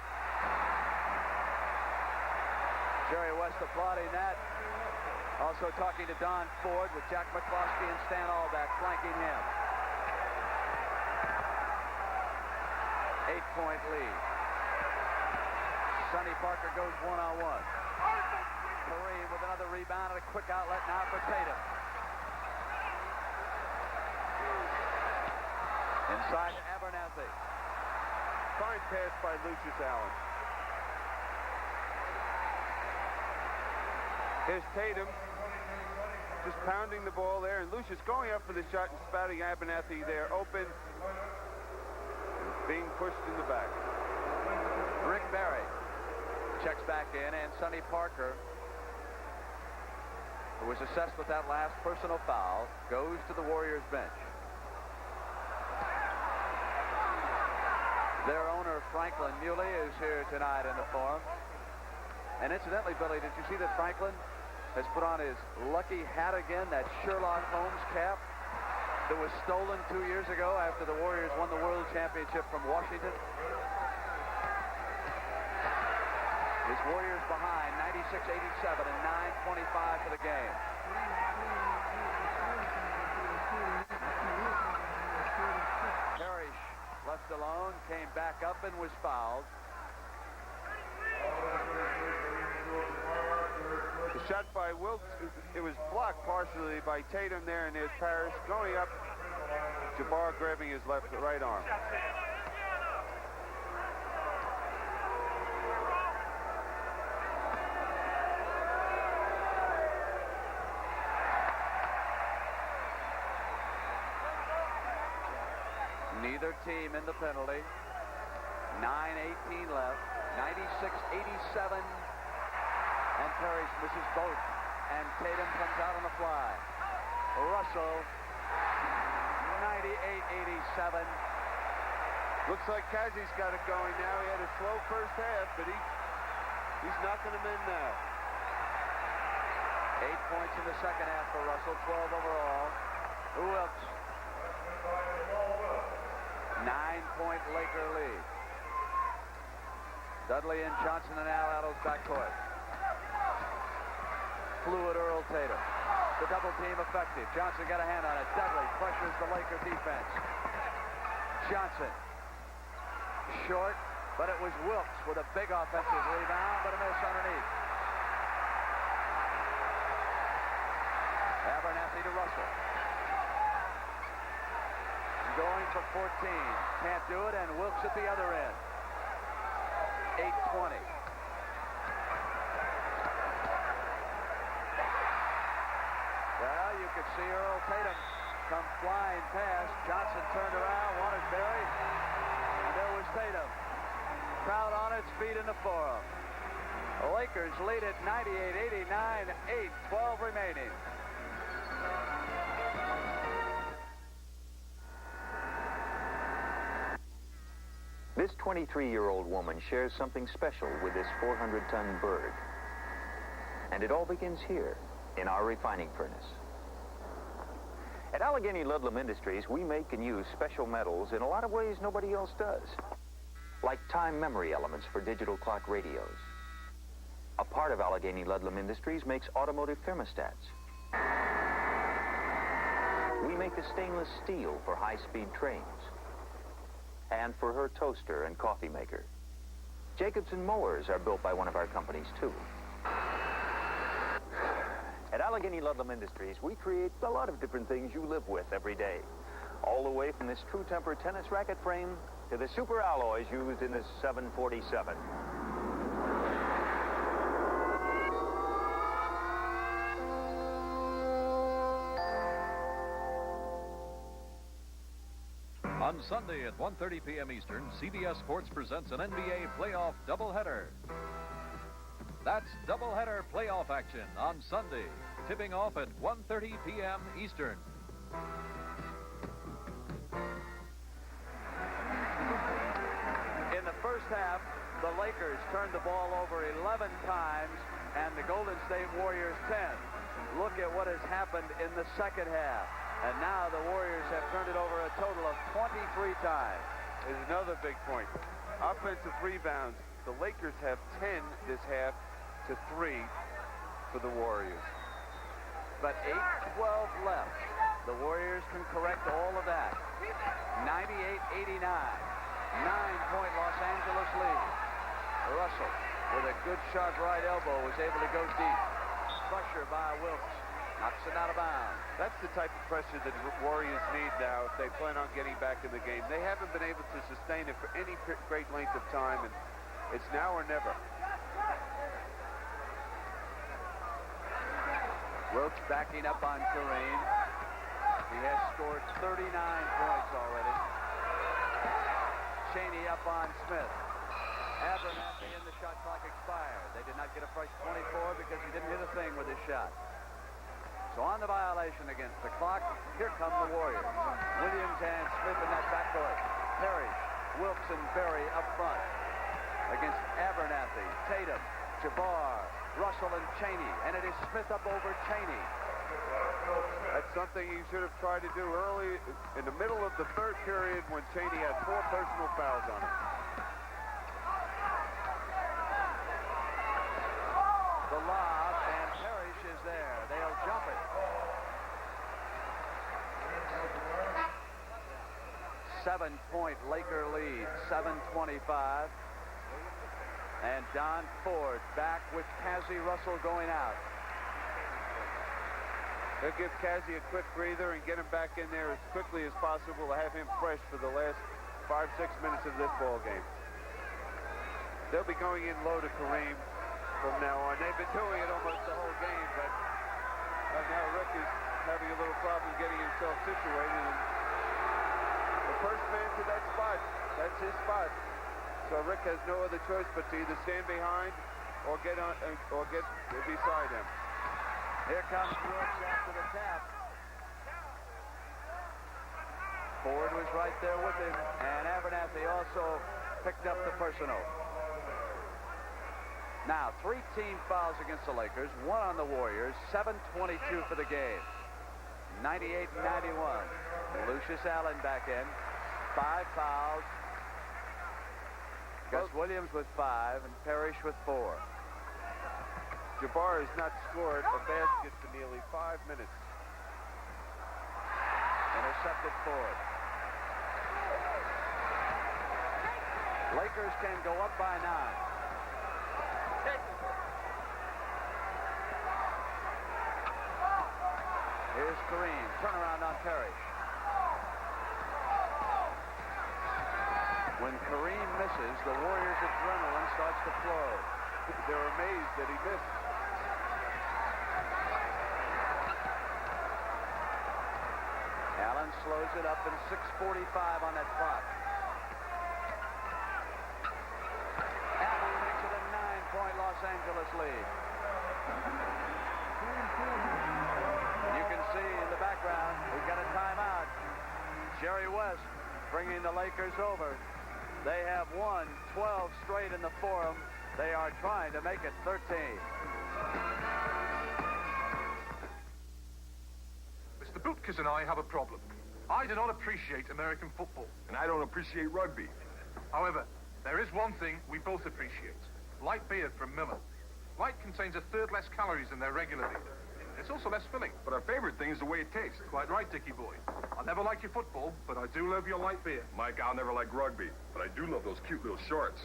Jerry West applauding that. Also talking to Don Ford with Jack McCloskey and Stan Albeck flanking him. 8-point lead. Sonny Parker goes one-on-one. Kareem with another rebound and a quick outlet now for Tatum. Inside to Abernathy. Fine pass by Lucius Allen. Here's Tatum just pounding the ball there, and Lucius going up for the shot and spouting Abernathy there open. Being pushed in the back. Rick Barry checks back in, and Sonny Parker, who was assessed with that last personal foul, goes to the Warriors bench. Their owner, Franklin Muley, is here tonight in the Forum. And incidentally, Billy, did you see that Franklin has put on his lucky hat again, that Sherlock Holmes cap that was stolen 2 years ago after the Warriors won the World Championship from Washington? His Warriors behind 96-87 and 9:25 for the game. Parrish left alone, came back up and was fouled. The shot by Wilkes, it was blocked partially by Tatum there, and there's Parrish going up. Jabbar grabbing his right arm. Neither team in the penalty. 9:18 left. 96-87. And Parrish misses both. And Tatum comes out on the fly. Russell, 98-87. Looks like Cassie's got it going now. He had a slow first half, but he's knocking them in now. 8 points in the second half for Russell, 12 overall. Wilkes. 9-point Laker lead. Dudley and Johnson and Al Adels backcourt. Fluid Earl Tatum. The double team effective. Johnson got a hand on it. Dudley pressures the Laker defense. Johnson. Short, but it was Wilkes with a big offensive rebound, but a miss underneath. Abernathy to Russell. Going for 14. Can't do it, and Wilkes at the other end. 8:20. Well, you could see Earl Tatum come flying past. Johnson turned around, wanted Barry, and there was Tatum. Crowd on its feet in the Forum. The Lakers lead at 98-89, 8:12 remaining. This 23-year-old woman shares something special with this 400-ton bird. And it all begins here, in our refining furnace. At Allegheny Ludlam Industries, we make and use special metals in a lot of ways nobody else does. Like time memory elements for digital clock radios. A part of Allegheny Ludlam Industries makes automotive thermostats. We make the stainless steel for high-speed trains. And for her toaster and coffee maker. Jacobson mowers are built by one of our companies, too. At Allegheny Ludlam Industries, we create a lot of different things you live with every day. All the way from this True Temper tennis racket frame to the super alloys used in this 747. On Sunday at 1:30 p.m. Eastern, CBS Sports presents an NBA playoff doubleheader. That's doubleheader playoff action on Sunday, tipping off at 1:30 p.m. Eastern. In the first half, the Lakers turned the ball over 11 times and the Golden State Warriors 10. Look at what has happened in the second half. And now the Warriors have turned it over a total of 23 times. There's another big point. Offensive rebounds. The Lakers have 10 this half to 3 for the Warriors. But 8:12 left. The Warriors can correct all of that. 98-89. 9-point Los Angeles lead. Russell, with a good sharp right elbow, was able to go deep. Pressure by Wilkes. Knocks it out of bounds. That's the type of pressure that the Warriors need now if they plan on getting back in the game. They haven't been able to sustain it for any great length of time, and it's now or never. Wilkes backing up on Kareem. He has scored 39 points already. Cheney up on Smith. Abernathy and the shot clock expired. They did not get a fresh 24 because he didn't hit a thing with his shot. So on the violation against the clock, here come the Warriors. Williams and Smith in that backcourt. Parrish, Wilkes, and Berry up front. Against Abernathy, Tatum, Jabbar, Russell, and Cheney. And it is Smith up over Cheney. That's something he should have tried to do early in the middle of the third period when Cheney had 4 personal fouls on him. The lob, and Parrish is there. They'll jump it. 7-point Laker lead, 7:25. And Don Ford back with Cassie Russell going out. They'll give Cassie a quick breather and get him back in there as quickly as possible to have him fresh for the last 5-6 minutes of this ball game. They'll be going in low to Kareem from now on. They've been doing it almost the whole game, but now Rick is having a little problem getting himself situated. And the first man to that spot, that's his spot. So Rick has no other choice but to either stand behind or get beside him. Here comes Brooks after the tap. Ford was right there with him, and Abernathy also picked up the personal. Now, 3 team fouls against the Lakers, 1 on the Warriors, 7:22 for the game. 98-91. Lucius Allen back in. 5 fouls. Gus Williams with 5 and Parrish with 4. Jabbar has not scored a basket for nearly 5 minutes. Intercepted Ford. Lakers can go up by 9. Here's Kareem. Turnaround on Parrish. When Kareem misses, the Warriors' adrenaline starts to flow. They're amazed that he missed. Allen slows it up, and 6:45 on that clock. Allen makes it a 9-point Los Angeles lead. You can see in the background, we've got a timeout. Jerry West bringing the Lakers over. They have won 12 straight in the Forum. They are trying to make it 13. Mr. Butkus and I have a problem. I do not appreciate American football. And I don't appreciate rugby. However, there is one thing we both appreciate. Light beer from Miller. Light contains a third less calories than their regular beer. It's also less filling. But our favorite thing is the way it tastes. Quite right, Dickie boy. I'll never like your football, but I do love your light beer. Mike, I'll never like rugby, but I do love those cute little shorts.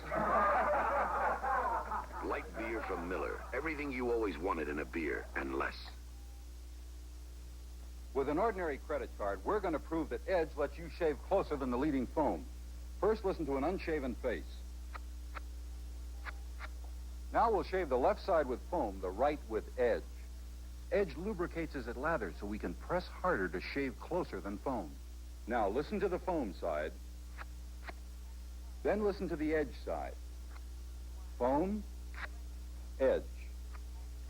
Light beer from Miller. Everything you always wanted in a beer, and less. With an ordinary credit card, we're going to prove that Edge lets you shave closer than the leading foam. First, listen to an unshaven face. Now we'll shave the left side with foam, the right with Edge. Edge lubricates as it lathers so we can press harder to shave closer than foam. Now listen to the foam side. Then listen to the Edge side. Foam, Edge.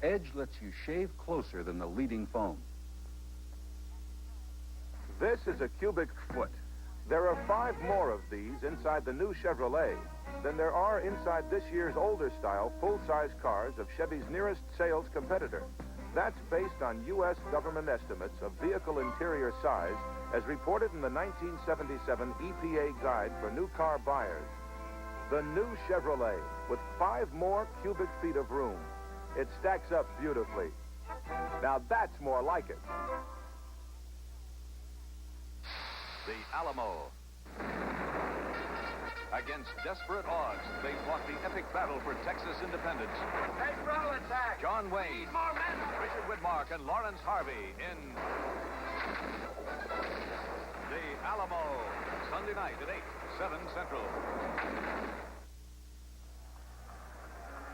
Edge lets you shave closer than the leading foam. This is a cubic foot. There are 5 more of these inside the new Chevrolet than there are inside this year's older style full-size cars of Chevy's nearest sales competitor. That's based on U.S. government estimates of vehicle interior size as reported in the 1977 EPA Guide for New Car Buyers. The new Chevrolet with 5 more cubic feet of room. It stacks up beautifully. Now that's more like it. The Alamo. Against desperate odds, they fought the epic battle for Texas independence. Hey, frontal attack! John Wayne, More men! Richard Widmark, and Lawrence Harvey in The Alamo. Sunday night at 8, 7 Central.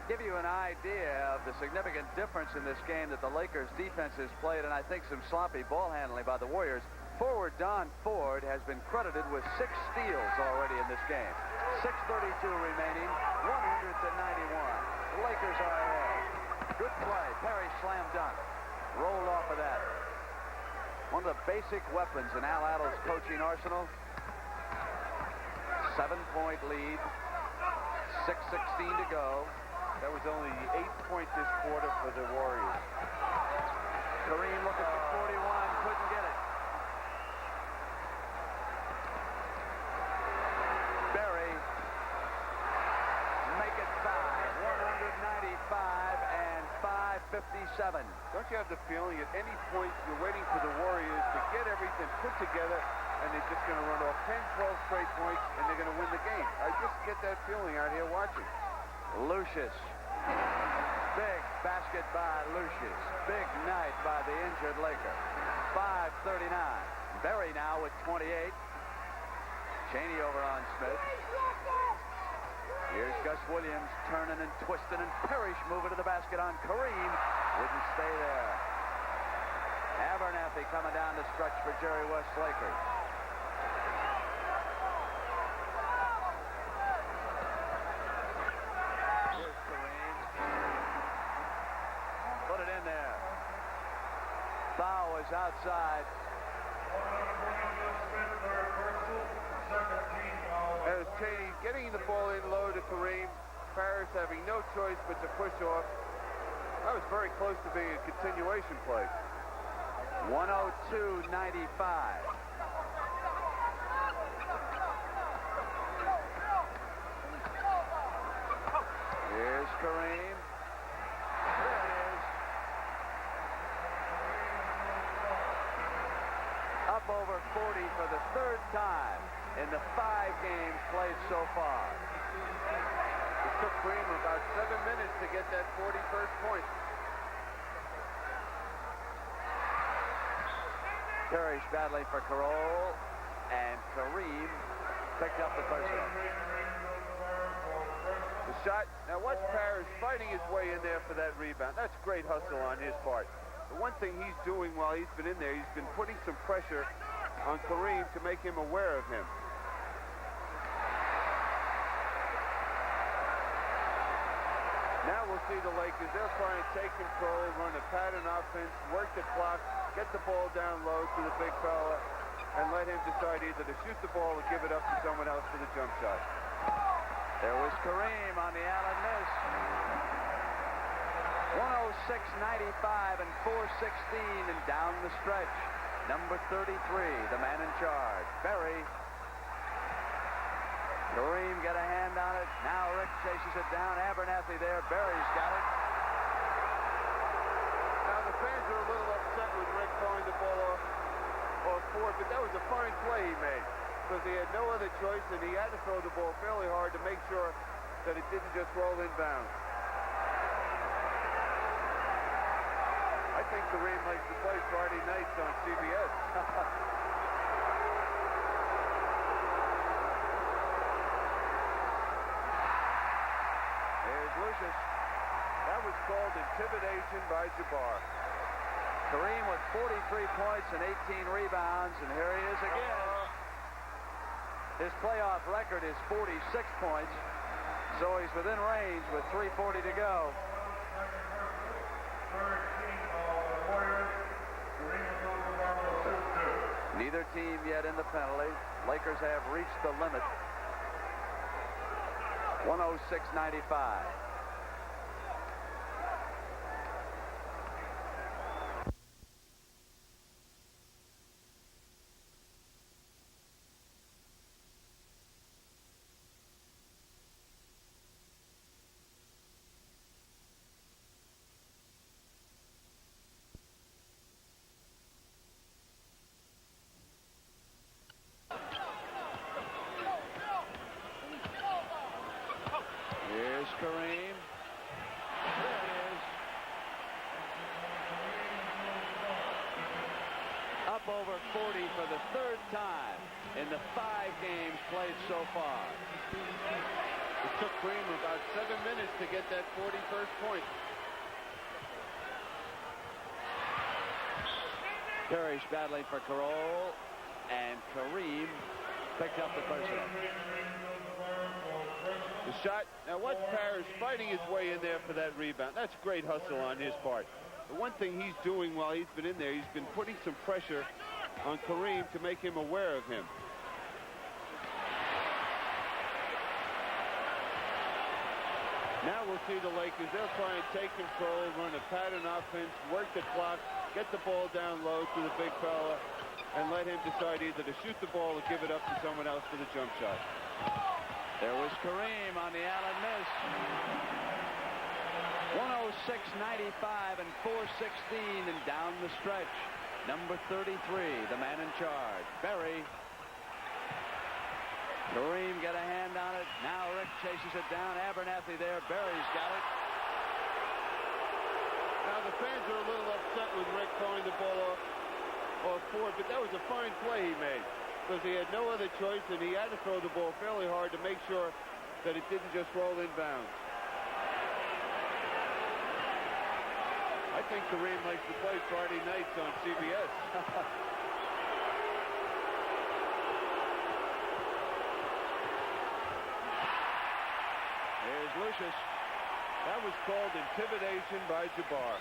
Give you an idea of the significant difference in this game that the Lakers defenses played, and I think some sloppy ball handling by the Warriors. Forward Don Ford has been credited with 6 steals already in this game. 6:32 remaining, 100-91. The Lakers are ahead. Good play. Perry slam dunk. Rolled off of that. One of the basic weapons in Al Attle's coaching arsenal. 7-point lead. 6:16 to go. That was only the 8-point this quarter for the Warriors. Kareem looking for 41. Couldn't get it. Berry, make it 5, 195 and 5:57. Don't you have the feeling at any point you're waiting for the Warriors to get everything put together and they're just going to run off 10, 12 straight points and they're going to win the game? I just get that feeling out here watching. Lucius. Big basket by Lucius. Big night by the injured Laker. 5:39. Berry now with 28. Cheney over on Smith. Here's Gus Williams turning and twisting, and Parrish moving to the basket on Kareem. Wouldn't stay there. Abernathy coming down the stretch for Jerry West's Lakers. Here's Kareem. Put it in there. Foul is outside. As Cheney getting the ball in low to Kareem, Parrish having no choice but to push off. That was very close to being a continuation play. 102-95. Here's Kareem. There it is. Up over 40 for the 3rd time in the 5 games played so far. It took Kareem about 7 minutes to get that 41st point. Parrish battling for Carroll, and Kareem picked up the first one. The shot. Now watch Parrish fighting his way in there for that rebound. That's great hustle on his part. The one thing he's doing while he's been in there, he's been putting some pressure on Kareem to make him aware of him. Now we'll see the Lakers. They'll try and take control, run a pattern offense, work the clock, get the ball down low to the big fella, and let him decide either to shoot the ball or give it up to someone else for the jump shot. There was Kareem on the Allen miss. 106.95 and 4:16 and down the stretch. Number 33, the man in charge, Berry. Kareem got a hand on it. Now Rick chases it down. Abernathy there. Berry's got it. Now the fans are a little upset with Rick throwing the ball off Ford, but that was a fine play he made because he had no other choice and he had to throw the ball fairly hard to make sure that it didn't just roll inbounds. I think Kareem likes to play Friday nights on CBS. There's Lucius. That was called intimidation by Jabbar. Kareem with 43 points and 18 rebounds, and here he is again. His playoff record is 46 points, so he's within range with 3:40 to go. Neither team yet in the penalty. Lakers have reached the limit. 106.95. Here's Kareem. There it is. Up over 40 for the third time in the 5 games played so far. It took Kareem about 7 minutes to get that 41st point. Parrish battling for Carroll, and Kareem picked up the personal. The shot. Now watch Parrish fighting his way in there for that rebound. That's great hustle on his part. The one thing he's doing while he's been in there, he's been putting some pressure on Kareem to make him aware of him. Now we'll see the Lakers. They'll try and take control, run a pattern offense, work the clock, get the ball down low to the big fella, and let him decide either to shoot the ball or give it up to someone else for the jump shot. There was Kareem on the Allen miss. 106.95 and 4:16 and down the stretch. Number 33, the man in charge, Berry. Kareem got a hand on it. Now Rick chases it down. Abernathy there. Berry's got it. Now the fans are a little upset with Rick throwing the ball off Ford, but that was a fine play he made because he had no other choice and he had to throw the ball fairly hard to make sure that it didn't just roll inbounds. I think Kareem likes to play Friday nights on CBS. There's Lucius. That was called intimidation by Jabbar.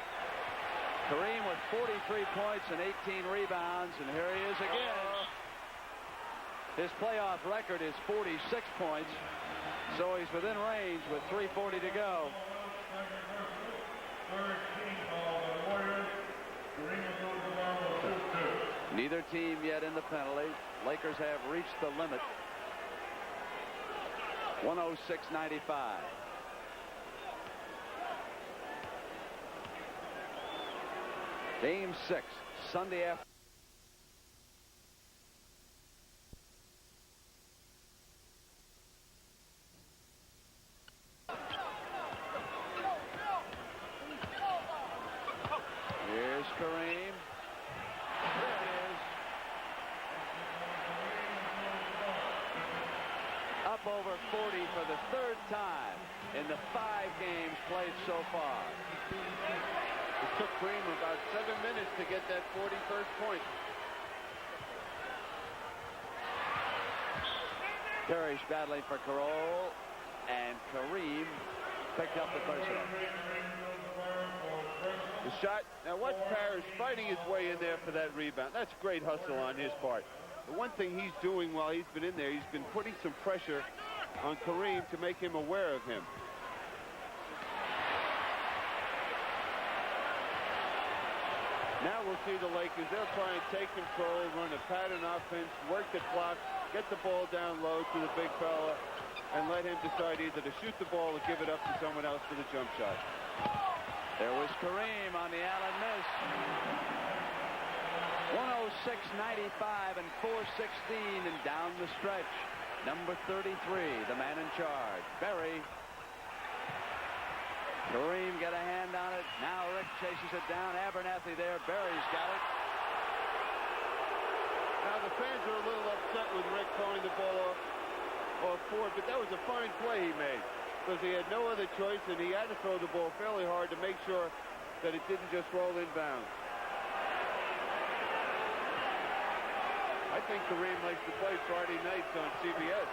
Kareem with 43 points and 18 rebounds, and here he is again. His playoff record is 46 points, so he's within range with 3:40 to go. Neither team yet in the penalty. Lakers have reached the limit. 106.95. Game 6, Sunday afternoon. Here's Kareem. There it is. Up over 40 for the third time in the 5 games played so far. It took Kareem about 7 minutes to get that 41st point. Parrish battling for Carroll, and Kareem picked up the personal. The shot. Now watch Parrish fighting his way in there for that rebound. That's great hustle on his part. The one thing he's doing while he's been in there, he's been putting some pressure on Kareem to make him aware of him. Now we'll see the Lakers. They'll try and take control, run a pattern offense, work the clock, get the ball down low to the big fella, and let him decide either to shoot the ball or give it up to someone else for the jump shot. There was Kareem on the Allen miss. 106.95 and 4:16 and down the stretch. Number 33, the man in charge, Berry. Kareem got a hand on it. Now Rick chases it down. Abernathy there. Berry's got it. Now the fans are a little upset with Rick throwing the ball off Ford, but that was a fine play he made because he had no other choice, and he had to throw the ball fairly hard to make sure that it didn't just roll inbounds. I think Kareem likes to play Friday nights on CBS.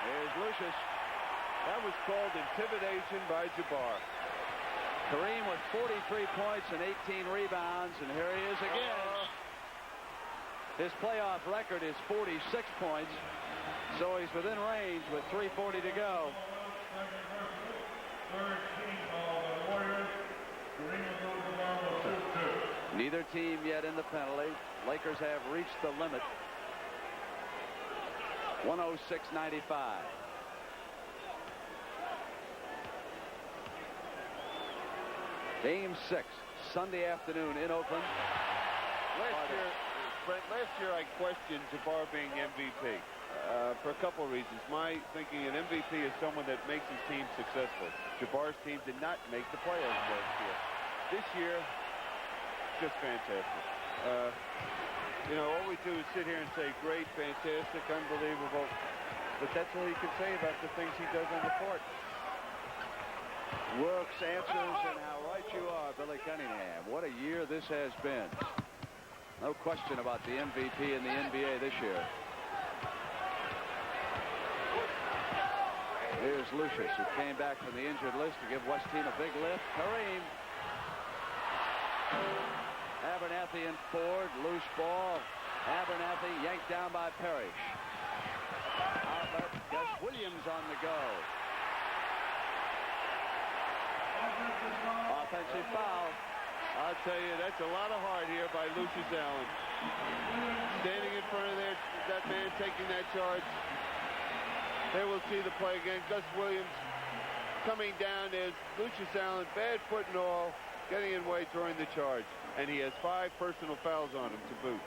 Here's Lucius. That was called intimidation by Jabbar. Kareem with 43 points and 18 rebounds, and here he is again. His playoff record is 46 points, so he's within range with 3:40 to go. Neither team yet in the penalty. Lakers have reached the limit. 106.95. Game 6, Sunday afternoon in Oakland. Last year I questioned Jabbar being MVP for a couple of reasons. My thinking an MVP is someone that makes his team successful. Jabbar's team did not make the playoffs last year. This year, just fantastic. All we do is sit here and say great, fantastic, unbelievable. But that's all you can say about the things he does on the court. Works, answers, and how right you are, Billy Cunningham. What a year this has been. No question about the MVP in the NBA this year. Here's Lucius, who came back from the injured list to give West team a big lift. Kareem. Abernathy and Ford. Loose ball. Abernathy yanked down by Parrish. Outlet. Gus Williams on the go. Offensive foul. I'll tell you, that's a lot of heart here by Lucius Allen. Standing in front of that man taking that charge. There we'll see the play again. Gus Williams coming down. There's Lucius Allen, bad foot and all, getting in way during the charge. And he has 5 personal fouls on him to boot.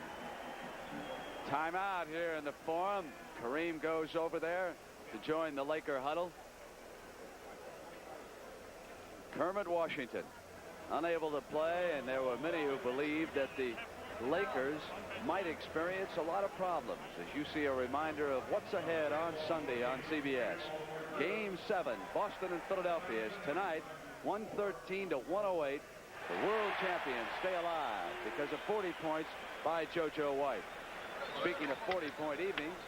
Timeout here in the Forum. Kareem goes over there to join the Laker huddle. Kermit Washington unable to play, and there were many who believed that the Lakers might experience a lot of problems, as you see a reminder of what's ahead on Sunday on CBS. Game 7, Boston and Philadelphia is tonight, 113 to 108. The world champions stay alive because of 40 points by JoJo White. Speaking of 40-point evenings,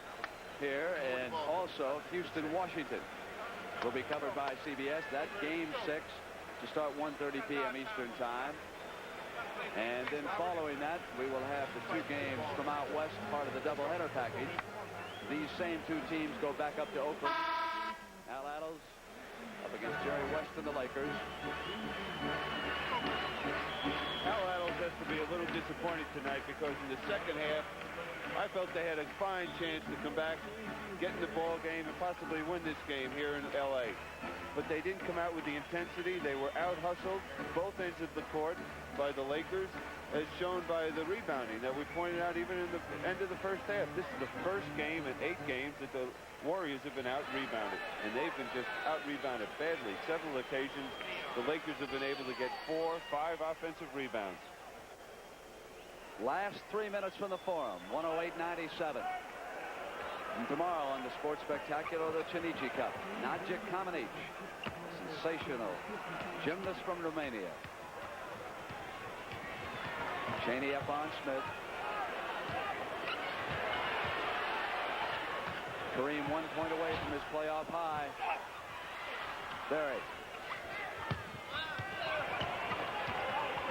here and also Houston, Washington will be covered by CBS. That Game 6 to start 1:30 p.m. Eastern Time. And then following that, we will have the 2 games from out west, part of the doubleheader package. These same 2 teams go back up to Oakland. Al Attles up against Jerry West and the Lakers. Al Attles has to be a little disappointed tonight because in the second half, I felt they had a fine chance to come back, get in the ball game, and possibly win this game here in L.A. But they didn't come out with the intensity. They were out-hustled both ends of the court by the Lakers, as shown by the rebounding that we pointed out even in the end of the first half. This is the first game in 8 games that the Warriors have been out-rebounded, and they've been just out-rebounded badly. Several occasions, the Lakers have been able to get 4, 5 offensive rebounds. Last 3 minutes from the Forum, 108.97. And tomorrow on the Sports Spectacular, the Chinichi Cup. Nadia Comaneci, sensational gymnast from Romania. Cheney up on Smith. Kareem 1 point away from his playoff high. Berry.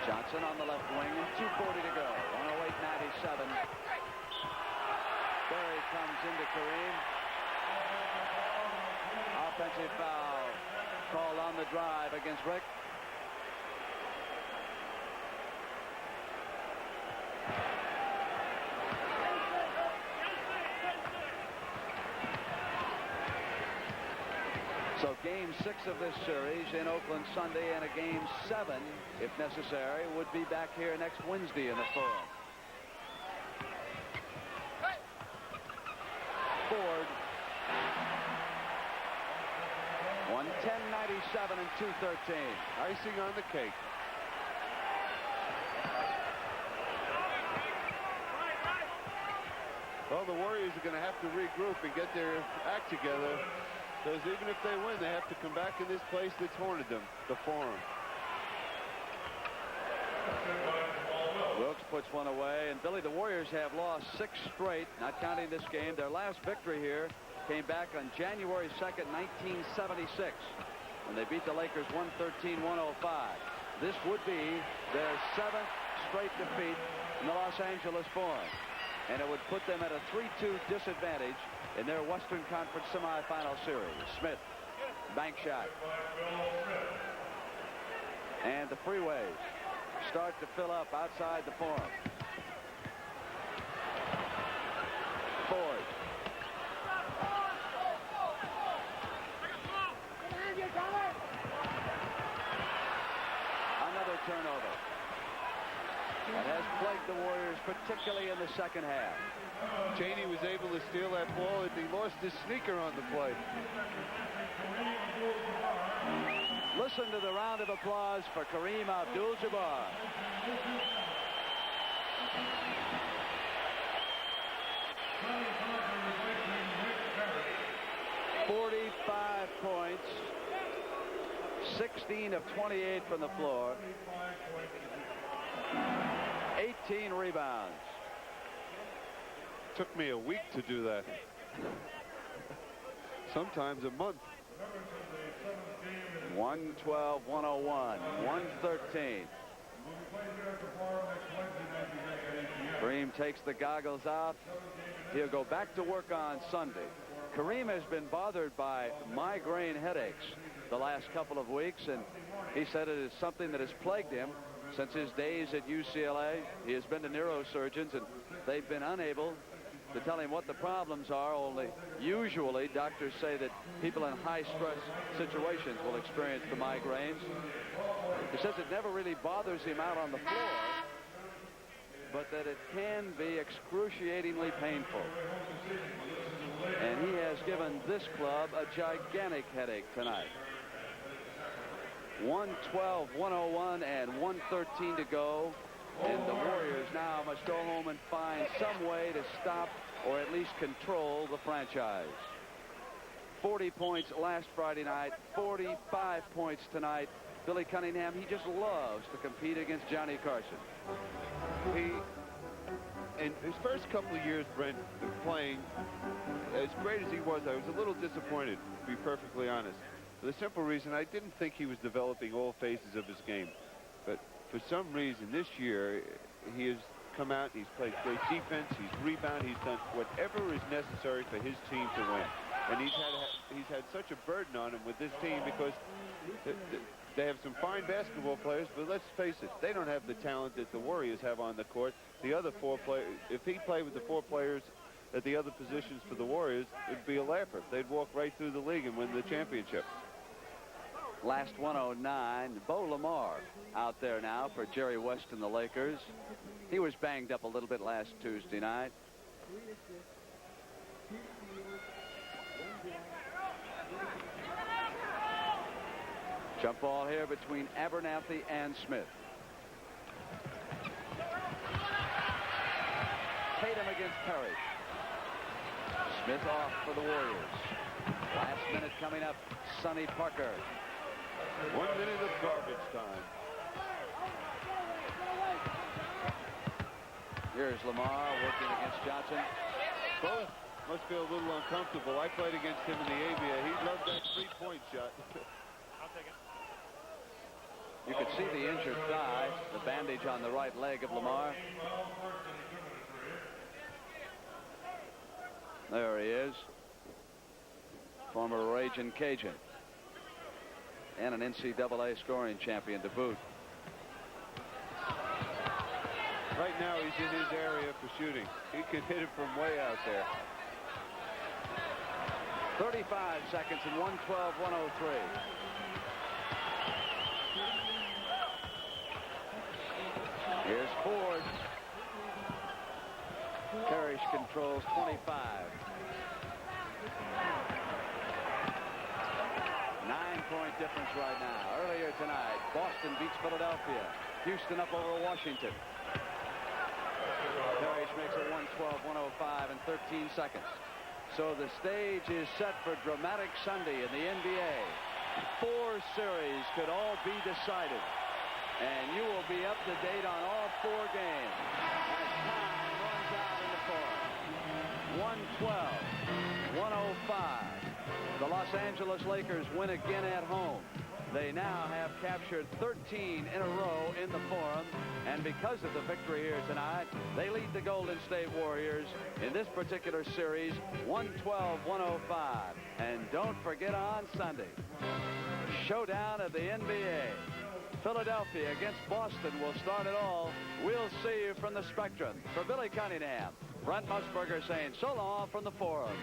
Johnson Johnson on the left wing, and 2:40 to go. 108-97. Berry comes into Kareem. Offensive foul called on the drive against Rick. So game 6 of this series in Oakland Sunday, and a game 7, if necessary, would be back here next Wednesday in the Forum. Ford. 110-97 and 2:13. Icing on the cake. Well, the Warriors are going to have to regroup and get their act together, because even if they win, they have to come back in this place that's haunted them, the Forum. Wilkes puts one away, and Billy, the Warriors have lost 6 straight, not counting this game. Their last victory here came back on January 2nd, 1976, when they beat the Lakers 113-105. This would be their 7th straight defeat in the Los Angeles Forum, and it would put them at a 3-2 disadvantage in their Western Conference semifinal series. Smith, bank shot. And the freeways start to fill up outside the Forum. Ford. Another turnover. That has plagued the Warriors, particularly in the second half. Cheney was able to steal that ball, and he lost his sneaker on the play. Listen to the round of applause for Kareem Abdul-Jabbar. "45 points, 16 of 28 from the floor, 18 rebounds. Took me a week to do that. Sometimes a month. 112-101, 113. Kareem takes the goggles out. He'll go back to work on Sunday. Kareem has been bothered by migraine headaches the last couple of weeks, and he said it is something that has plagued him since his days at UCLA. He has been to neurosurgeons, and they've been unable to tell him what the problems are. Only usually doctors say that people in high-stress situations will experience the migraines. He says it never really bothers him out on the floor, but that it can be excruciatingly painful. And he has given this club a gigantic headache tonight. 112-101 and 113 to go. And the Warriors now must go home and find some way to stop or at least control the franchise. 40 points last Friday night, 45 points tonight. Billy Cunningham, he just loves to compete against Johnny Carson. In his first couple of years, Brent, playing, as great as he was, I was a little disappointed, to be perfectly honest. For the simple reason, I didn't think he was developing all phases of his game. But for some reason, this year, he has come out, he's played great defense, he's rebounded, he's done whatever is necessary for his team to win. And he's had such a burden on him with this team because they have some fine basketball players, but let's face it, they don't have the talent that the Warriors have on the court. The other 4 players, if he played with the 4 players at the other positions for the Warriors, it'd be a laugher. They'd walk right through the league and win the championship. Last 109, Bo Lamar out there now for Jerry West and the Lakers. He was banged up a little bit last Tuesday night. Jump ball here between Abernathy and Smith. Tatum against Perry. Smith off for the Warriors. Last minute coming up, Sonny Parker. 1 minute of garbage time. Here's Lamar working against Johnson. Both must feel a little uncomfortable. I played against him in the ABA. He loved that 3-point shot. You could see the injured thigh, the bandage on the right leg of Lamar. There he is. Former Ragin' Cajun. And an NCAA scoring champion to boot. Right now he's in his area for shooting. He can hit it from way out there. 35 seconds and 112-103. Here's Ford. Parrish controls 25. 9-point difference right now. Earlier tonight, Boston beats Philadelphia. Houston up over Washington. Parrish makes it 112-105 in 13 seconds. So the stage is set for dramatic Sunday in the NBA. 4 series could all be decided. And you will be up to date on all 4 games as time runs out in the fourth. 112-105. The Los Angeles Lakers win again at home. They now have captured 13 in a row in the Forum, and because of the victory here tonight, they lead the Golden State Warriors in this particular series 112-105. And don't forget on Sunday, showdown of the NBA. Philadelphia against Boston will start it all. We'll see you from the Spectrum. For Billy Cunningham, Brent Musburger saying so long from the Forum.